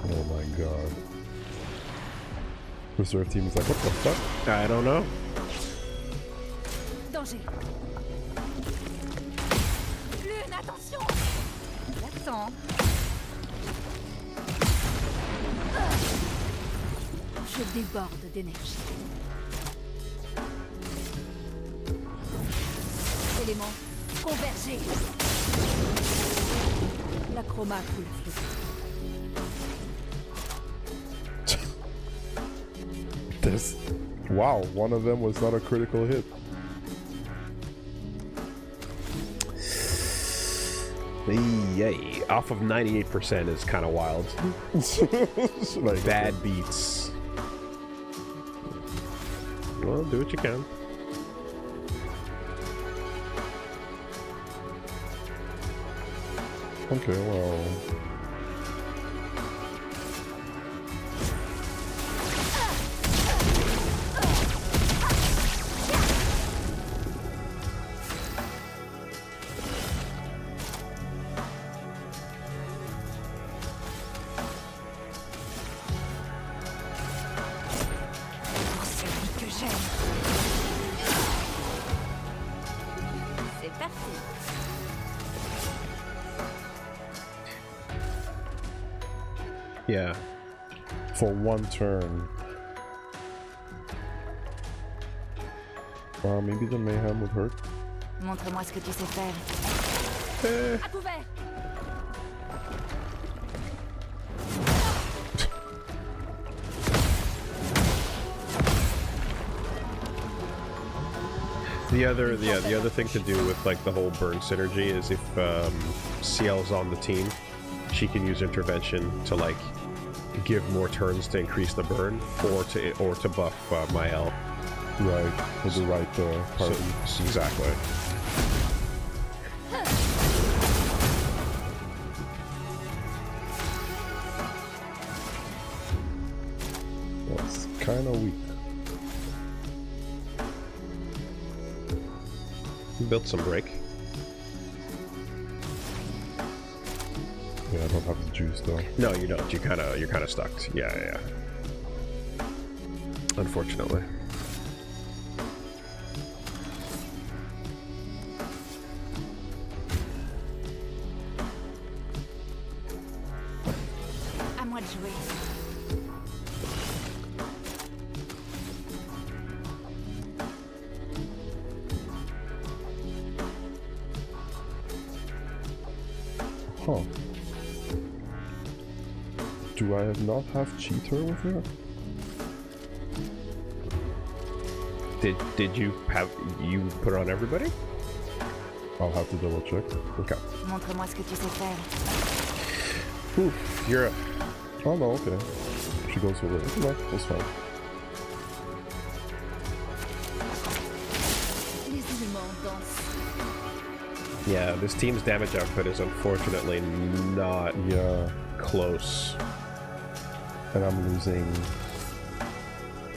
Oh my god. Reserve team is like, what the fuck? I don't know. Danger. Lune, attention. L'attends. Je déborde d'énergie. Éléments convergés. La chroma coule flou. This. Wow, one of them was not a critical hit. Yay. Off of 98% is kind of wild. Like, Bad beats. Well, do what you can. okay, well. C'est parti. Yeah. For one turn. Maybe the mayhem would hurt. Montre-moi ce que tu sais faire. À couvert. The other thing to do with like the whole burn synergy is if CL's on the team, she can use intervention to like give more turns to increase the burn, or to buff my L. Right, with the right party. Exactly. That's kind of weak. Built some break. Yeah, I don't have the juice though. No, you don't. You're kind of stuck. Yeah. Unfortunately. À moi de jouer. Huh. Do I not have cheater with her? Did you put it on everybody? I'll have to double check. Okay. Montre-moi ce que tu sais faire. Oof, you're a... Oh no, okay. She goes for it. No, that's fine. Les éléments dansent. Yeah, this team's damage output is unfortunately not Yeah, close. and I'm losing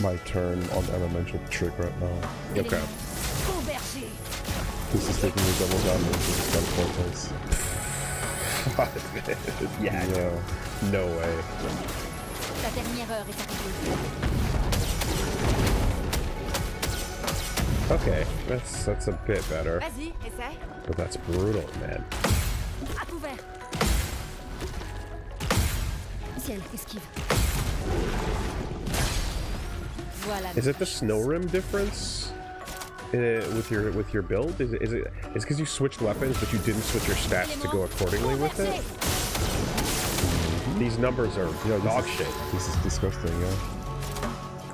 my turn on elemental trick right now. Okay. Faux berger. This is taking me double damage. This is kind of pointless. Yeah, Yeah. no way. Ta dernière heure est arrivée. Okay, that's a bit better, Vas-y, essaie. but that's brutal, man. À couvert. Ciel, esquive. Voilà. Is it the snow rim difference with your build? Is it because you switched weapons but you didn't switch your stats to go accordingly with it? These numbers are dog shit. This is disgusting, yeah.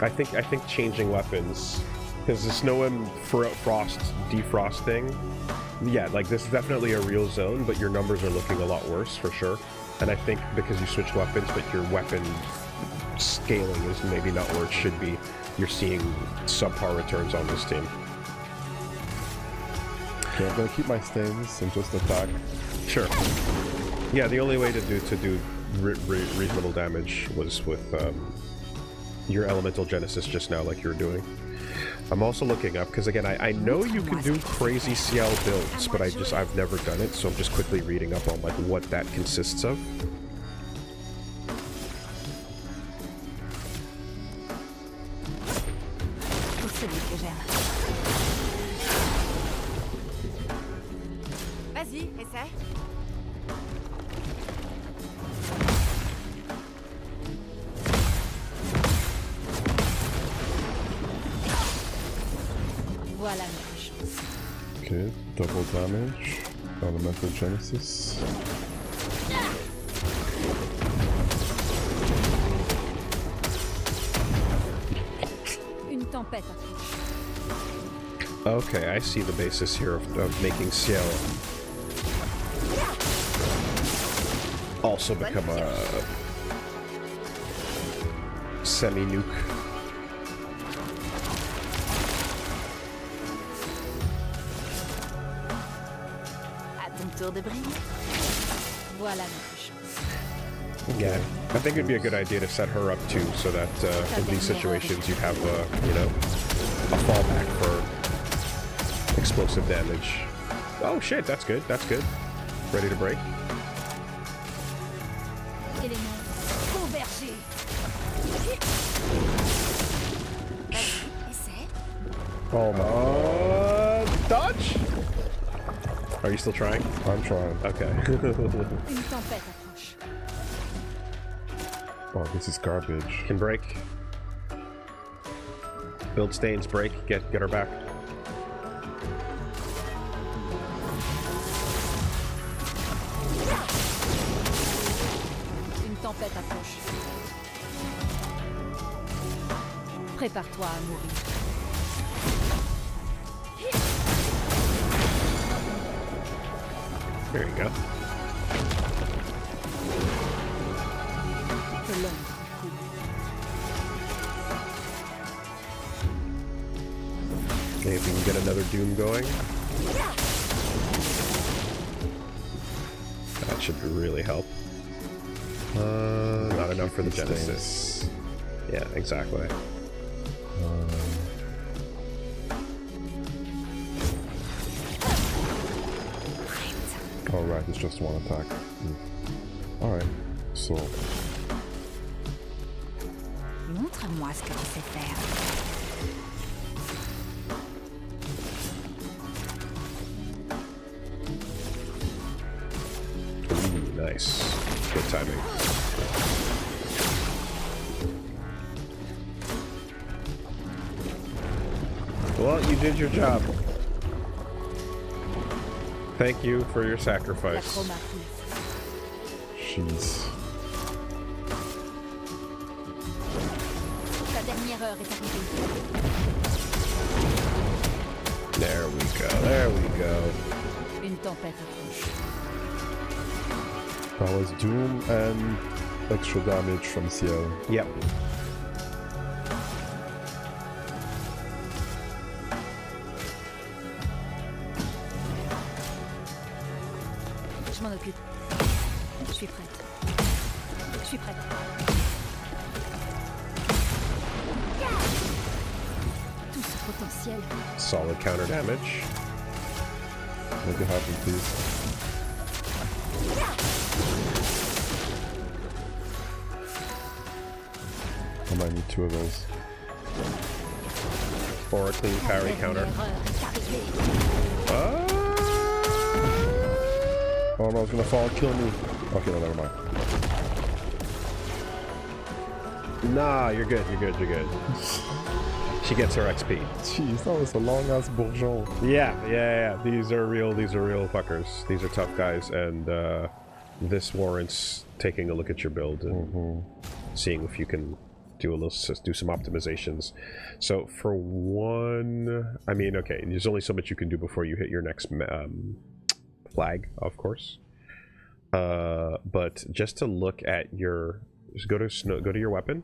I think changing weapons, because the snow and frost defrosting, yeah, like this is definitely a real zone, but your numbers are looking a lot worse for sure. And I think because you switched weapons, but your weapon scaling is maybe not where it should be, you're seeing subpar returns on this team. Okay, I'm gonna keep my stance and just attack. Sure. Yeah, the only way to do reasonable damage was with your elemental genesis just now, like you were doing. I'm also looking up because again, I know you can do crazy CL builds, but I've never done it, so I'm just quickly reading up on like what that consists of. C'est celui que j'aime. Vas-y, essaie. Voilà notre chance. Okay, double damage. Elemental Genesis. Une tempête approche. Okay, I see the basis here of making Ciel also become a semi-nuke. À ton tour de briller. Voilà notre chance. Yeah, I think it'd be a good idea to set her up too, so that in these situations you have a fallback for explosive damage. Oh shit, that's good. That's good. Ready to break? Élément. Faux berger. Vas-y, essaie. Oh my. Dodge. Are you still trying? I'm trying. Okay. Une tempête approche. Oh, this is garbage. Can break. Build stains, break, get her back. Une tempête approche. Prépare-toi à mourir. There you go. Que l'ombre get another Doom going. That should really help. Not enough for the Genesis. Yeah, exactly. Alright, it's just one attack. Alright, so... Montre-moi ce que tu sais faire. Ooh, nice. Good timing. Well, you did your job. Thank you for your sacrifice. Jeez. Ta dernière heure est arrivée. There we go. There we go. Une tempête approche. That was Doom and extra damage from Ciel. Yep. Je m'en occupe. Je suis prête. Je suis prête. Tout ce potentiel. Solid counter damage. Make it happen, please. I might need 2 of those. Or a clean parry counter. Oh no, it's gonna fall and kill me. Okay, no, never mind. Nah, you're good, you're good, you're good. She gets her XP. Jeez, that was a long ass bourgeon. Yeah. These are real fuckers. These are tough guys, and this warrants taking a look at your build and seeing if you can do some optimizations. So for one, I mean, okay, there's only so much you can do before you hit your next flag, of course. But just to look at your, just go to your weapon,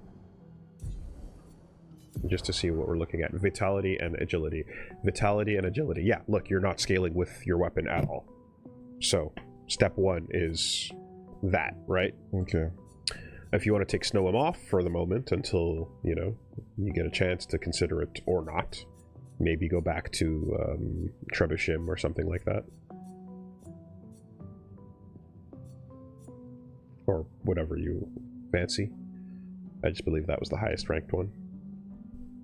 just to see what we're looking at. Vitality and agility. Vitality and agility. Yeah, look, you're not scaling with your weapon at all. So step 1 is that, right? Okay. If you want to take Snow off for the moment until, you know, you get a chance to consider it or not, maybe go back to Trebuchet or something like that. Or whatever you fancy. I just believe that was the highest ranked one.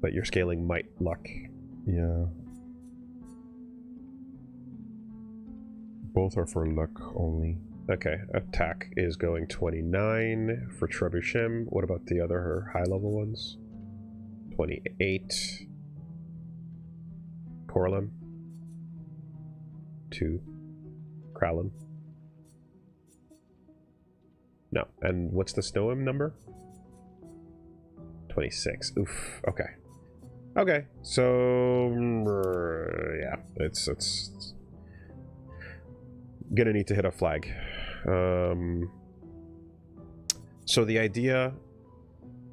But your scaling might luck. Yeah. Both are for luck only. Okay, attack is going 29 for Trebuchet. What about the other high level ones? 28. Corlem. 2. Krallen. No, and what's the Snow number? 26. Oof. Okay. Okay. So yeah, it's gonna need to hit a flag. So the idea,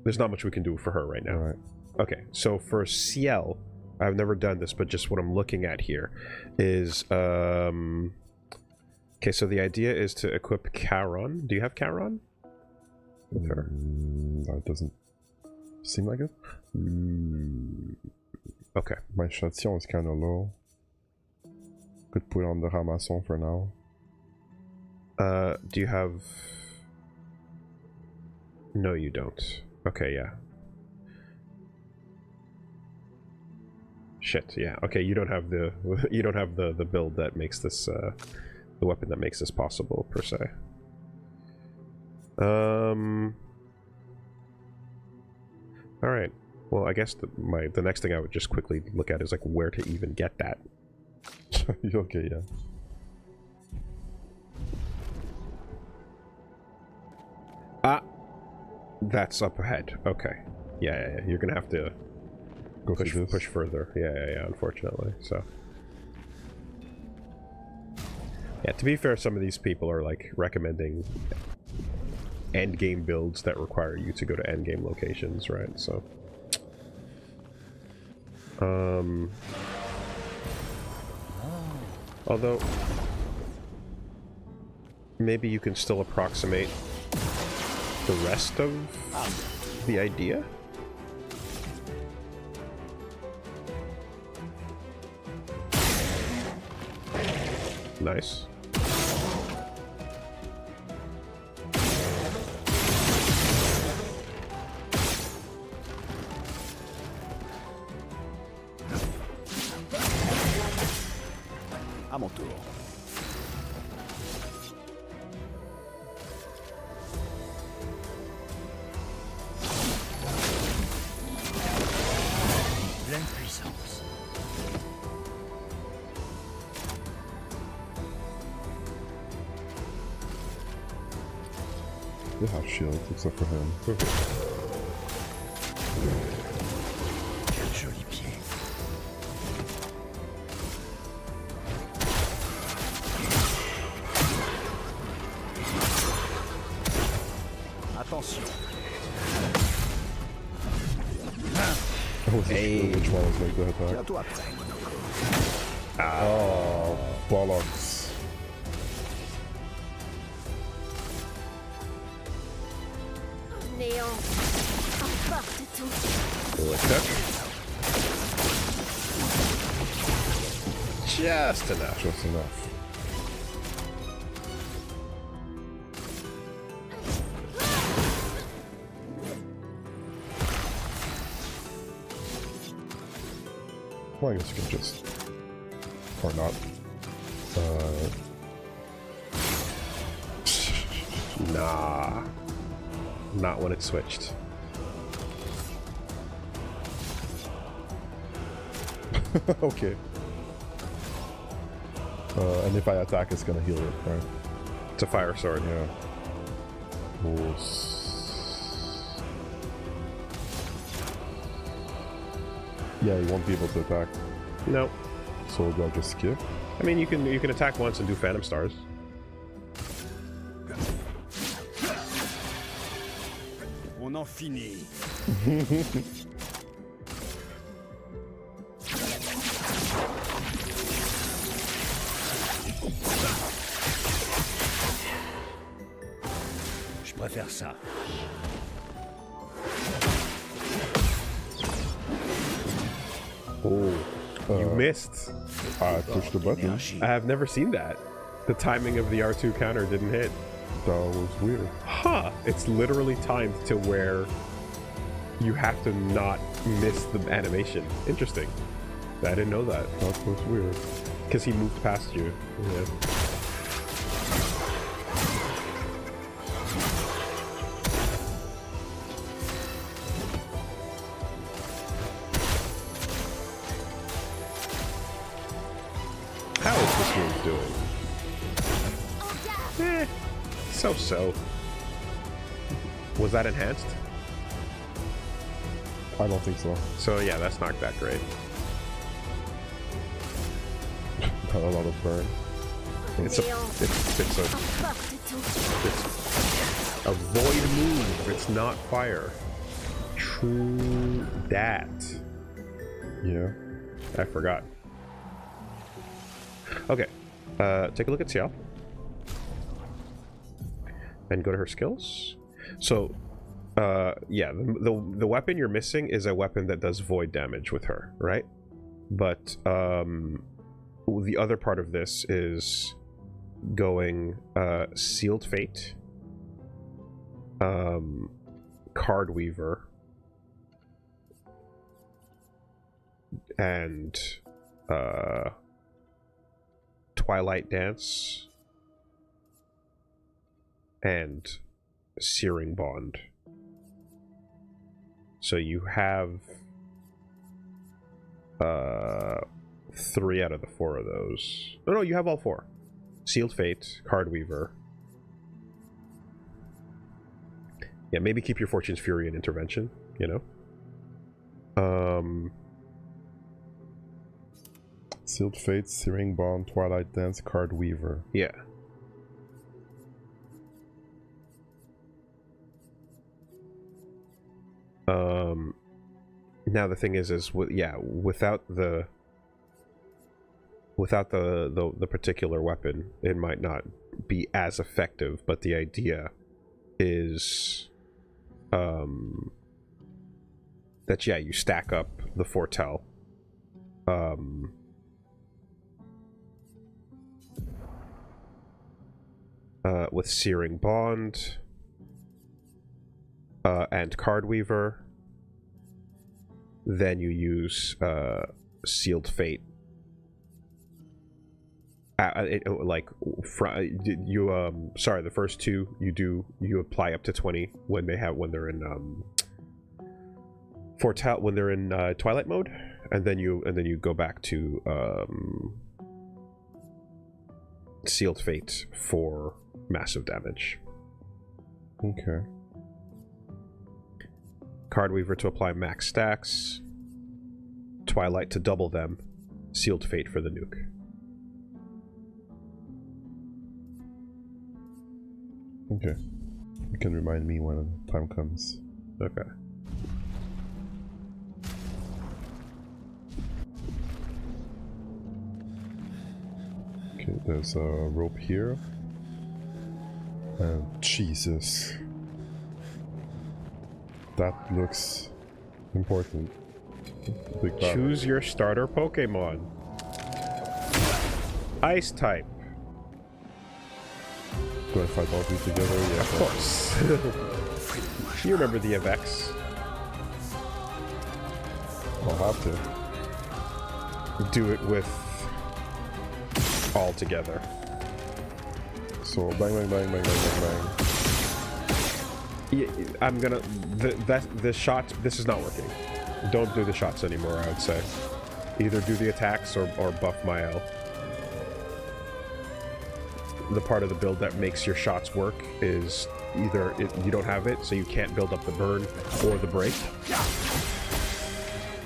there's not much we can do for her right now. Alright. Okay, so for Ciel, I've never done this, but just what I'm looking at here is okay, so the idea is to equip Charon. Do you have Charon with her? That doesn't seem like it. Okay. My Chation is kind of low. Could put on the Ramasson for now. Do you have... No, you don't. Okay, yeah. Shit, yeah. Okay, you don't have the the build that makes this the weapon that makes this possible per se. All right. Well, I guess the next thing I would just quickly look at is like where to even get that. Okay, yeah. Ah, that's up ahead. Okay. Yeah. You're gonna have to Go push further. Yeah. Unfortunately, so. Yeah. To be fair, some of these people are like recommending end game builds that require you to go to end game locations, right? So. Although, maybe you can still approximate the rest of the idea? Nice. À mon tour. Pleine puissance. They have shields except for him. Quel joli pied. Attention. I wasn't sure which one was like the attack. Tiens-toi prêt, Monaco. Oh, bollocks. Néant. Emporte tout. Like that. Just enough. Just enough. Well, I guess you can just... or not. Nah. Not when it's switched. Okay. And if I attack, it's gonna heal it, right? It's a fire sword. Yeah. We'll yeah, you won't be able to attack. Nope. So do I just skip? I mean, you can attack once and do Phantom Stars. On en finit. Je préfère ça. Oh, you missed. I pushed the button. Énergie. I have never seen that. The timing of the R2 counter didn't hit. That was weird. Huh. It's literally timed to where you have to not miss the animation. Interesting. I didn't know that. That was weird. Because he moved past you. Yeah. How is this move doing? So-so. Was that enhanced? I don't think so. So yeah, that's not that great. Not a lot of burn. It's a void move. It's not fire. True that. Yeah. I forgot. Okay. Take a look at Ciel. And go to her skills. So, yeah, the weapon you're missing is a weapon that does void damage with her, right? But the other part of this is going Sealed Fate, Card Weaver, and Twilight Dance, and Searing Bond. So you have 3 out of the 4 of those. No, you have all 4. Sealed Fate, Card Weaver. Yeah, maybe keep your Fortune's Fury and Intervention, you know? Sealed Fate, Searing Bond, Twilight Dance, Card Weaver. Yeah. Now the thing is without the without the particular weapon, it might not be as effective, but the idea is that yeah, you stack up the foretell with Searing Bond and Card Weaver. Then you use Sealed Fate. Sorry, the first two you apply up to 20 when they're in foretell, when they're in Twilight mode, and then you go back to Sealed Fate for massive damage. Okay. Card Weaver to apply max stacks, Twilight to double them, Sealed Fate for the nuke. Okay. You can remind me when the time comes. Okay. Okay, there's a rope here. And Jesus. That looks important. Big battle. Choose your starter Pokemon. Ice type. Do I fight all three together? Yeah. Of course. You remember the Avex. I'll have to. Do it with all together. So bang bang bang bang bang bang bang. Yeah, I'm gonna the shot. This is not working. Don't do the shots anymore. I would say either do the attacks or buff Mael. The part of the build that makes your shots work is either you don't have it, so you can't build up the burn or the break.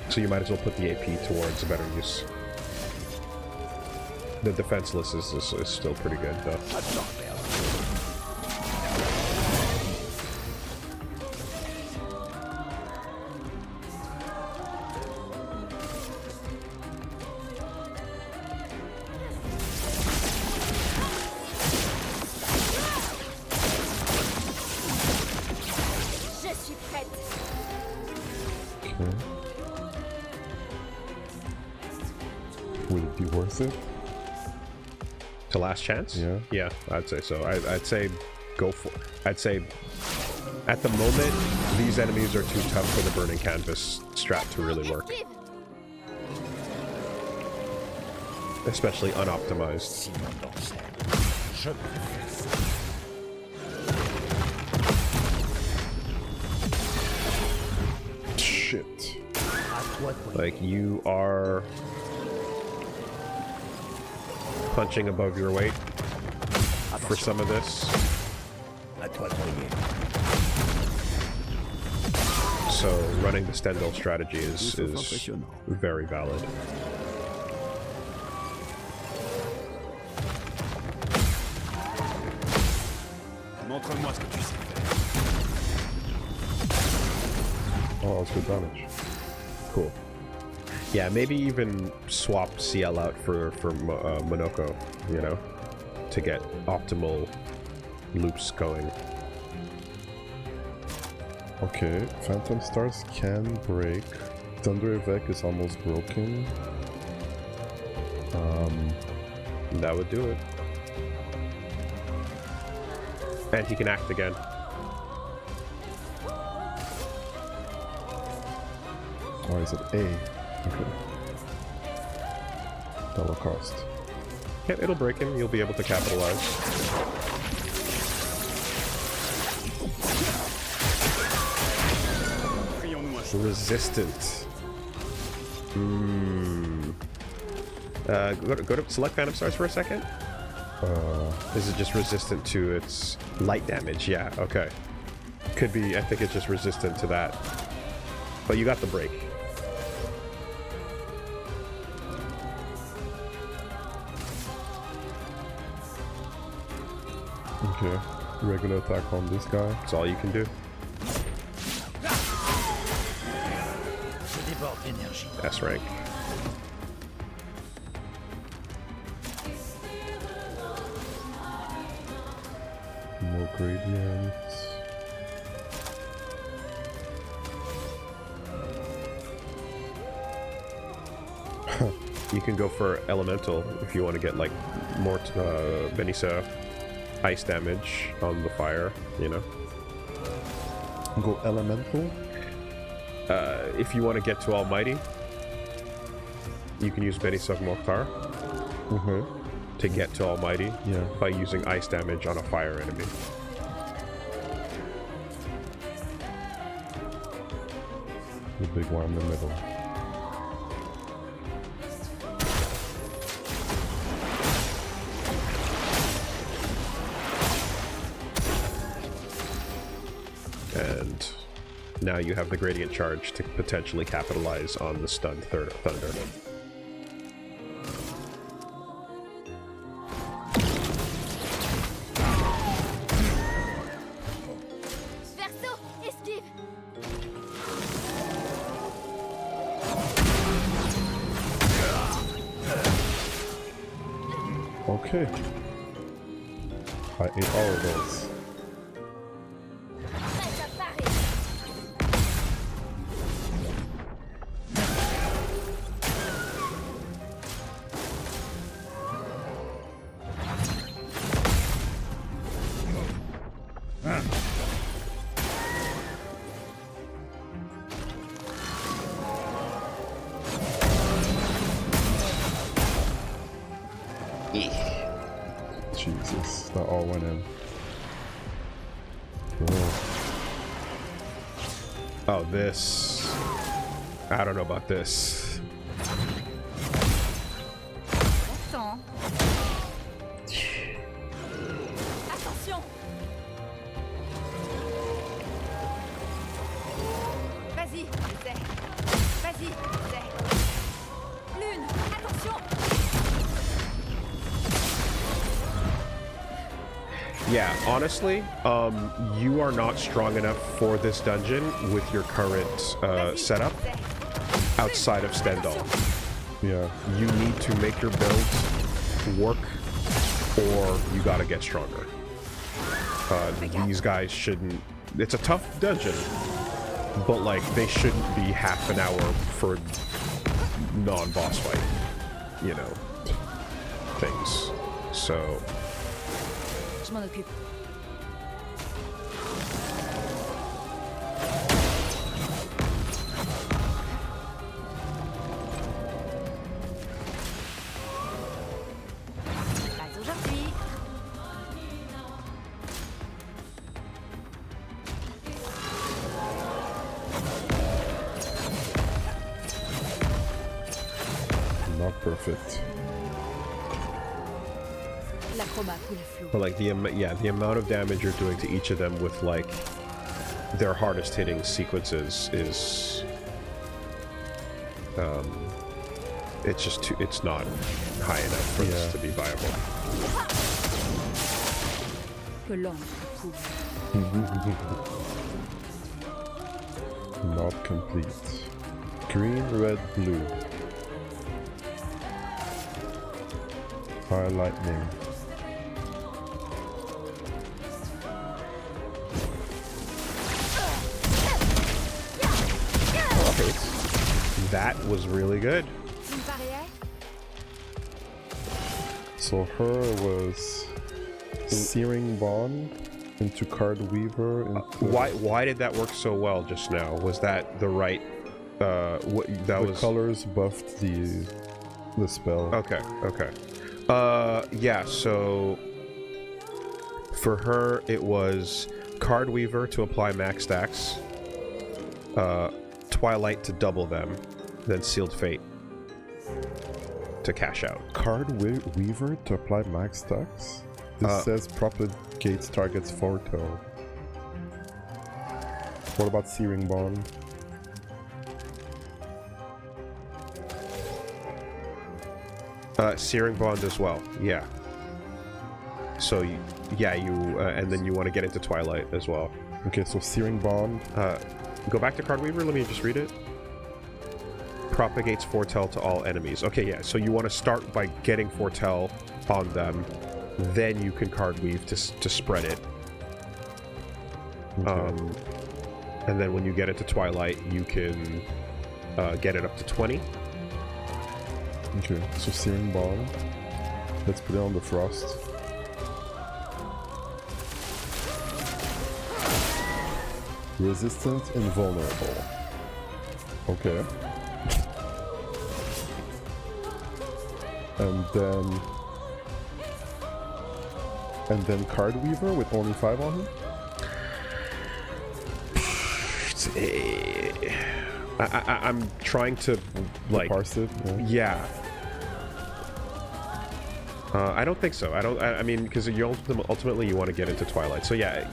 So you might as well put the AP towards a better use. The defenseless is still pretty good though. Would it be worth it? To last chance? Yeah. Yeah, I'd say so. I'd say go for. I'd say at the moment these enemies are too tough for the burning canvas strat to really work, especially unoptimized. Shit. Like you are punching above your weight for some of this. So running the Stendhal strategy is very valid. Montre-moi ce que tu sais faire. Oh, that's good damage. Cool. Yeah, maybe even swap CL out for Monoko, you know, to get optimal loops going. Okay, Phantom Stars can break. Thunder Evec is almost broken. That would do it. And he can act again. Oh, is it A? Okay. That will cost. Yeah, it'll break him. You'll be able to capitalize. Resistant. Go to select Phantom Stars for a second. Is it just resistant to its light damage? Yeah, okay. Could be, I think it's just resistant to that. But you got the break. Okay. Regular attack on this guy. That's all you can do. S rank. More gradients. You can go for elemental if you want to get like more Benissa ice damage on the fire, you know. Go elemental. If you want to get to Almighty, you can use Benissa Mokhtar to get to Almighty by using ice damage on a fire enemy. The big one in the middle. And now you have the gradient charge to potentially capitalize on the stunned thunder. Verso, esquive. Okay. I ate all of those. Prête à parer. Jesus, that all went in. Oh. Oh, this. I don't know about this. Attends. Attention. Vas-y, essaie. Vas-y, essaie. Lune, attention. Yeah, honestly, you are not strong enough for this dungeon with your current setup outside of Stendhal. Yeah. You need to make your build work, or you gotta get stronger. These guys shouldn't... It's a tough dungeon, but like, they shouldn't be half an hour for non-boss fight, you know, things. So... Je m'en occupe. Pas aujourd'hui. Not perfect. L'acromate ou la flou. But like the amount of damage you're doing to each of them with like their hardest hitting sequences is it's just too, it's not high enough for this to be viable. Que l'ombre couvre. Not complete. Green, red, blue. Fire, lightning. Okay. That was really good. Tu me parais? So her was Searing Bond into Card Weaver into Why did that work so well just now? Was that the right that the was colors buffed the spell. Okay. Yeah, so for her it was Card Weaver to apply max stacks, Twilight to double them, then Sealed Fate to cash out. Card Weaver to apply max stacks? This says propagates target's foretell. What about Searing Bond? Searing Bond as well, yeah. So, you, and then you want to get into Twilight as well. Okay, so Searing Bond. Go back to Card Weaver, let me just read it. Propagates foretell to all enemies. Okay, yeah, so you want to start by getting foretell on them, then you can Card Weave to spread it, Okay. And then when you get it to Twilight, you can get it up to 20. Okay, so Searing Ball. Let's put it on the Frost. Resistant, invulnerable. Okay. And then Card Weaver with only 5 on him? I'm trying to, like... Parse it? Yeah. I don't think so. I mean, because you ultimately you want to get into Twilight. So yeah,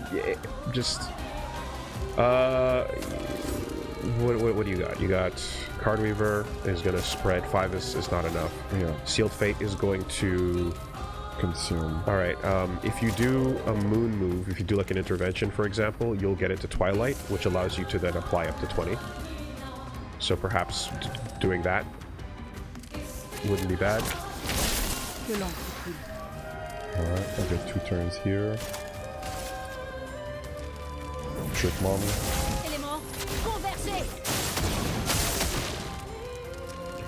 just... What do you got? You got Card Weaver is going to spread. 5 is not enough. Yeah. Sealed Fate is going to... Consume. Alright, if you do a moon move, if you do like an intervention, for example, you'll get into Twilight, which allows you to then apply up to 20. So perhaps doing that wouldn't be bad. Alright, I'll get 2 turns here. Trick Mommy.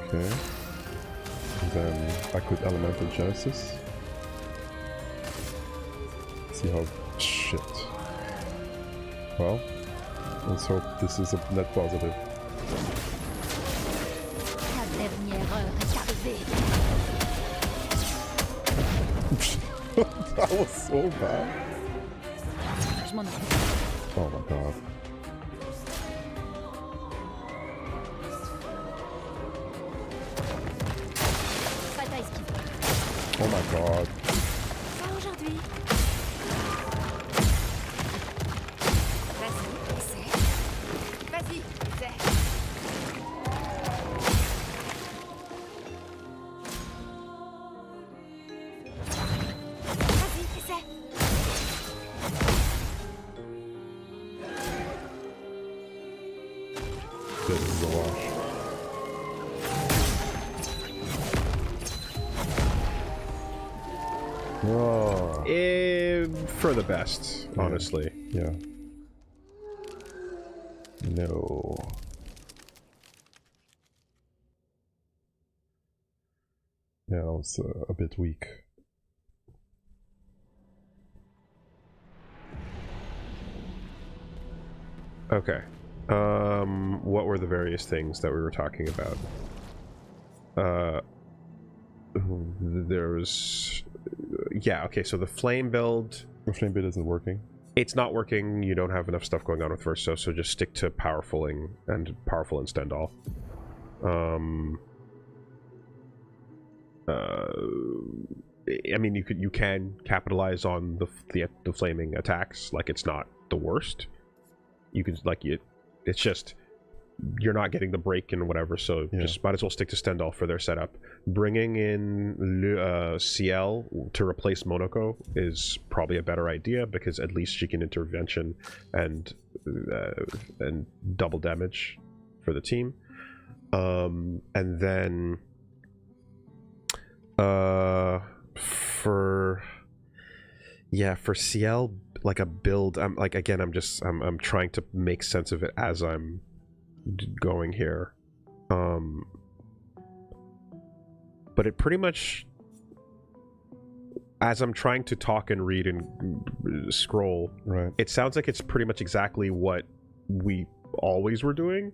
Okay. And then I could Elemental Genesis. See how... Shit. Well, let's hope this is a net positive. That was so bad. Oh my god. Oh my god. This is a wash. Oh. For the best, honestly. Yeah. No. Yeah, that was a bit weak. Okay. What were the various things that we were talking about? There was... Yeah, okay, so the flame build... The flame build isn't working. It's not working, you don't have enough stuff going on with Verso, so just stick to Powerfuling and Powerful and Stendhal. I mean, you can capitalize on the flaming attacks, like it's not the worst. You can, like, it's just... You're not getting the break and whatever, so just might as well stick to Stendhal for their setup. Bringing in CL to replace Monoko is probably a better idea, because at least she can intervention and double damage for the team. And then for CL, like a build, I'm trying to make sense of it as I'm going here, but it pretty much, as I'm trying to talk and read and scroll, right, it sounds like it's pretty much exactly what we always were doing,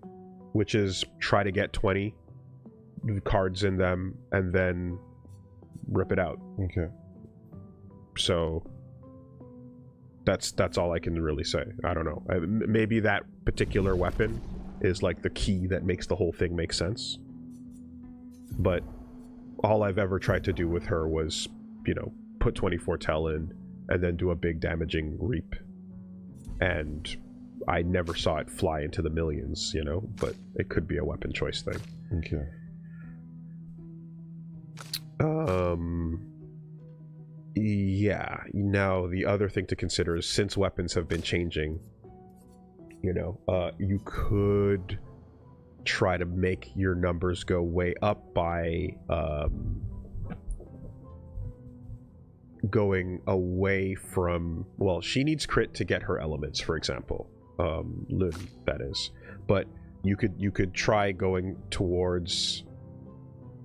which is try to get 20 cards in them and then rip it out. Okay. So that's all I can really say. I don't know. Maybe that particular weapon is like the key that makes the whole thing make sense. But all I've ever tried to do with her was, you know, put 24 Tel in and then do a big damaging reap. And I never saw it fly into the millions, you know, but it could be a weapon choice thing. Okay. Yeah. Now, the other thing to consider is, since weapons have been changing, you know, you could try to make your numbers go way up by going away from, well, she needs crit to get her elements, for example. Lun, that is. But you could try going towards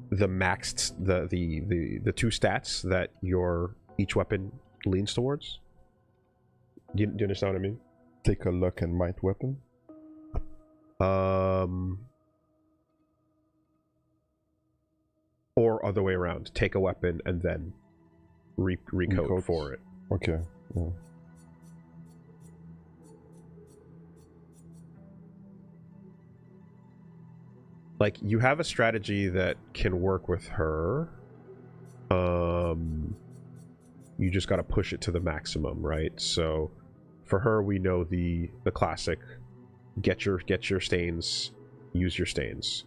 the maxed the two stats that your each weapon leans towards. Do you understand what I mean? Take a luck and might weapon. Or other way around. Take a weapon and then recoat for it. Okay. Yeah. Like, you have a strategy that can work with her. You just gotta push it to the maximum, right? So for her, we know the classic get your stains, use your stains.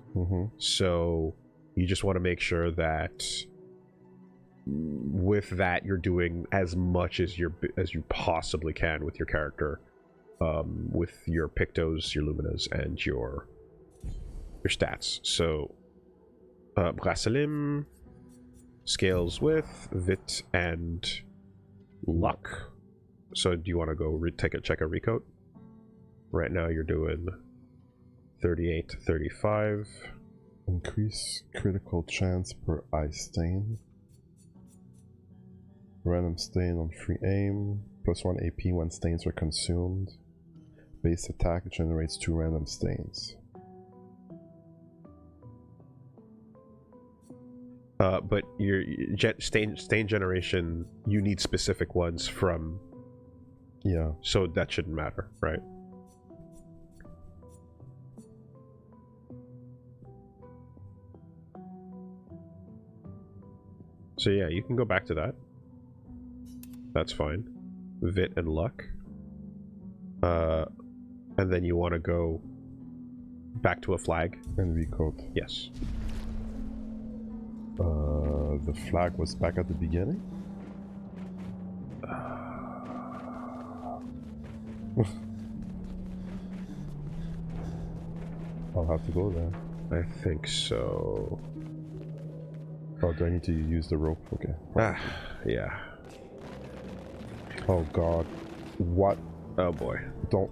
So you just want to make sure that with that you're doing as much as you possibly can with your character, with your pictos, your luminas, and your stats. So Bracelim scales with Vit and Luck. So do you want to go check a recoat? Right now you're doing 38 to 35. Increase critical chance per eye stain. Random stain on free aim. +1 AP when stains are consumed. Base attack generates 2 random stains. But your stain generation, you need specific ones from. Yeah. So that shouldn't matter, right? So yeah, you can go back to that. That's fine. Vit and Luck. And then you want to go back to a flag. And recoat. Yes. The flag was back at the beginning? I'll have to go there. I think so. Oh, do I need to use the rope? Okay. Yeah. Oh god. What? Oh boy. Don't...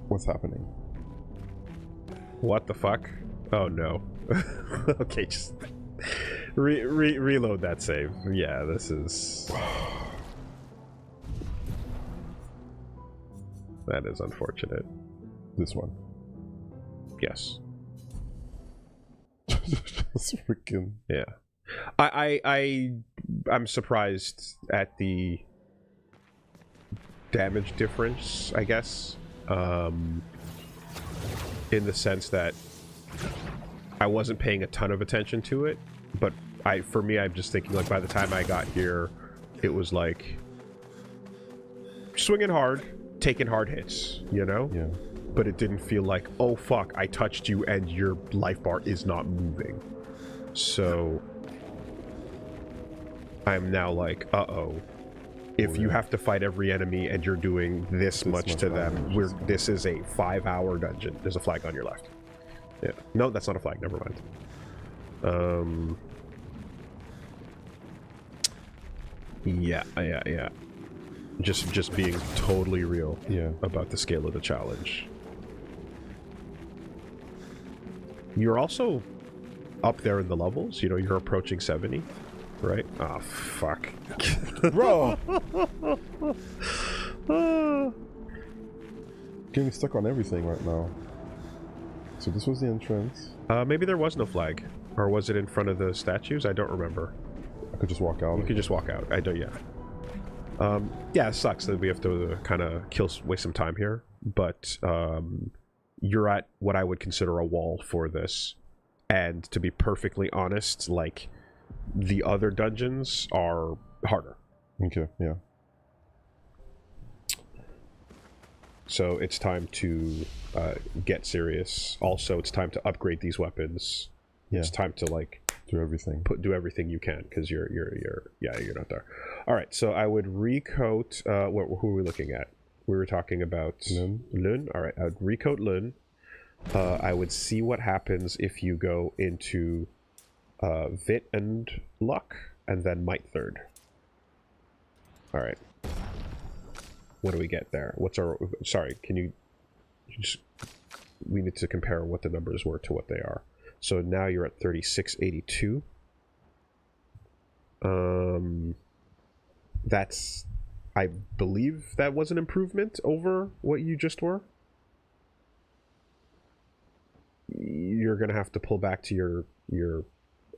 What's happening? What the fuck? Oh no. Okay, just... reload that save. Yeah, this is... That is unfortunate. This one. Yes. That's freaking... Yeah. I'm surprised at the damage difference, I guess. In the sense that I wasn't paying a ton of attention to it, but for me, I'm just thinking, like, by the time I got here, it was like swinging hard, taking hard hits, you know? Yeah. But it didn't feel like, oh fuck, I touched you and your life bar is not moving. So I'm now like, uh-oh. If you have to fight every enemy and you're doing this much to them, this is a 5-hour dungeon. There's a flag on your left. Yeah. No, that's not a flag. Never mind. Yeah. Just being totally real. Yeah. About the scale of the challenge. You're also up there in the levels. You know, you're approaching 70, right? Oh, fuck. Bro! Getting stuck on everything right now. So this was the entrance. Maybe there was no flag. Or was it in front of the statues? I don't remember. I could just walk out. You could just walk out. I don't, yeah. Yeah, it sucks that we have to kind of waste some time here. But, you're at what I would consider a wall for this. And to be perfectly honest, like, the other dungeons are harder. Okay, yeah. So it's time to get serious. Also, it's time to upgrade these weapons. Yeah. It's time to, like, do everything. Do everything you can, because you're not there. All right, so I would recoat. Who are we looking at? We were talking about Lun. All right, I would recoat Lun. I would see what happens if you go into Vit and Luck, and then Might third. All right. What do we get there? What's our... Sorry, can you just... We need to compare what the numbers were to what they are. So now you're at 3682. That's... I believe that was an improvement over what you just were. You're gonna have to pull back to your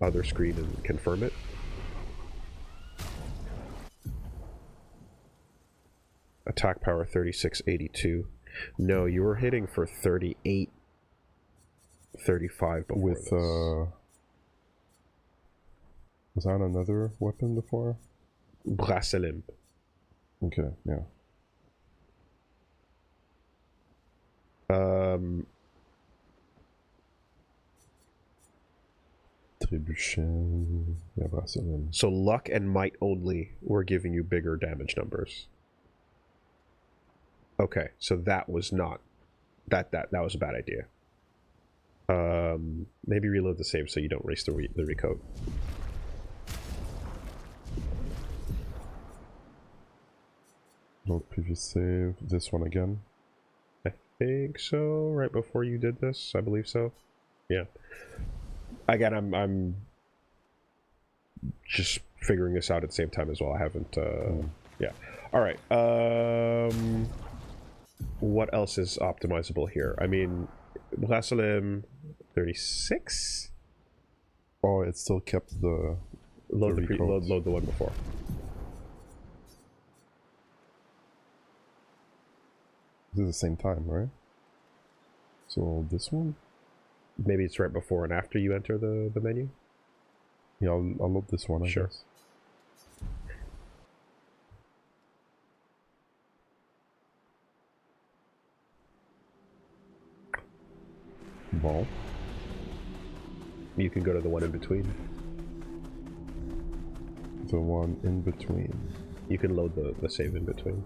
other screen and confirm it. Attack power 3682. No, you were hitting for 3835 before With this. was that another weapon before? Bracelet. Okay, yeah. Trébuchet, yeah, bracelet. So luck and might only were giving you bigger damage numbers. Okay, so that was not that was a bad idea. Maybe reload the save so you don't waste the recode. Load previous save. This one again. I think so. Right before you did this, I believe so. Yeah. Again, I'm just figuring this out at the same time as well. I haven't. Yeah. All right. What else is optimizable here? I mean, Bracelet 36. Oh, it still kept the Load the load the one before. This is the same time, right? So this one? Maybe it's right before and after you enter the menu. Yeah, I'll load this one, I Sure. guess. Ball. You can go to the one in between. The one in between. You can load the save in between.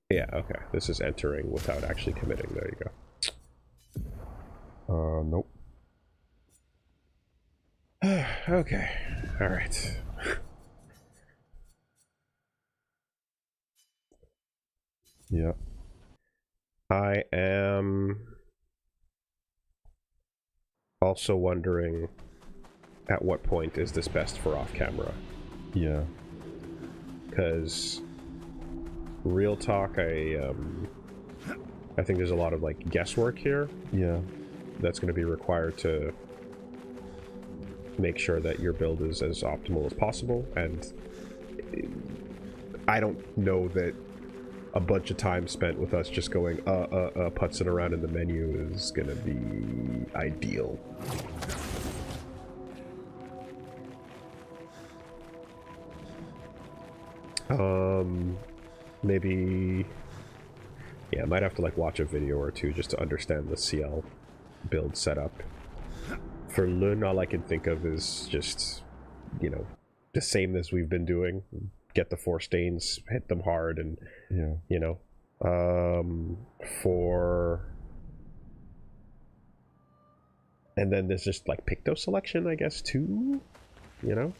Yeah, okay. This is entering without actually committing. There you go. Nope. Okay. Alright. Yeah. I am also wondering at what point is this best for off camera? Yeah. Because real talk, I think there's a lot of like guesswork here Yeah. that's going to be required to make sure that your build is as optimal as possible, and I don't know that a bunch of time spent with us just going putzing around in the menu is gonna be ideal. Maybe, yeah, I might have to like watch a video or two just to understand the CL build setup. For Lun, all I can think of is just, you know, the same as we've been doing. Get the 4 stains, hit them hard, and, Yeah. you know, and then there's just like Picto selection, I guess, too, you know?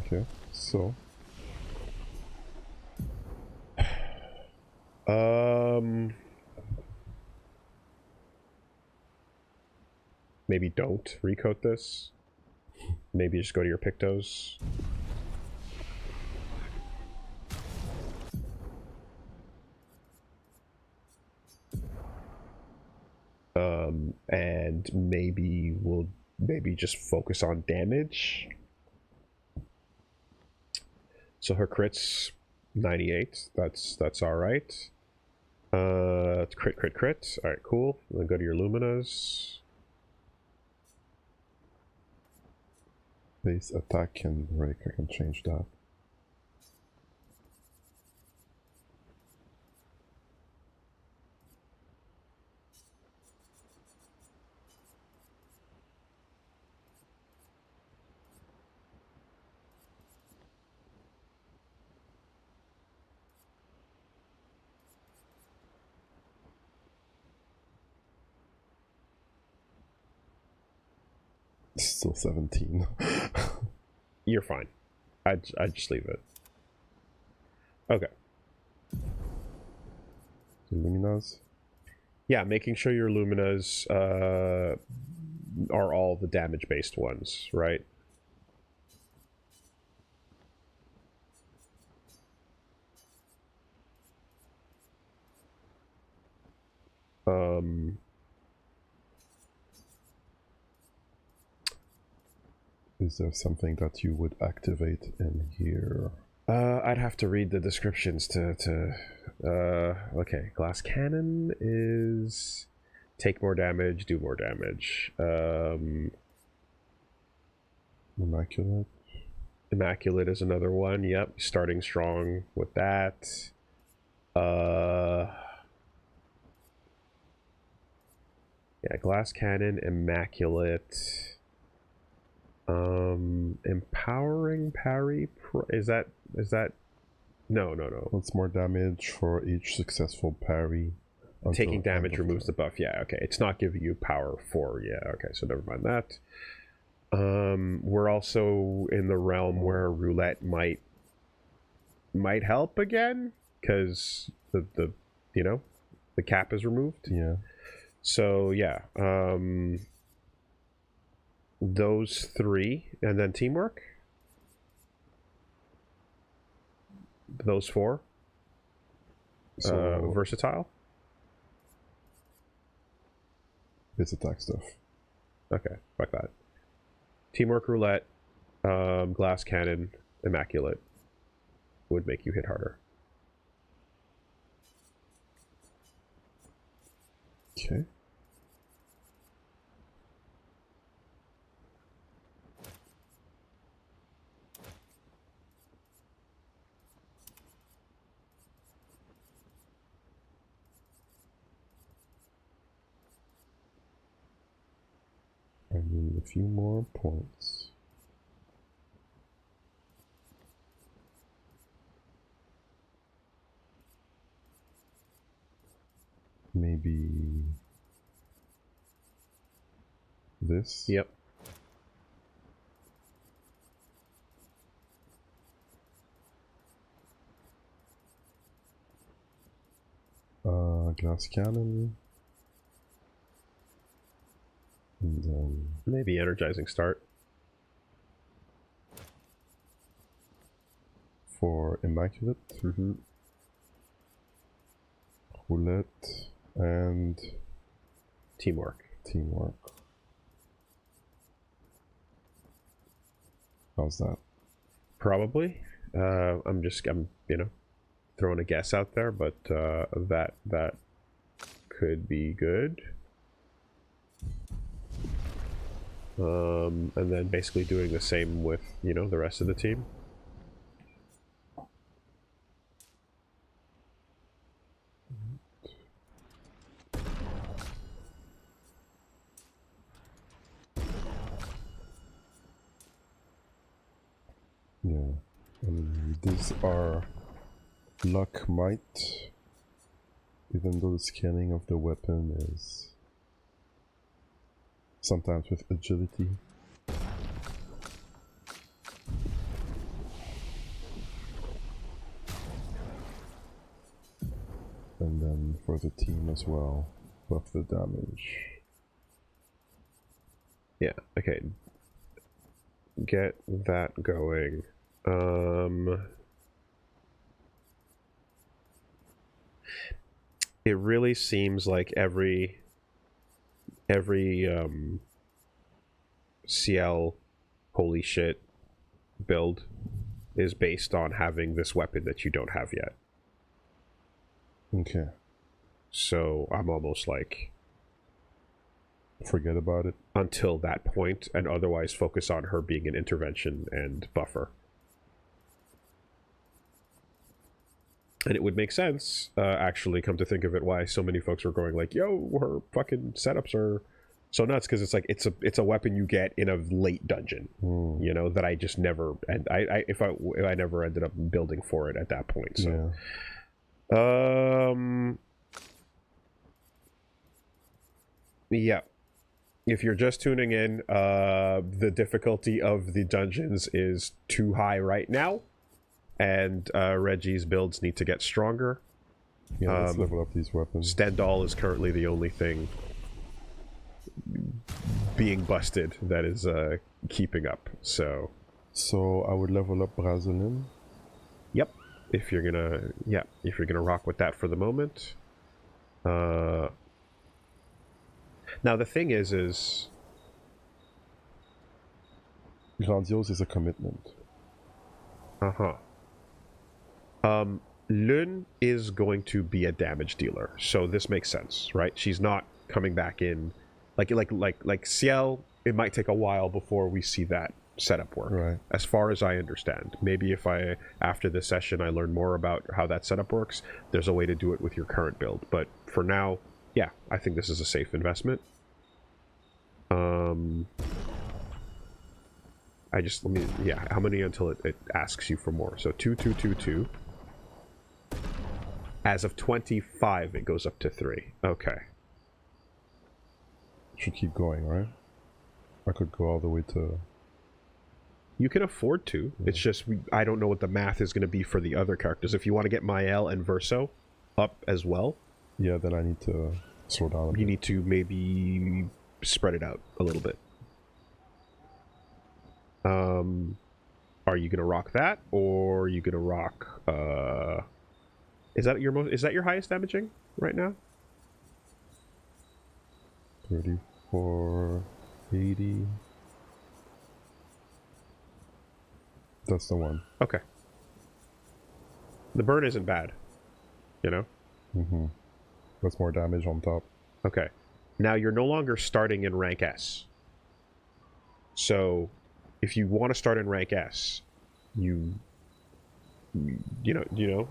Okay. So. Maybe don't recoat this. Maybe just go to your Pictos. And maybe we'll just focus on damage. So her crit's 98. That's all right. It's crit. All right, cool. Then go to your Luminas. Base attack and break. I can change that. Still 17. You're fine. I'd just leave it. Okay. Luminas? Yeah, making sure your Luminas are all the damage-based ones, right? Is there something that you would activate in here? I'd have to read the descriptions to okay, glass cannon is take more damage, do more damage. Immaculate? Immaculate is another one, yep, starting strong with that. Yeah, glass cannon, immaculate. Empowering parry, is that no. What's more damage for each successful parry? Taking damage removes the buff. Yeah, okay. It's not giving you power 4. Yeah, okay. So never mind that. We're also in the realm where roulette might help again because the you know, the cap is removed. Yeah. So yeah, those 3, and then teamwork. Those 4. So Versatile. Base attack stuff. Okay, fuck that. Teamwork, roulette, glass cannon, immaculate would make you hit harder. Okay. I need a few more points. Maybe this? Yep. Glass cannon. And then Maybe energizing start. for immaculate, Mm-hmm. roulette, and Teamwork. teamwork. How's that? Probably. I'm you know, throwing a guess out there, but that could be good. And then basically doing the same with, you know, the rest of the team. Yeah. These are luck might, even though the scanning of the weapon is sometimes with agility. And then for the team as well, buff the damage. Yeah, okay. Get that going. It really seems like every CL holy shit build is based on having this weapon that you don't have yet. Okay. So I'm almost like, forget about it. until that point, and otherwise focus on her being an intervention and buffer. And it would make sense, actually, come to think of it, why so many folks are going like, yo, her fucking setups are so nuts, because it's like it's a weapon you get in a late dungeon, you know, that I just never, and if I never ended up building for it at that point. So yeah. if you're just tuning in, the difficulty of the dungeons is too high right now, and Reggie's builds need to get stronger. Yeah, let's level up these weapons. Stendhal is currently the only thing being busted that is keeping up. So I would level up Brazilin. yep, if you're gonna rock with that for the moment. Now the thing is Grandiose is a commitment. Lune is going to be a damage dealer, so this makes sense, right? She's not coming back in like Ciel. It might take a while before we see that setup work, Right. as far as I understand. Maybe if after this session I learn more about how that setup works, there's a way to do it with your current build, but for now, yeah, I think this is a safe investment. How many until it asks you for more? So 2, 2, 2, 2. As of 25, it goes up to 3. Okay. Should keep going, right? I could go all the way to... You can afford to. Yeah. It's just, I don't know what the math is going to be for the other characters. If you want to get Mael and Verso up as well... Yeah, then I need to slow down a bit. You need to maybe spread it out a little bit. Are you going to rock that? Or are you going to rock... Is that your highest damaging right now? 34, 80. That's the one. Okay. The burn isn't bad, you know? Mm-hmm. That's more damage on top. Okay. Now you're no longer starting in rank S. So, if you want to start in rank S, you know,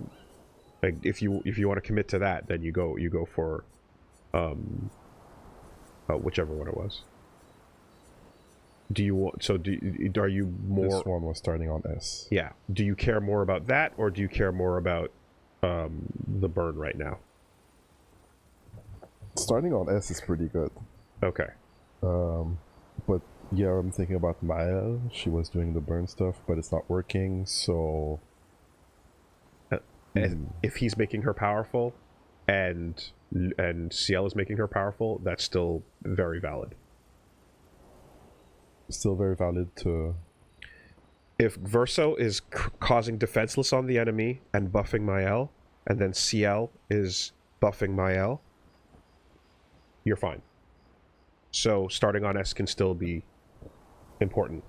like if you want to commit to that, then you go for whichever one it was. Do you want? So are you more? This one was starting on S. Yeah. Do you care more about that, or do you care more about the burn right now? Starting on S is pretty good. Okay. But yeah, I'm thinking about Mael. She was doing the burn stuff, but it's not working. So, And if he's making her powerful, and Ciel is making her powerful, that's still very valid. still very valid to... If Verso is causing defenseless on the enemy and buffing Mael, and then Ciel is buffing Mael, you're fine. So starting on S can still be important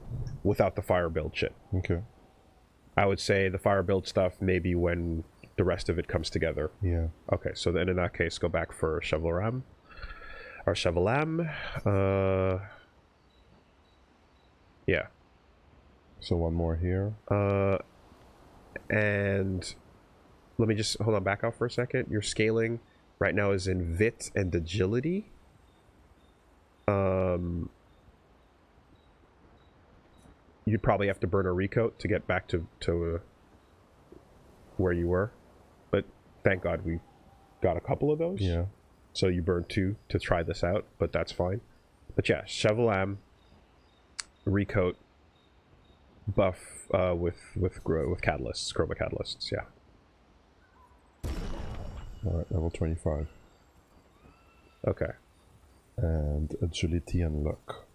without the fire build shit. Okay. I would say the fire build stuff maybe when the rest of it comes together. Yeah. Okay, so then in that case, go back for Chevalam. Or Chevalam. Yeah. So one more here. And let me just hold on, back off for a second. Your scaling right now is in Vit and Agility. You'd probably have to burn a recoat to get back to where you were, but thank God we got a couple of those. Yeah. So you burned 2 to try this out, but that's fine. But yeah, Chevalam, recoat, buff with catalysts, chroma catalysts. Yeah. All right, level 25. Okay. And agility and luck.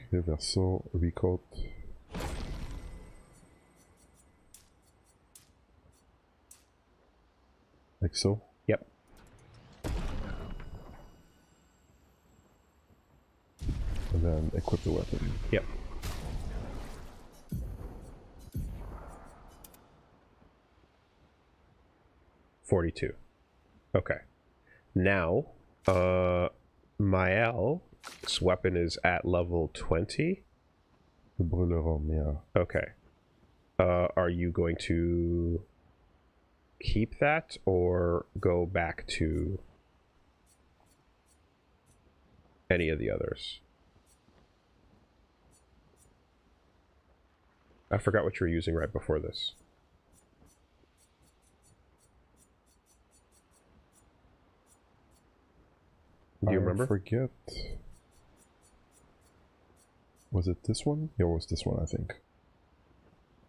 Okay, Verso, recoat. Like so. Yep. And then equip the weapon. Yep. $42. Okay. Now, Mael's weapon is at level 20. The Brûleron, yeah. Okay. Are you going to keep that or go back to any of the others? I forgot what you were using right before this. Do you remember? I forget. Was it this one? Yeah, it was this one, I think.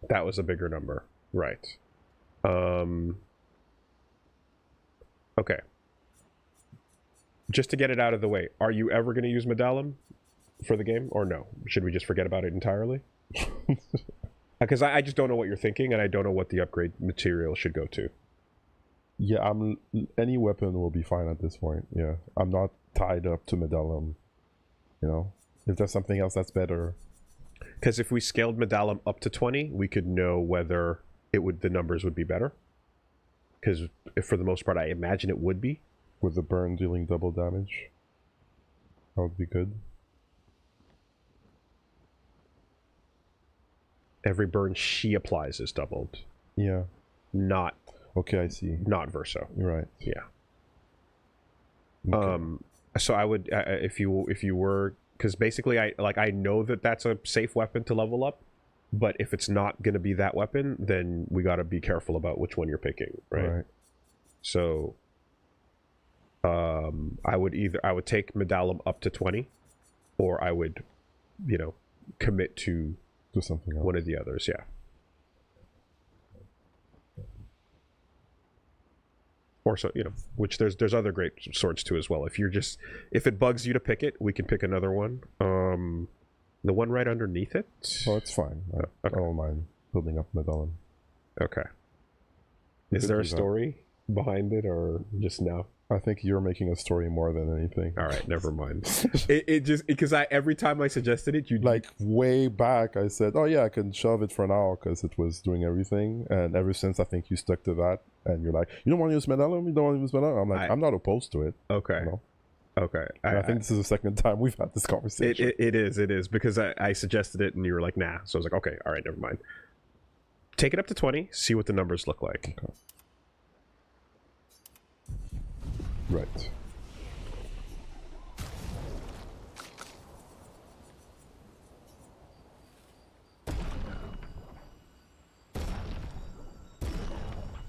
That was a bigger number. Right. Okay. Just to get it out of the way, are you ever going to use Medallum for the game, or no? Should we just forget about it entirely? Because I just don't know what you're thinking, and I don't know what the upgrade material should go to. Yeah, any weapon will be fine at this point. Yeah, I'm not tied up to Medallum. You know, if there's something else that's better. Because if we scaled Medallum up to 20, we could know whether the numbers would be better. Because for the most part, I imagine it would be. With the burn dealing double damage, that would be good. Every burn she applies is doubled. Yeah. Not. Okay, I see. Not verso. You're right. Yeah. Okay. So I would, if you were, because basically I know that that's a safe weapon to level up, but if it's not going to be that weapon, then we got to be careful about which one you're picking, right? So I would take Medallum up to 20, or I would, commit to something else. One of the others, yeah. Or so, which there's other great swords too as well. If it bugs you to pick it, we can pick another one. The one right underneath it. Oh, it's fine. Okay. I don't mind building up Medallum. Okay. Is there a story behind it, or just no? I think you're making a story more than anything. All right, never mind. it just because every time I suggested it, you way back I said, oh yeah, I can shove it for now because it was doing everything, and ever since I think you stuck to that, and you're like, you don't want to use Medallum, you don't want to use Medallum. I'm like, I'm not opposed to it. Okay. Okay. I think this is the second time we've had this conversation. It is because I suggested it and you were like, nah. So I was like, okay, all right, never mind. Take it up to 20, see what the numbers look like. Okay. Right.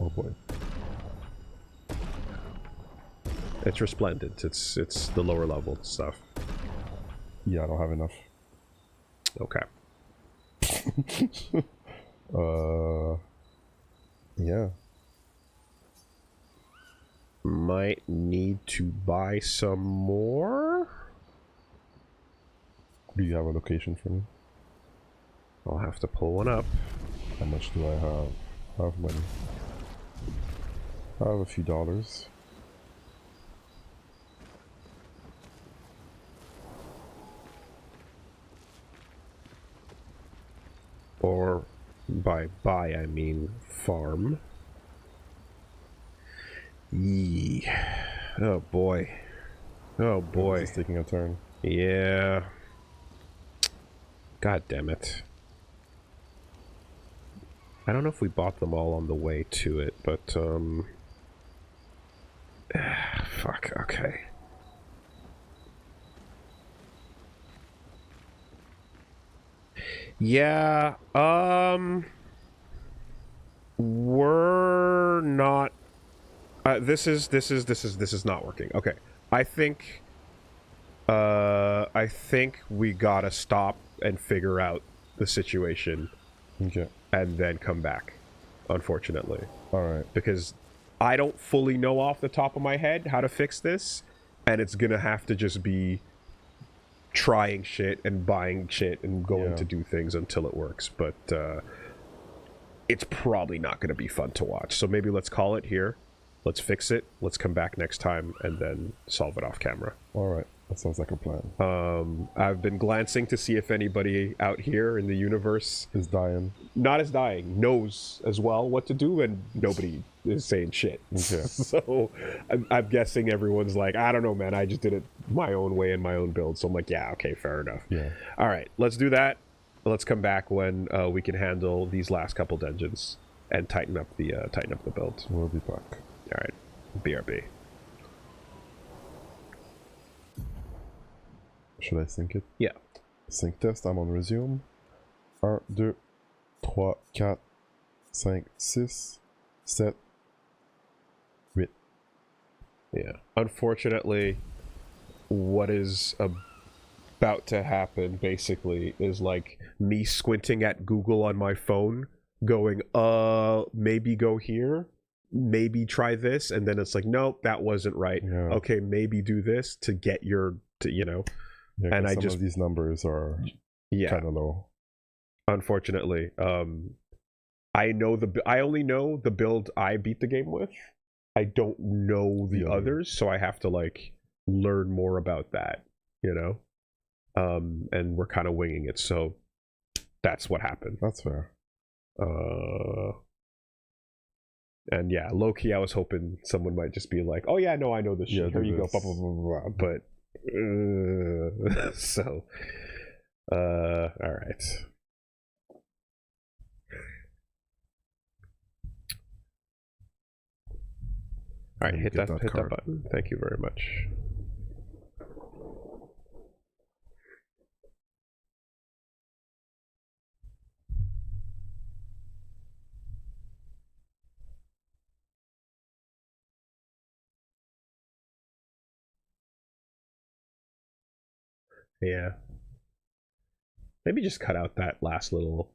Oh boy. It's resplendent. It's the lower level stuff. Yeah, I don't have enough. Okay. Yeah. Might need to buy some more. Do you have a location for me? I'll have to pull one up. How much do I have? I have money. I have a few dollars. Or by buy, I mean farm. Yee. Oh boy. Oh boy. It's taking a turn. Yeah. God damn it. I don't know if we bought them all on the way to it, but fuck, okay. Yeah, we're not this is not working. Okay. I think we gotta stop and figure out the situation. Okay. And then come back, unfortunately. Alright. Because I don't fully know off the top of my head how to fix this, and it's gonna have to just be trying shit and buying shit and going to do things until it works. But it's probably not gonna be fun to watch. So maybe let's call it here. Let's fix it. Let's come back next time and then solve it off camera. Alright. That sounds like a plan. I've been glancing to see if anybody out here in the universe is dying. Not as dying, knows as well what to do, and nobody is saying shit. Okay. So I'm guessing everyone's like, I don't know, man. I just did it my own way in my own build. So I'm like, yeah, okay, fair enough. Yeah. All right, let's do that. Let's come back when we can handle these last couple dungeons and tighten up the build. We'll be back. All right, BRB. Should I sync it? Yeah. Sync test, I'm on resume. 1, 2, 3, 4, 5, 6, 7, 8. Yeah. Unfortunately, what is about to happen basically is like me squinting at Google on my phone, going, maybe go here, maybe try this, and then it's like, nope, that wasn't right. Yeah. Okay, maybe do this to get your, you know. Yeah, and I some just of these numbers are kind of low. Unfortunately, I only know the build I beat the game with. I don't know the others, so I have to like learn more about that, you know. And we're kind of winging it, so that's what happened. That's fair. And yeah, low key, I was hoping someone might just be like, "Oh yeah, no, I know this shit. Here you go." Blah, blah, blah, blah, blah. But so, all right. All right, hit that button. Thank you very much. Yeah. Maybe just cut out that last little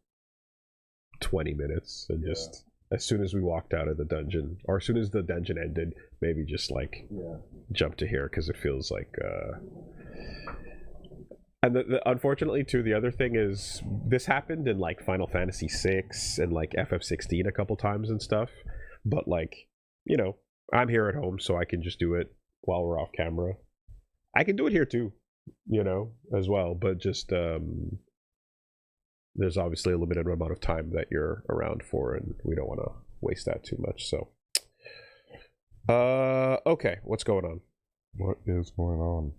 20 minutes and just, as soon as we walked out of the dungeon, or as soon as the dungeon ended, maybe just like jump to here, because it feels like and unfortunately too, the other thing is this happened in like Final Fantasy 6 and like FF16 a couple times and stuff, but like, you know, I'm here at home, so I can just do it while we're off camera. I can do it here too, you know, as well, but just there's obviously a limited amount of time that you're around for, and we don't want to waste that too much. So okay, what's going on? What is going on?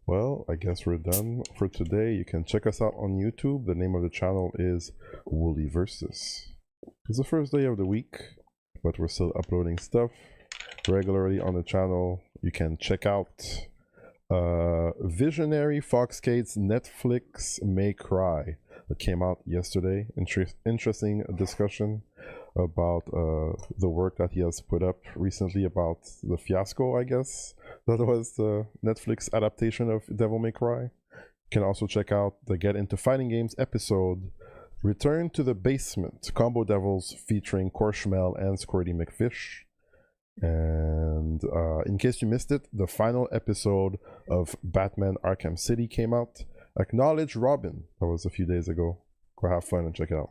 Well, I guess we're done for today. You can check us out on YouTube. The name of the channel is Woolly Versus. It's the first day of the week, but we're still uploading stuff regularly on the channel. You can check out Visionary Foxcade's Netflix May Cry that came out yesterday. Interesting discussion about the work that he has put up recently about the fiasco, I guess, that was the Netflix adaptation of Devil May Cry. You can also check out the Get Into Fighting Games episode, Return to the Basement, Combo Devils featuring Korshmel and Squirty McFish. And in case you missed it, the final episode of Batman Arkham City came out. Acknowledge Robin. That was a few days ago. Go have fun and check it out.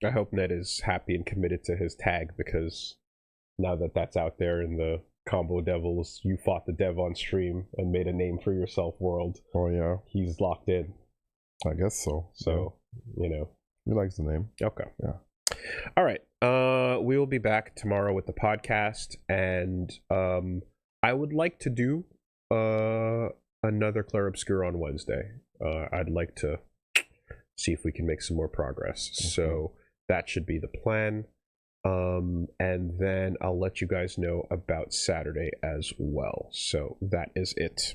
I hope Ned is happy and committed to his tag, because now that that's out there in the Combo Devils, you fought the dev on stream and made a name for yourself world. Oh yeah. He's locked in. I guess so. So, you know. He likes the name. Okay. Yeah. All right. We will be back tomorrow with the podcast, and I would like to do another Clair Obscur on Wednesday. I'd like to see if we can make some more progress. Okay. So that should be the plan. And then I'll let you guys know about Saturday as well. So that is it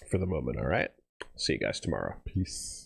for the moment. All right. See you guys tomorrow. Peace.